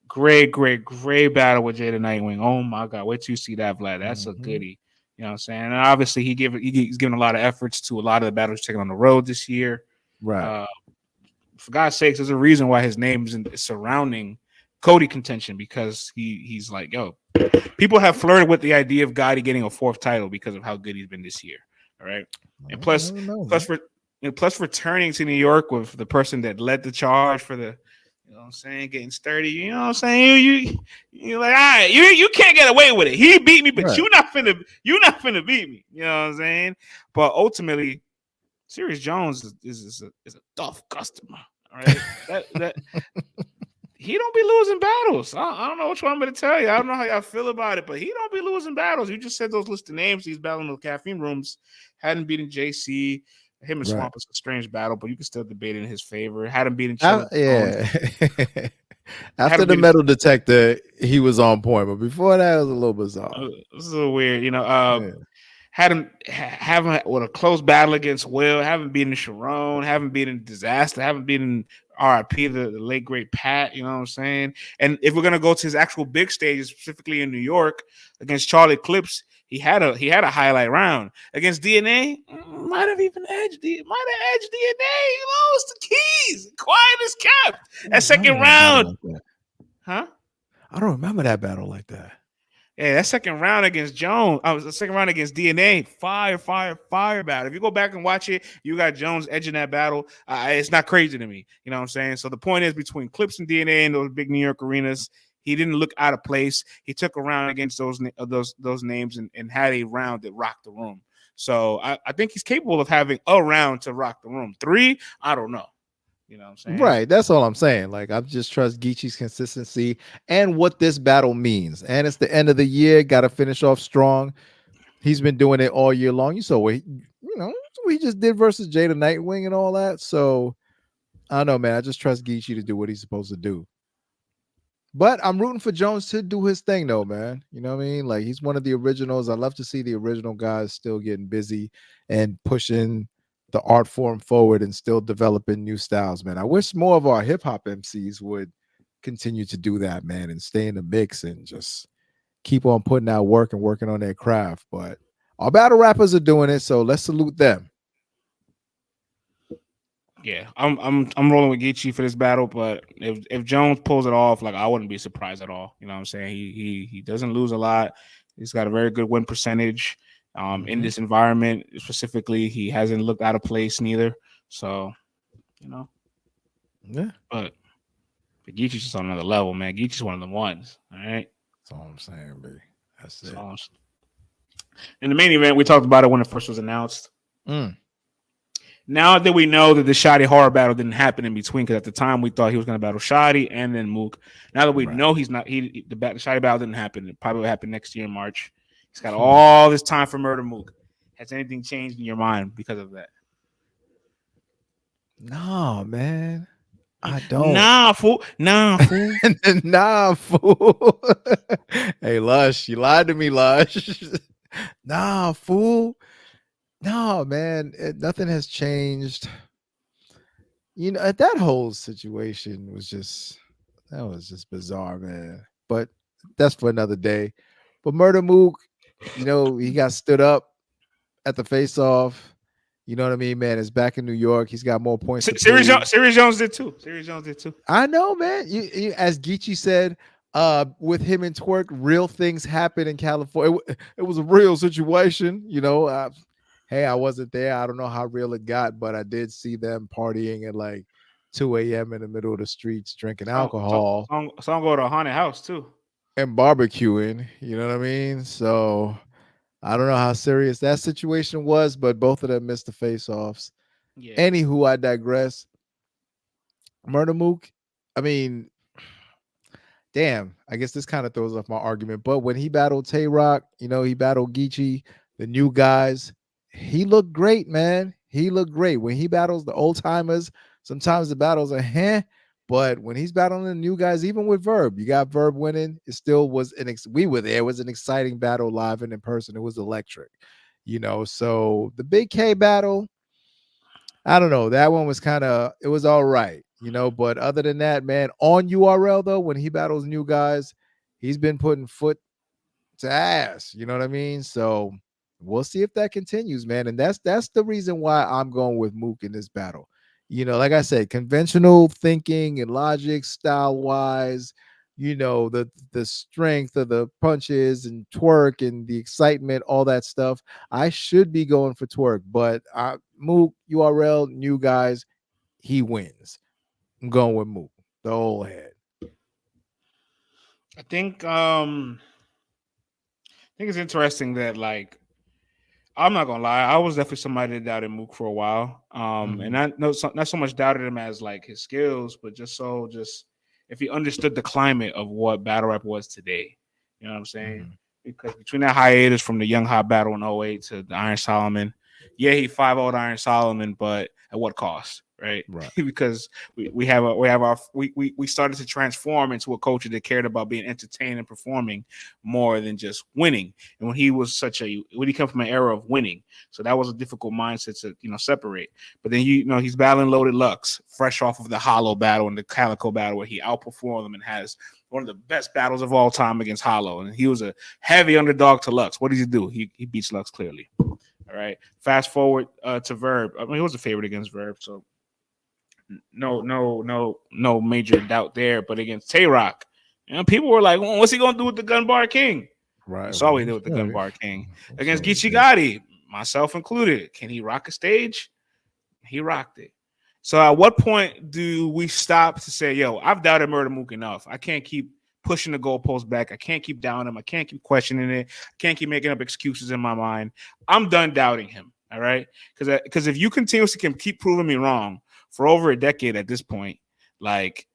Great battle with Jada Nightwing. Oh my God, wait till you see that, Vlad. That's a goodie. You know what I'm saying? And obviously he's given a lot of efforts to a lot of the battles taken on the road this year. Right. For God's sakes, there's a reason why his name is surrounding Cody contention because he's like, yo, people have flirted with the idea of Gotti getting a 4th title because of how good he's been this year. All right. And plus returning to New York with the person that led the charge for the, you know what I'm saying, getting sturdy. You know what I'm saying? You're like, all right, you can't get away with it. He beat me, but you're not finna beat me. You know what I'm saying? But ultimately, Sirius Jones is a tough customer. All right. that he don't be losing battles. I don't know what you want me to tell you. I don't know how y'all feel about it, but he don't be losing battles. You just said those list of names. He's battling the caffeine rooms. Hadn't beaten JC. Him and Swamp is a strange battle, but you can still debate it in his favor. Hadn't beaten Chilla. Yeah. After the metal detector, he was on point, but before that, it was a little bizarre. This is a little weird, Had him having with a close battle against Will, haven't beaten Sharon, haven't beaten Disaster, haven't beaten RIP, the late great Pat, you know what I'm saying? And if we're gonna go to his actual big stages, specifically in New York against Charlie Clips, he had a highlight round against DNA. Might have edged DNA. He lost the keys, quiet as kept. That second round, huh? I don't remember that battle like that. Yeah, that second round against Jones, the second round against DNA, fire battle. If you go back and watch it, you got Jones edging that battle. It's not crazy to me. You know what I'm saying? So the point is, between Clips and DNA and those big New York arenas, he didn't look out of place. He took a round against those names and had a round that rocked the room. So I think he's capable of having a round to rock the room. 3, I don't know. You know what I'm saying? Right. That's all I'm saying. Like, I just trust Geechee's consistency and what this battle means. And it's the end of the year. Got to finish off strong. He's been doing it all year long. You saw what he just did versus Jada Nightwing and all that. So I don't know, man. I just trust Geechee to do what he's supposed to do. But I'm rooting for Jones to do his thing, though, man. You know what I mean? Like he's one of the originals. I love to see the original guys still getting busy and pushing the art form forward and still developing new styles, man. I wish more of our hip hop MCs would continue to do that, man, and stay in the mix and just keep on putting out work and working on their craft. But our battle rappers are doing it, so let's salute them. Yeah, I'm rolling with Geechee for this battle, but if Jones pulls it off, like I wouldn't be surprised at all. You know what I'm saying? He doesn't lose a lot. He's got a very good win percentage. In Mm-hmm. this environment specifically, he hasn't looked out of place neither. So, you know, Yeah, but Geechee's just on another level, man. Geechee's one of the ones. All right. that's all I'm saying, baby. That's So, it. in the main event, we talked about it when it first was announced. Mm, Now that we know that the Shoddy horror battle didn't happen in between, because at the time we thought he was going to battle Shoddy and then Mook. Now that we right. know he's not, the Shoddy battle didn't happen. It probably will happen next year in March. He's got Hmm. all this time for Murder Mook. Has anything changed in your mind because of that? No, man. I don't. Nah, fool. Nah, fool. Nah, fool. Hey, Lush, you lied to me, Lush. Nah, fool. No, man, nothing has changed. You know, that whole situation was just bizarre, man. But that's for another day. But Murder Mook, you know, he got stood up at the face off. You know what I mean, man? Is back in New York. He's got more points to prove. Sirius Jones did too. Sirius Jones did too. I know, man. As Geechee said, with him and Twerk, real things happen in California. It was a real situation, you know. Hey, I wasn't there. I don't know how real it got, but I did see them partying at like 2 a.m. in the middle of the streets, drinking alcohol Song go to a haunted house too. and barbecuing. You know what I mean? So I don't know how serious that situation was, but both of them missed the face-offs. Yeah. Anywho, I digress. Murder Mook, I mean, damn, I guess this kind of throws off my argument. But when he battled Tay Rock, you know, he battled Geechee, the new guys, he looked great, man. He looked great. When he battles the old timers, sometimes the battles are but when he's battling the new guys, even with Verb, you got Verb winning. It still was we were there. It was an exciting battle live and in person. It was electric, you know. So the Big K battle, I don't know. That one was it was all right, you know. But other than that, man, on URL though, when he battles new guys, he's been putting foot to ass. You know what I mean? So we'll see if that continues, man. And that's the reason why I'm going with Mook in this battle. You know, like I said, conventional thinking and logic, style wise, you know, the strength of the punches and Twerk and the excitement, all that stuff. I should be going for Twerk, but Mook, URL, new guys, he wins. I'm going with Mook, the old head. I think it's interesting that like I'm not gonna lie, I was definitely somebody that doubted Mook for a while. And Mhm. not so much doubted him as like his skills, but just if he understood the climate of what battle rap was today. You know what I'm saying? Mhm. Because between that hiatus from the Young Hot battle in '08 to the Iron Solomon, yeah, he 5-0'd Iron Solomon, but at what cost? Right? Right. Because we started to transform into a culture that cared about being entertained and performing more than just winning. And when he come from an era of winning, so that was a difficult mindset to separate. But then he's battling Loaded Lux, fresh off of the Hollow battle and the Calico battle, where he outperformed them and has one of the best battles of all time against Hollow. And he was a heavy underdog to Lux. What does he do? He beats Lux clearly. All right. Fast forward to Verb. I mean, he was a favorite against Verb, so no major doubt there. But against Tay Rock, people were like, well, "What's he gonna do with the Gun Bar King?" You Right. saw what Well, he did with the Gun Bar King against so he Geechee did. Gotti, myself included. Can he rock a stage? He rocked it. So at what point do we stop to say, "Yo, I've doubted Murder Mook enough. I can't keep pushing the goalpost back. I can't keep doubting him. I can't keep questioning it. I can't keep making up excuses in my mind. I'm done doubting him." All right, because if you continuously can keep proving me wrong for over a decade at this point, like,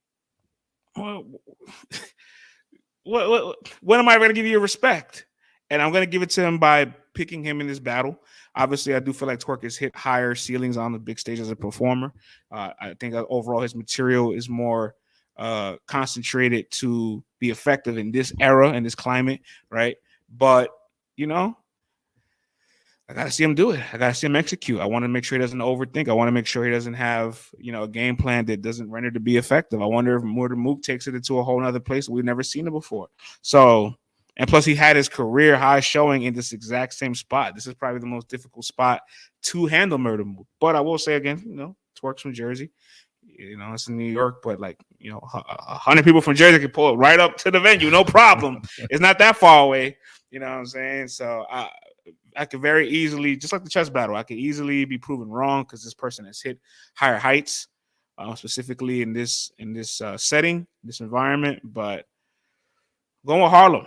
what when am I going to give you respect? And I'm going to give it to him by picking him in this battle. Obviously, I do feel like Twerk has hit higher ceilings on the big stage as a performer. I think overall his material is more concentrated to be effective in this era and this climate, right? But you know, I gotta see him do it. I gotta see him execute. I want to make sure he doesn't overthink. I want to make sure he doesn't have, a game plan that doesn't render to be effective. I wonder if Murder Mook takes it into a whole other place we've never seen it before. So, and plus he had his career high showing in this exact same spot. This is probably the most difficult spot to handle Murder Mook. But I will say again, Twerk's from Jersey. It's in New York, but 100 people from Jersey can pull it right up to the venue, no problem. It's not that far away. You know what I'm saying? So I could very easily, just like the chess battle, I could easily be proven wrong because this person has hit higher heights, specifically in this setting, this environment. But going with Harlem.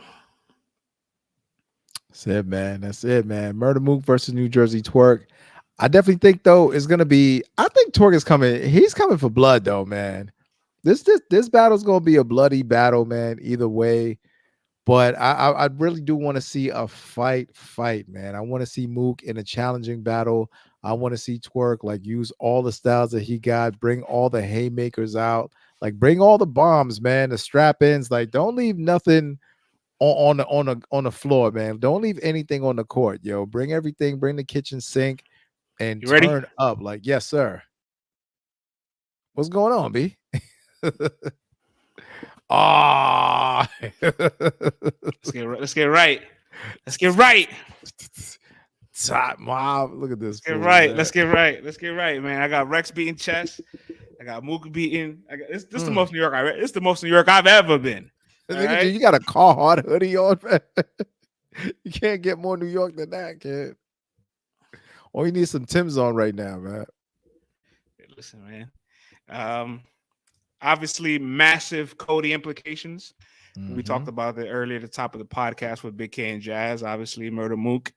That's it, man. That's it, man. Murder Mook versus New Jersey Twerk. I definitely think though it's gonna be. I think Twerk is coming. He's coming for blood though, man. This battle is gonna be a bloody battle, man. Either way. But I really do want to see a fight, man. I want to see Mook in a challenging battle. I want to see Twerk use all the styles that he got, bring all the haymakers out, bring all the bombs, man, the strap-ins. Don't leave nothing on the floor, man. Don't leave anything on the court, yo. Bring everything, bring the kitchen sink, and you ready? Turn up. Yes, sir. What's going on, B? Ah, let's get right. Let's get right. Top mob. Look at this. Let's get right. Man. Let's get right, man. I got Rex beating chess. I got Mook beating. This the most New York. It's the most New York I've ever been. Right? You got a Carhartt hoodie on, man. You can't get more New York than that, kid. Or you need some Timbs on right now, man. Listen, man. Obviously, massive Cody implications. Mm-hmm. We talked about it earlier at the top of the podcast with Big K and Jazz. Obviously, Murder Mook.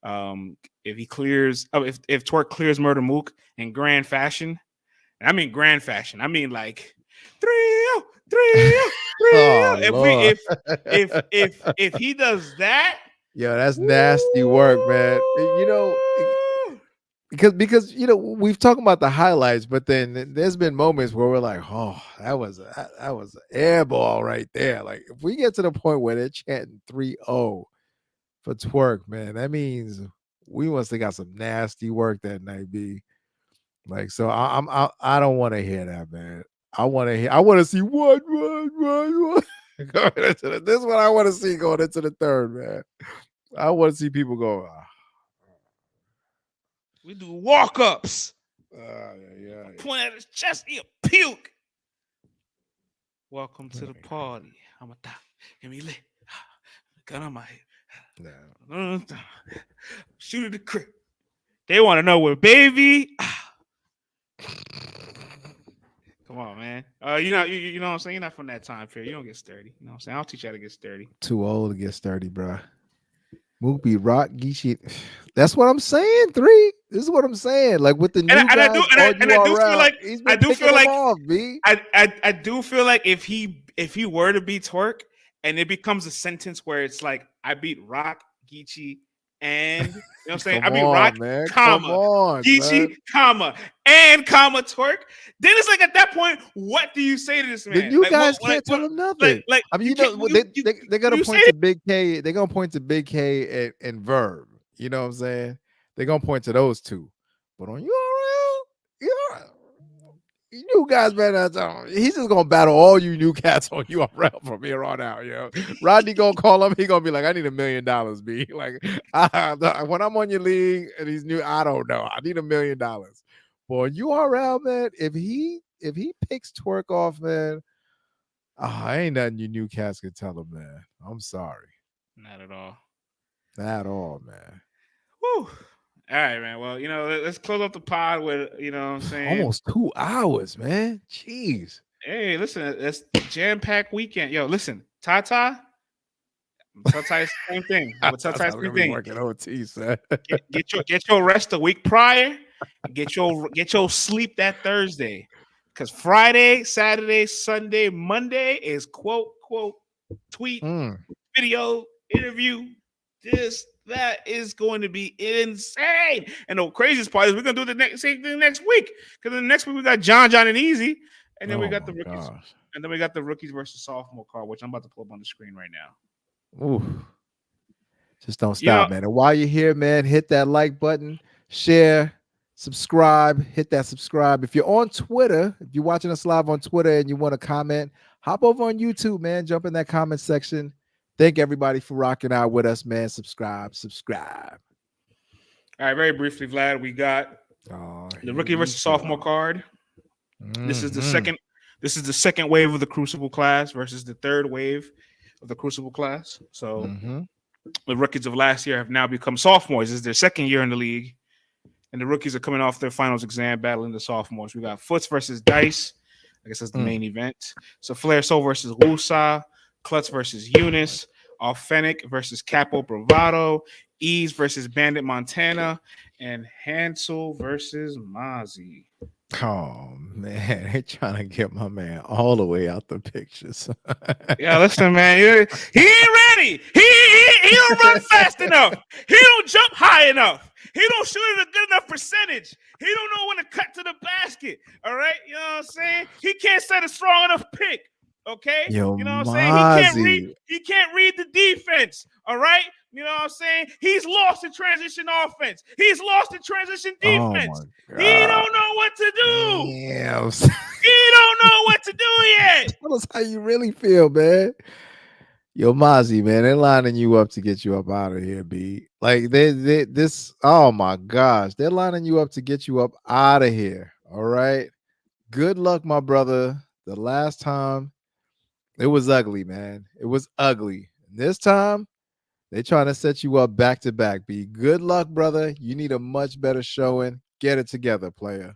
If he clears, if Twerk clears Murder Mook in grand fashion, and I mean grand fashion, I mean 3-0. If he does that, yo, that's nasty work, man. Because we've talked about the highlights, but then there's been moments where we're like, oh, that was an air ball right there. If we get to the point where they're chanting 3-0 for Twerk, man, that means we must have got some nasty work that night, B. So I don't want to hear that, man. I want to see what. This is what I want to see going into the third, man. I want to see people go. We do walk-ups. Yeah. Point at his chest, he'll puke. Welcome to the party. I'm a die. Give me lit. Gun on my head. No. Shoot at the crib. They want to know where baby. Come on, man. You know what I'm saying? You're not from that time period. You don't get sturdy. You know what I'm saying? I'll teach you how to get sturdy. Too old to get sturdy, bro. Mook rock Geechee. That's what I'm saying. 3. This is what I'm saying. With the new guys, I do feel like if he were to beat Twerk and it becomes a sentence where it's I beat Rock, Geechee, and you know what I'm saying? I beat Rock, man. comma, Geechee, comma, and comma Twerk. Then it's at that point, what do you say to this man? The new guys can't tell him nothing. I mean, they're gonna point to Big K. They're gonna point to Big K and Verb. You know what I'm saying? They're gonna point to those two. But on URL, you new guys better not. He's just gonna battle all you new cats on URL from here on out, yo. Rodney gonna call him. He gonna be like, "I need $1 million, B." When I'm on your league and he's new, I don't know. I need $1 million. Boy, URL, man. If he picks Twerk off, man, ain't nothing you new cats can tell him, man. I'm sorry. Not at all. Not at all, man. Whew. All right, man. Well, let's close up the pod with, what I'm saying? Almost 2 hours, man. Jeez. Hey, listen, it's jam-packed weekend. Yo, listen, Tata is the same thing. Tata's the same thing. Working OT, son. Get your rest a week prior. Get your sleep that Thursday. Because Friday, Saturday, Sunday, Monday is quote, tweet, video, interview, that is going to be insane. And the craziest part is we're going to do the same thing next week. Because the next week we got John and Easy. And then we got the rookies. And then we got the rookies versus sophomore card, which I'm about to pull up on the screen right now. Ooh. Just don't You know, stop, man. And while you're here, man, hit that like button, share, subscribe, hit that subscribe. If you're on Twitter, if you're watching us live on Twitter and you want to comment, hop over on YouTube, man. Jump in that comment section. Thank everybody for rocking out with us, man. Subscribe. All right, very briefly, Vlad, we got the rookie versus sophomore card. This is the second. This is the second wave of the Crucible class versus the third wave of the Crucible class. So the rookies of last year have now become sophomores. This is their second year in the league, and the rookies are coming off their finals exam battling the sophomores. We got Foots versus Dice. I guess that's the main event. So Flair Soul versus Wusa, Klutz versus Eunice, Authentic versus Capo Bravado, Ease versus Bandit Montana, and Hansel versus Mozzie. Oh man, they're trying to get my man all the way out the pictures. Yeah, listen, man, he ain't ready. He don't run fast enough. He don't jump high enough. He don't shoot at a good enough percentage. He don't know when to cut to the basket. All right, you know what I'm saying? He can't set a strong enough pick. Okay, Yo, you know what I'm saying? He can't read the defense. All right, you know what I'm saying? He's lost in transition offense. He's lost in transition defense. He don't know what to do. Damn. He don't know what to do yet. Tell us how you really feel, man. Yo, Mozzie, man, they're lining you up to get you up out of here, B. Like this. Oh my gosh, they're lining you up to get you up out of here. All right. Good luck, my brother. The last time it was ugly, man. It was ugly. This time they're trying to set you up back to back. B. Good luck, brother. You need a much better showing. Get it together, player.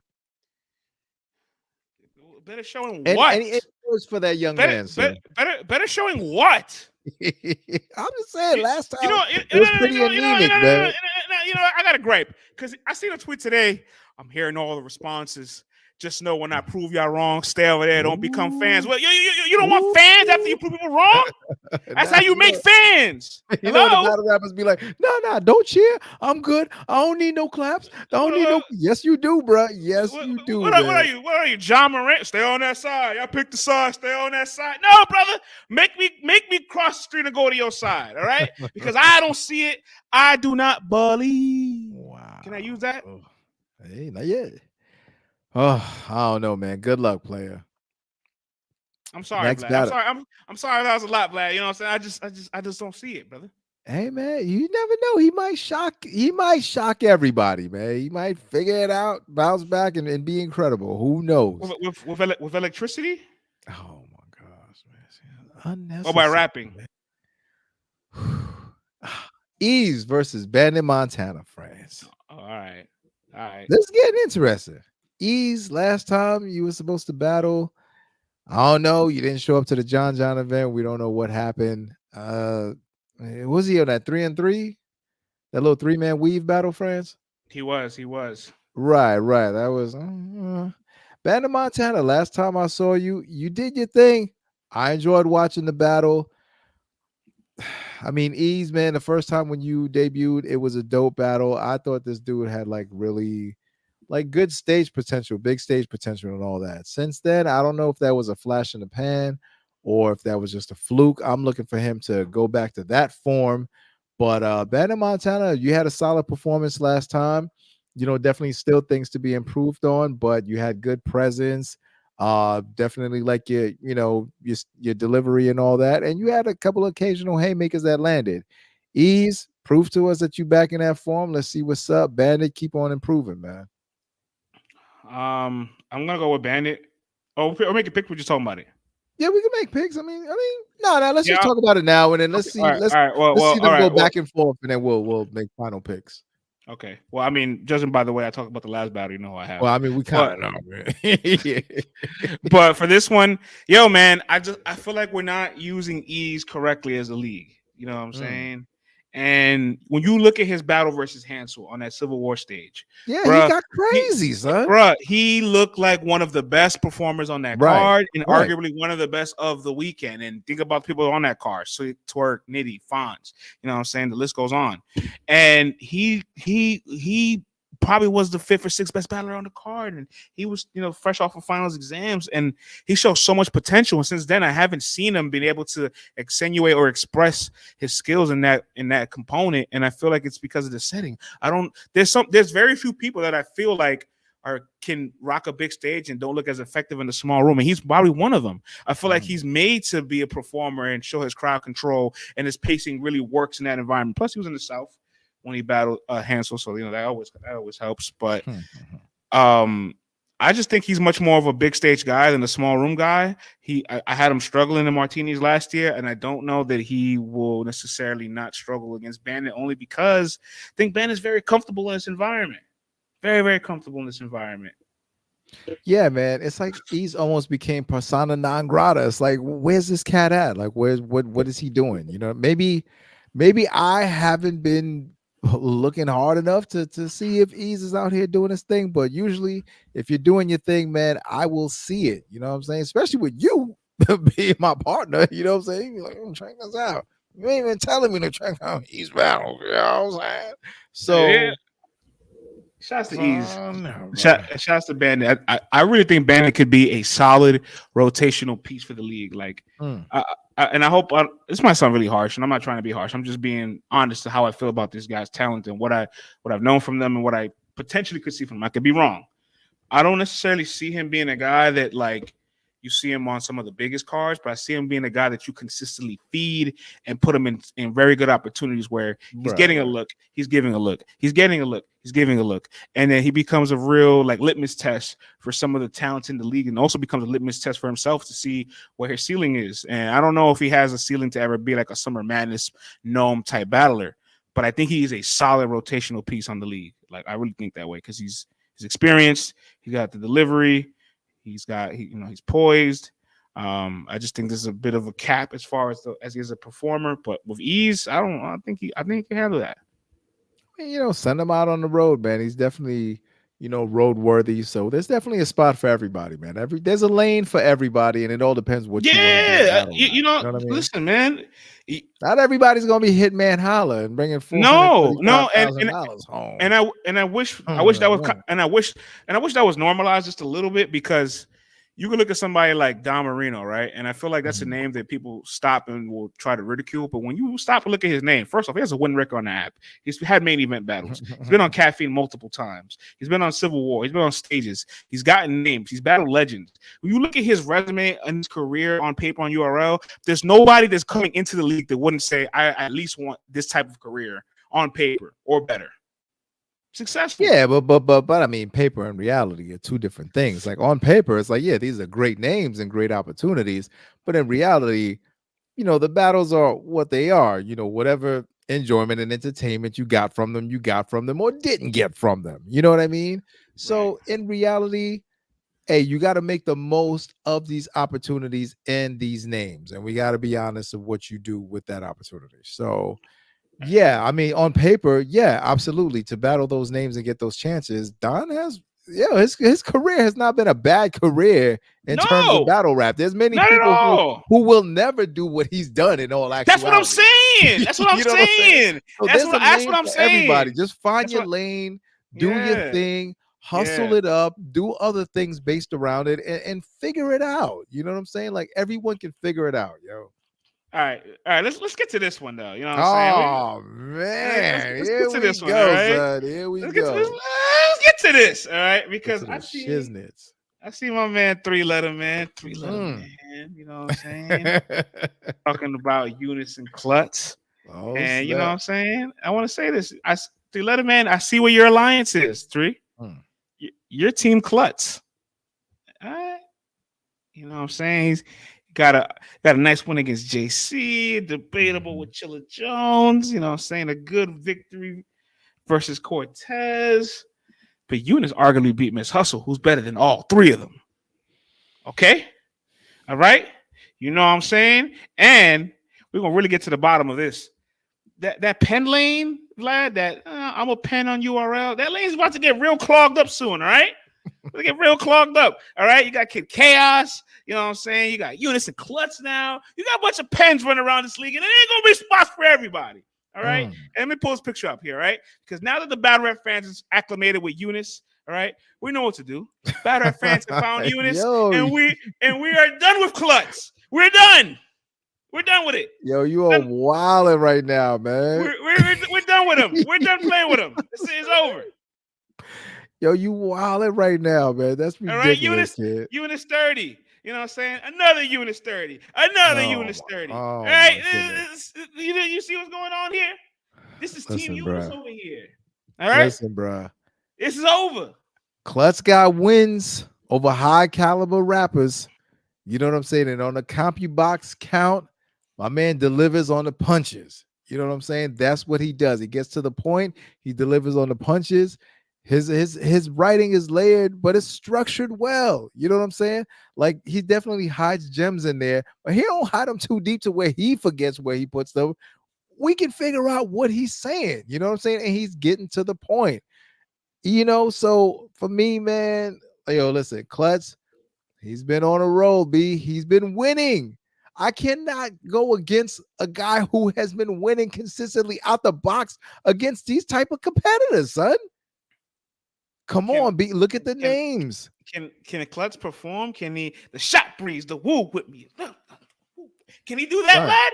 Better showing what? And it was for that young man, sir. Better showing what? I'm just saying, last time it was pretty anemic, man. I got a gripe because I seen a tweet today. I'm hearing all the responses. Just know when I prove y'all wrong, stay over there. Don't become fans. Well, you don't want fans after you prove people wrong. That's how you make fans. You know, the battle rappers be like, no, don't cheer. I'm good. I don't need no claps. I don't need no. Yes, you do, bro. Yes, you do. What are you? What are you, John Morant? Stay on that side. Y'all pick the side. Stay on that side. No, brother. Make me cross the street and go to your side. All right? Because I don't see it. I do not believe. Wow. Can I use that? Oh. Hey, not yet. Oh, I don't know, man. Good luck, player. I'm sorry, Vlad. I'm sorry that was a lot, Vlad. You know what I'm saying? I just don't see it, brother. Hey, man, you never know. He might shock everybody, man. He might figure it out, bounce back, and be incredible. Who knows? With electricity? Oh my gosh, man. Unnecessary. Or by rapping? Ease versus Bandit Montana, France. All right. Let's get interesting. Ease, last time you were supposed to battle. I don't know. You didn't show up to the John event. We don't know what happened. Was he on that 3-3? That little 3-man weave battle, France? He was. Right. That was Bandit Montana. Last time I saw you, you did your thing. I enjoyed watching the battle. I mean, Ease, man, the first time when you debuted, it was a dope battle. I thought this dude had really good stage potential, big stage potential and all that. Since then, I don't know if that was a flash in the pan or if that was just a fluke. I'm looking for him to go back to that form. But Bandit Montana, you had a solid performance last time. You know, definitely still things to be improved on, but you had good presence. Definitely like your delivery and all that. And you had a couple of occasional haymakers that landed. Ease, prove to us that you back in that form. Let's see what's up. Bandit, keep on improving, man. I'm gonna go with Bandit. Or make a pick. We're just talking about it. Yeah, we can make picks. I mean, no. Let's just talk about it now, and then let's see. Let's see them go back and forth, and then we'll make final picks. Okay. Well, I mean, judging by the way I talked about the last battle, you know I have. Well, I mean, we kind of know, man. Yeah. But for this one, yo, man, I feel like we're not using Ease correctly as a league. You know what I'm saying? And when you look at his battle versus Hansel on that Civil War stage, he got crazy, son. He looked like one of the best performers on that card and arguably one of the best of the weekend. And think about people on that card: Sweet, Twerk, Nitty, Fonz. You know what I'm saying? The list goes on. And he probably was the 5th or 6th best battler on the card, and he was, fresh off of finals exams, and he showed so much potential. And since then, I haven't seen him being able to accentuate or express his skills in that component. And I feel like it's because of the setting. There's very few people that I feel like can rock a big stage and don't look as effective in the small room, and he's probably one of them. I feel like he's made to be a performer and show his crowd control, and his pacing really works in that environment. Plus, he was in the South when he battled Hansel, so that always helps. But I just think he's much more of a big stage guy than a small room guy. I had him struggling in Martinis last year, and I don't know that he will necessarily not struggle against Bandit, only because I think Bandit's very comfortable in this environment. Very, very comfortable in this environment. Yeah, man. It's like he's almost became persona non grata. It's like, where's this cat at? Like, what is he doing? Maybe I haven't been looking hard enough to see if Ease is out here doing his thing. But usually, if you're doing your thing, man, I will see it. You know what I'm saying? Especially with you being my partner. You know what I'm saying? You're like, check this out. You ain't even telling me to check out Ease battle. You know what I'm saying? So. Yeah. Shouts to Ease. Shouts to Bandit. I really think Bandit could be a solid rotational piece for the league. Like, and I hope this might sound really harsh, and I'm not trying to be harsh. I'm just being honest to how I feel about this guy's talent and what I've known from them and what I potentially could see from them. I could be wrong. I don't necessarily see him being a guy that like you see him on some of the biggest cards, but I see him being a guy that you consistently feed and put him in very good opportunities where he's getting a look, he's giving a look, he's getting a look, he's giving a look. And then he becomes a real like litmus test for some of the talents in the league, and also becomes a litmus test for himself to see where his ceiling is. And I don't know if he has a ceiling to ever be like a Summer Madness gnome type battler, but I think he is a solid rotational piece on the league. Like, I really think that way because he's experienced, he got the delivery, he's poised. I just think this is a bit of a cap as far as he is a performer, but with Ease, I think he can handle that. I mean, send him out on the road, man. He's definitely, road worthy. So there's definitely a spot for everybody, man. There's a lane for everybody, and it all depends what you want to do. What I mean? Listen, man. Not everybody's gonna be Hitman Holla and bringing $435,000 home. And I wish that was normalized just a little bit, because you can look at somebody like Don Marino, right? And I feel like that's a name that people stop and will try to ridicule. But when you stop and look at his name, first off, he has a win record on the app. He's had main event battles. He's been on Caffeine multiple times. He's been on Civil War. He's been on stages. He's gotten names. He's battled legends. When you look at his resume and his career on paper on URL, there's nobody that's coming into the league that wouldn't say, I at least want this type of career on paper or better. Successful. Yeah, but I mean, paper and reality are two different things. Like, on paper, it's like, yeah, these are great names and great opportunities, but in reality, the battles are what they are. Whatever enjoyment and entertainment you got from them or didn't get from them. You know what I mean? So in reality, hey, you got to make the most of these opportunities and these names, and we got to be honest of what you do with that opportunity. So yeah, I mean, on paper, yeah, absolutely. To battle those names and get those chances, Don has, his career has not been a bad career in terms of battle rap. There's many people who will never do what he's done in all actuality. That's what I'm saying. That's what I'm saying. So that's what I'm saying. Everybody, just find your lane, do your thing, hustle it up, do other things based around it, and figure it out. You know what I'm saying? Like, everyone can figure it out, yo. All right. Let's get to this one though. You know what I'm saying? Oh man, let's get to this one. All right? Son. Here we go. Let's get to this. All right, because I see my man 3-letter man. You know what I'm saying? Talking about Eunice and Klutz. And you know what I'm saying? I want to say this. 3-letter man, I see where your alliance is. 3. Your team Klutz. All right. You know what I'm saying? He's got a nice win against JC, debatable with Chilla Jones, you know what I'm saying? A good victory versus Cortez. But Eunice arguably beat Miss Hustle, who's better than all 3 of them. Okay? All right? You know what I'm saying? And we're going to really get to the bottom of this. That pen lane, Vlad, that I'm a pen on URL, that lane's about to get real clogged up soon, all right? They get real clogged up. All right. You got Kid Chaos. You know what I'm saying? You got Eunice and Klutz now. You got a bunch of pens running around this league, and there ain't gonna be spots for everybody. All right. And let me pull this picture up here, right? Because now that the battle rap fans is acclimated with Eunice, all right, we know what to do. Battle rap fans have found Eunice, Yo, and we are done with Klutz. We're done. We're done with it. yo, you are wilding right now, man. We're done with him. We're done playing with him. This is over. Yo, you wilding right now, man. That's ridiculous, all right, kid. Eunice 30. You know what I'm saying? Another Eunice 30. Another Eunice 30. All right. You see what's going on here? This is Team Eunice over here. All right. Listen, bro. This is over. Klutz got wins over high caliber rappers. You know what I'm saying? And on the CompuBox count, my man delivers on the punches. You know what I'm saying? That's what he does. He gets to the point. He delivers on the punches. His writing is layered, but it's structured well. You know what I'm saying? Like, he definitely hides gems in there, but he don't hide them too deep to where he forgets where he puts them. We can figure out what he's saying. You know what I'm saying? And he's getting to the point. You know, so for me, man, yo, listen, Klutz, he's been on a roll, B. He's been winning. I cannot go against a guy who has been winning consistently out the box against these type of competitors, son. Come on, B. Look at the names. Can Klutz perform? Can he the shot breeze, the woo with me? Can he do that, lad?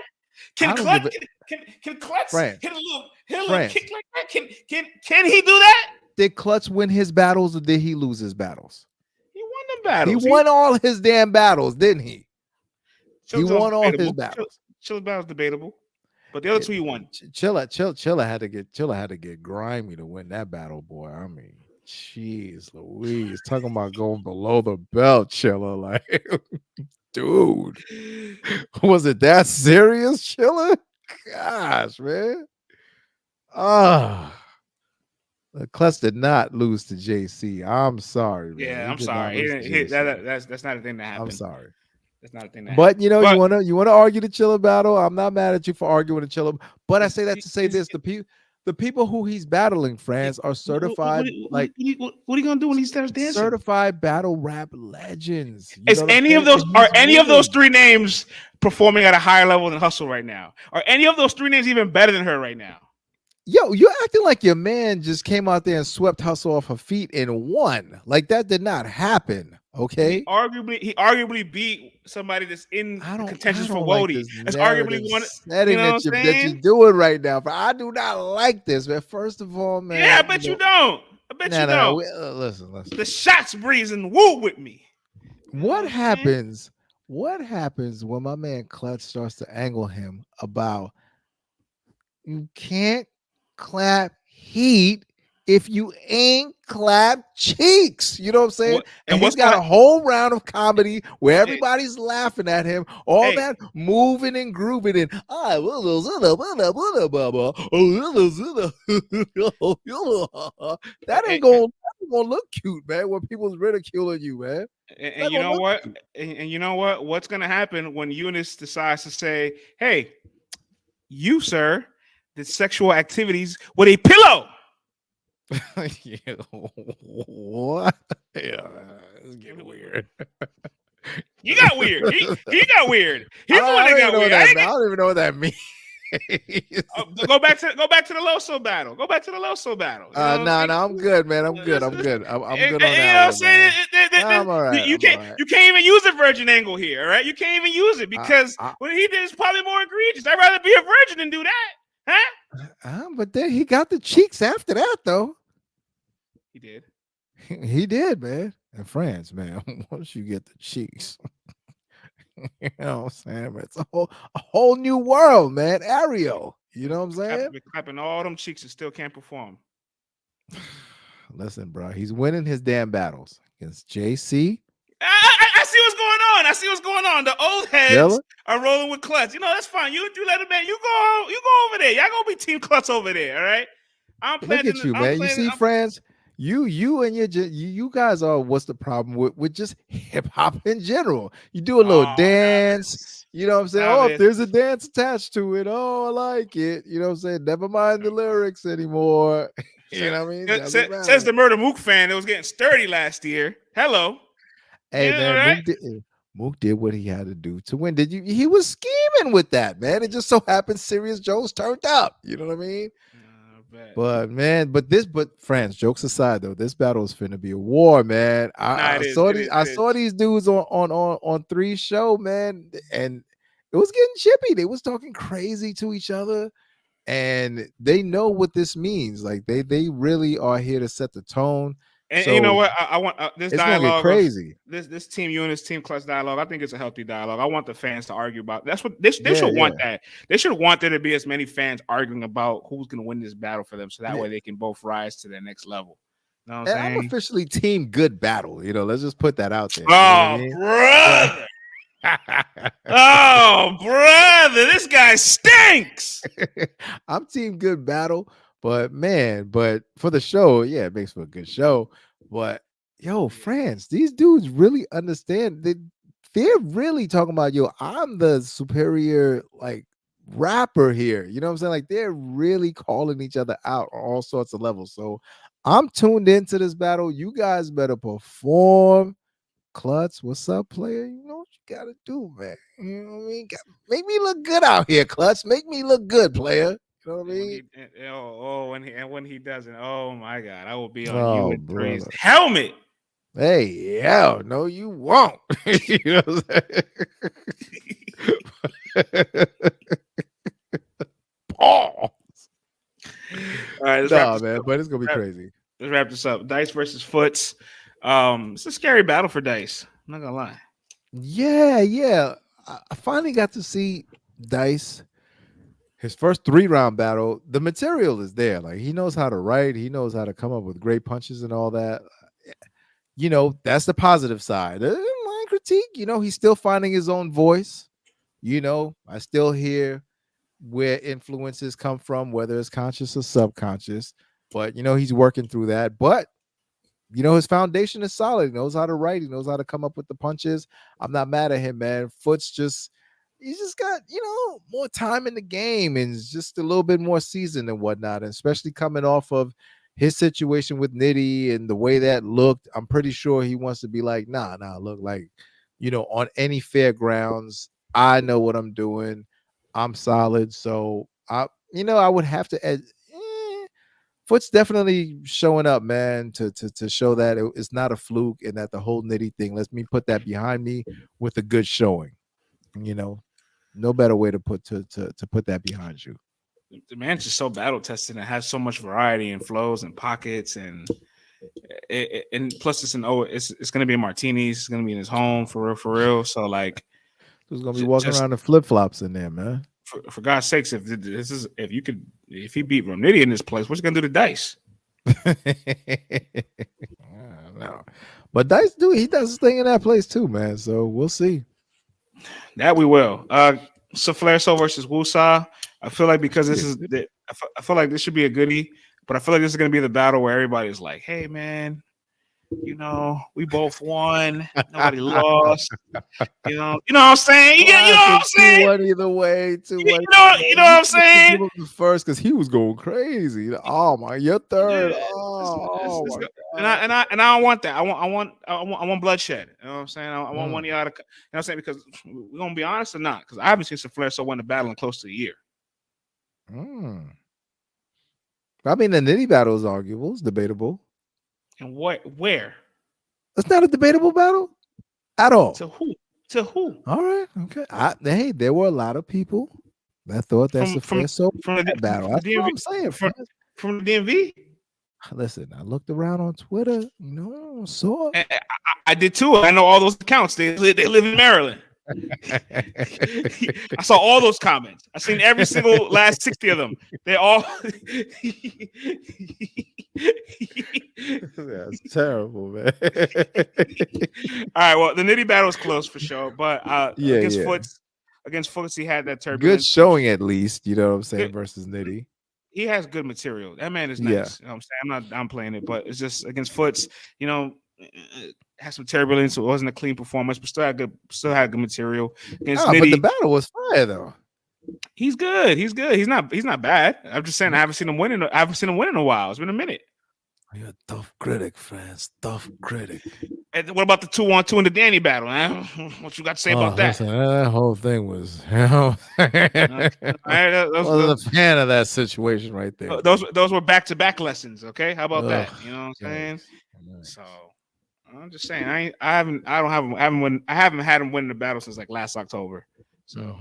Can Klutz hit a little kick like that? Can he do that? Did Klutz win his battles or did he lose his battles? He won the battles. He won all his damn battles, didn't he? He won all his battles. Chilla's battle's debatable, but the other two he won. Chilla had to get grimy to win that battle, boy. I mean, jeez Louise, talking about going below the belt, Chilla, like, dude, was it that serious, Chilla? Gosh, man. Klutz did not lose to JC. I'm sorry, man. Yeah, I'm sorry. That's not a thing that happened. I'm sorry. That's not a thing that but happened. You know, you wanna argue the Chilla battle. I'm not mad at you for arguing the Chilla, but I say that to say this: the people who he's battling, France, are certified. What are you gonna do when he starts dancing? Certified battle rap legends. Is any of those three names performing at a higher level than Hustle right now? Are any of those three names even better than her right now? Yo, you're acting like your man just came out there and swept Hustle off her feet and won. Like, that did not happen. Okay. He arguably beat somebody that's in contention for WOTY. That's arguably one setting that you're doing right now. But I do not like this, man. First of all, man. Yeah, I bet you don't. I bet you don't. Listen. The shots breezing woo with me. What happens? What happens when my man Klutz starts to angle him about you can't clap heat if you ain't clap cheeks? You know what I'm saying? And he's got a whole round of comedy where everybody's laughing at him, all that moving and grooving and that ain't gonna look cute, man, when people's ridiculing you, man. And you know what? And you know what? What's gonna happen when Eunice decides to say, "Hey, you, sir, did sexual activities with a pillow"? What? Yeah, it's getting weird. You got weird. He got weird. He's the one that got weird. I don't even know what that means. Go back to the Loso battle. Go back to the Loso battle. No, I'm good, man. I'm good. I'm good on that. You know what I'm saying? I'm all right. You can't even use a virgin angle here, all right? You can't even use it because what he did is probably more egregious. I'd rather be a virgin than do that, huh? But then he got the cheeks after that, though. He did. He did, man. In France, man. Once you get the cheeks, you know what I'm saying? It's a whole new world, man. Ariel, you know what I'm saying? Clapping all them cheeks and still can't perform. Listen, bro, he's winning his damn battles against JC. I see what's going on. I see what's going on. The old heads are rolling with Klutz. You know, that's fine. You let him, man. You go over there. Y'all gonna be Team Klutz over there, all right? Look at you, man. You see, France. You and you guys are what's the problem with just hip hop in general? You do a little dance, you know what I'm saying? If there's a dance attached to it, I like it. You know what I'm saying? Never mind the lyrics anymore. You know what I mean? Says the Murder Mook fan that was getting sturdy last year. Hello. Hey, man, Mook did what he had to do to win. He was scheming with that, man. It just so happened Sirius Jones turned up. You know what I mean? Bet. But man, but France, jokes aside though, this battle is finna be a war, man. Nah, I it is. saw It these is. I It is. saw these dudes on three show, man, and it was getting chippy. They was talking crazy to each other, and they know what this means. Like they really are here to set the tone. And you know So what? I want this it's gonna get dialogue of crazy. this team units, team clutch dialogue. I think it's a healthy dialogue. I want the fans to argue about. That's what they Yeah, should want. yeah. That they should want there to be as many fans arguing about who's going to win this battle for them, so that Yeah. way they can both rise to their next level. You know what And I'm I'm saying? officially team good battle. Let's just put that out there. You know what I Oh, mean? brother! Oh, brother! This guy stinks. I'm team good battle, but for the show, yeah, it makes for a good show. But yo, France, these dudes really understand that they're really talking about I'm the superior like rapper here. You know what I'm saying? Like they're really calling each other out on all sorts of levels. So I'm tuned into this battle. You guys better perform. Klutz, what's up, player? You know what you gotta do, man. You know what I mean? Make me look good out here, Klutz. Make me look good, player. You know what I mean? When he doesn't, oh my God, I will be on you Oh, and Three's brother. helmet. Hey, yeah, no, you won't. You know what I'm saying? Pause. All right, let's wrap Nah, this man, up. but it's gonna be crazy. Let's wrap this up. Dice versus Foots. It's a scary battle for Dice. I'm not gonna lie. Yeah. I finally got to see Dice. His first 3-round battle, the material is there. Like he knows how to write, he knows how to come up with great punches and all that. That's the positive side. My critique, he's still finding his own voice. I still hear where influences come from, whether it's conscious or subconscious. But he's working through that. But his foundation is solid. He knows how to write. He knows how to come up with the punches. I'm not mad at him, man. He's just got, more time in the game and is just a little bit more seasoned and whatnot. And especially coming off of his situation with Nitty and the way that looked, I'm pretty sure he wants to be like, nah, look, like, on any fair grounds, I know what I'm doing. I'm solid. So I would have to Foot's definitely showing up, man, to show that it's not a fluke and that the whole Nitty thing. Let me put that behind me with a good showing. No better way to put that behind you. The man's just so battle tested and has so much variety and flows and pockets and plus it's going to be in Martinis. It's going to be in his home for real. So like, Who's gonna be walking around in flip flops in there, man? For God's sakes, if he beat Romnitty in this place, what's he gonna do to Dice? No, but Dice he does his thing in that place too, man. So we'll see. That we will. Sophmore versus Wusa. I feel like because I feel like this should be a goodie, but I feel like this is gonna be the battle where everybody's like, "Hey, man, we both won. Nobody lost. You know what I'm saying? You know what I'm saying? 2-1 either way. 2-1. You know what I'm saying? Give him the first because he was going crazy. Oh my, your third. Yeah, Oh my God. And I don't want that. I want bloodshed. You know what I'm saying? I want one of y'all to. You know what I'm saying? Because we're gonna be honest or not. Because I haven't seen Sophmore win a battle in close to a year. I mean, the Nitty battle is arguable. It's debatable. And where? It's not a debatable battle at all. To who? All right. Okay. Hey, there were a lot of people that thought that's a fair battle. That's what I'm saying. From the DMV. Listen, I looked around on Twitter. Saw. I did too. I know all those accounts. They live in Maryland. I saw all those comments. I seen every single last 60 of them. They all. That's terrible, man. All right. Well, the Nitty battle is close for sure, but against Foots, he had that turbulence. Good showing, at least. You know what I'm saying? Versus Nitty. He has good material. That man is nice. Yeah. You know what I'm saying? I'm not downplaying it, but it's just against Foots, had some turbulence. So it wasn't a clean performance, but still had good material. Against Nitty, but the battle was fire though. He's good. He's not bad. I'm just saying I haven't seen him win in a while. It's been a minute. You're a tough critic, France. Tough critic. And what about the 2-on-2 in the Danny battle, man? What you got to say Oh, about that? listen, that whole thing was, I Those, wasn't a fan of that situation right there, those B. those were back-to-back lessons. Okay, how about Ugh, that? You know what I'm saying? yikes, yikes. So I'm just saying, I haven't had him win the battle since like last October. So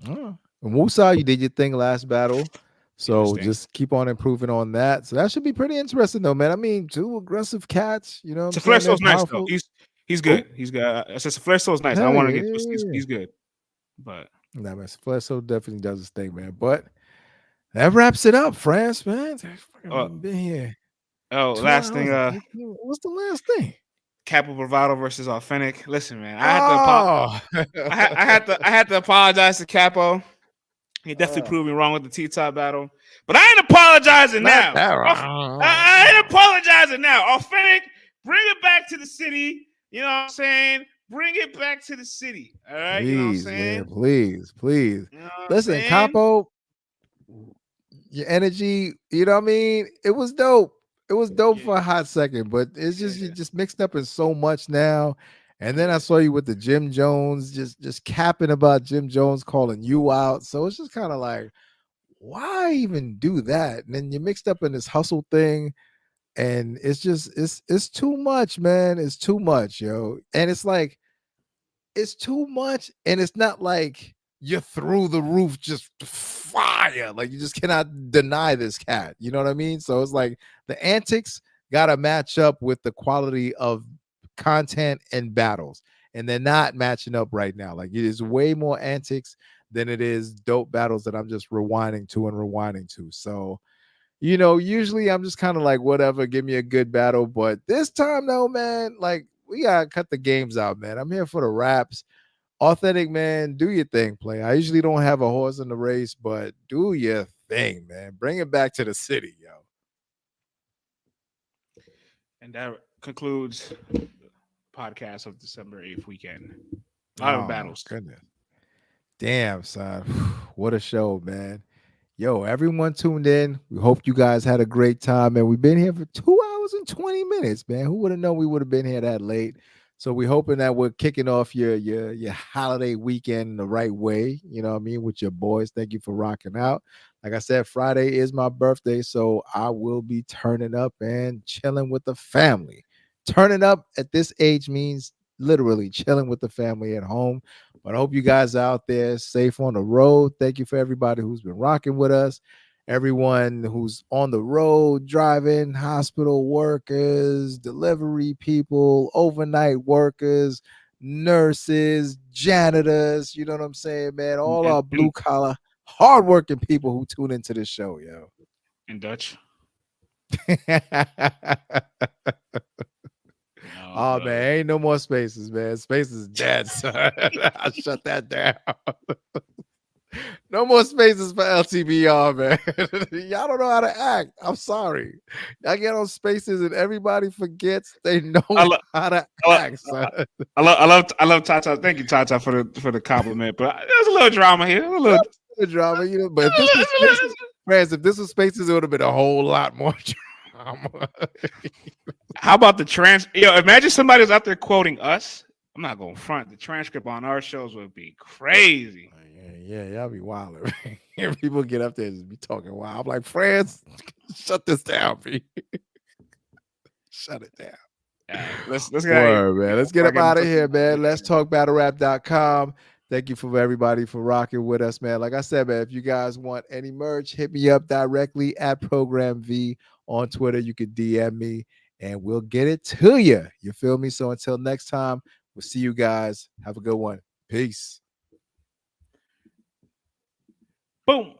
And Wusa, you did your thing last battle. So interesting. just keep on improving on that. So that should be pretty interesting, though, man. I mean, two aggressive cats. You know what I'm So saying? They're Soul's nice though. powerful. He's Oh, good. He's good. I said Soul's nice. I hell don't want to yeah, get yeah, twisted. yeah, yeah. He's good, but Nah, man, Flesso definitely does his thing, man. But that wraps it up, France, man. uh, We've been here two last thing. hours. What's the last thing? Capital Bravado versus Authentic. Listen, man, Oh, I had to apologize to Capo. He definitely proved me wrong with the T-top battle, but I ain't apologizing not now. that I ain't apologizing now. Authentic, bring it back to the city. You know what I'm saying? Bring it back to the city. All right, you know what I'm Please, man. saying? Please, please. You know what I'm Listen, saying? Capo, your energy, you know what I mean? It was dope. It was dope Yeah, for a hot second, but it's just you yeah, just mixed up in so much now. And then I yeah. saw you with the Jim Jones, just capping about Jim Jones calling you out. So it's just kind of like, why even do that? And then you mixed up in this hustle thing, and it's just it's too much, man. It's too much, yo. And it's like it's too much, and it's not like you're through the roof, just fire. Like you just cannot deny this cat. You know what I mean? So it's like the antics got to match up with the quality of content and battles, and they're not matching up right now. Like it is way more antics than it is dope battles that I'm just rewinding to and rewinding to. So usually I'm just kind of like, whatever, give me a good battle. But this time, though, man, like we gotta cut the games out, man. I'm here for the raps. Authentic, man, do your thing, play. I usually don't have a horse in the race, but do your thing, man. Bring it back to the city, yo. And that concludes the podcast of December 8th weekend. A lot of Oh my battles. goodness. Damn, son. What a show, man. Yo, everyone tuned in. We hope you guys had a great time, and we've been here for 2 hours and 20 minutes, man. Who would have known we would have been here that late? So we're hoping that we're kicking off your holiday weekend the right way. You know what I mean? With your boys. Thank you for rocking out. Like I said, Friday is my birthday, so I will be turning up and chilling with the family. Turning up at this age means literally chilling with the family at home. But I hope you guys are out there safe on the road. Thank you for everybody who's been rocking with us. Everyone who's on the road, driving, hospital workers, delivery people, overnight workers, nurses, janitors. You know what I'm saying, man? All And, our blue collar, hardworking people who tune into this show, yo. in Dutch. Oh man, ain't no more spaces, man. Spaces is dead, son. I shut that down. No more spaces for LTBR, man. Y'all don't know how to act. I'm sorry. Y'all get on spaces and everybody forgets they know how to act, son. I love Tata. Thank you, Tata, for the compliment. But there's a little drama here. A little Drama, but if this was spaces, friends, if this was spaces, it would have been a whole lot more drama. How about the imagine somebody was out there quoting us. I'm not going to front. The transcript on our shows would be crazy. Yeah, y'all be wild. People get up there and just be talking wild. I'm like, France, shut this down, B. Shut it down. Let's get Word, man. Let's get up out of here, man. Let's talk battlerap.com. Thank you for everybody for rocking with us, man. Like I said, man, if you guys want any merch, hit me up directly at Program V on Twitter. You can DM me and we'll get it to you. You feel me? So until next time, we'll see you guys. Have a good one. Peace. Boom.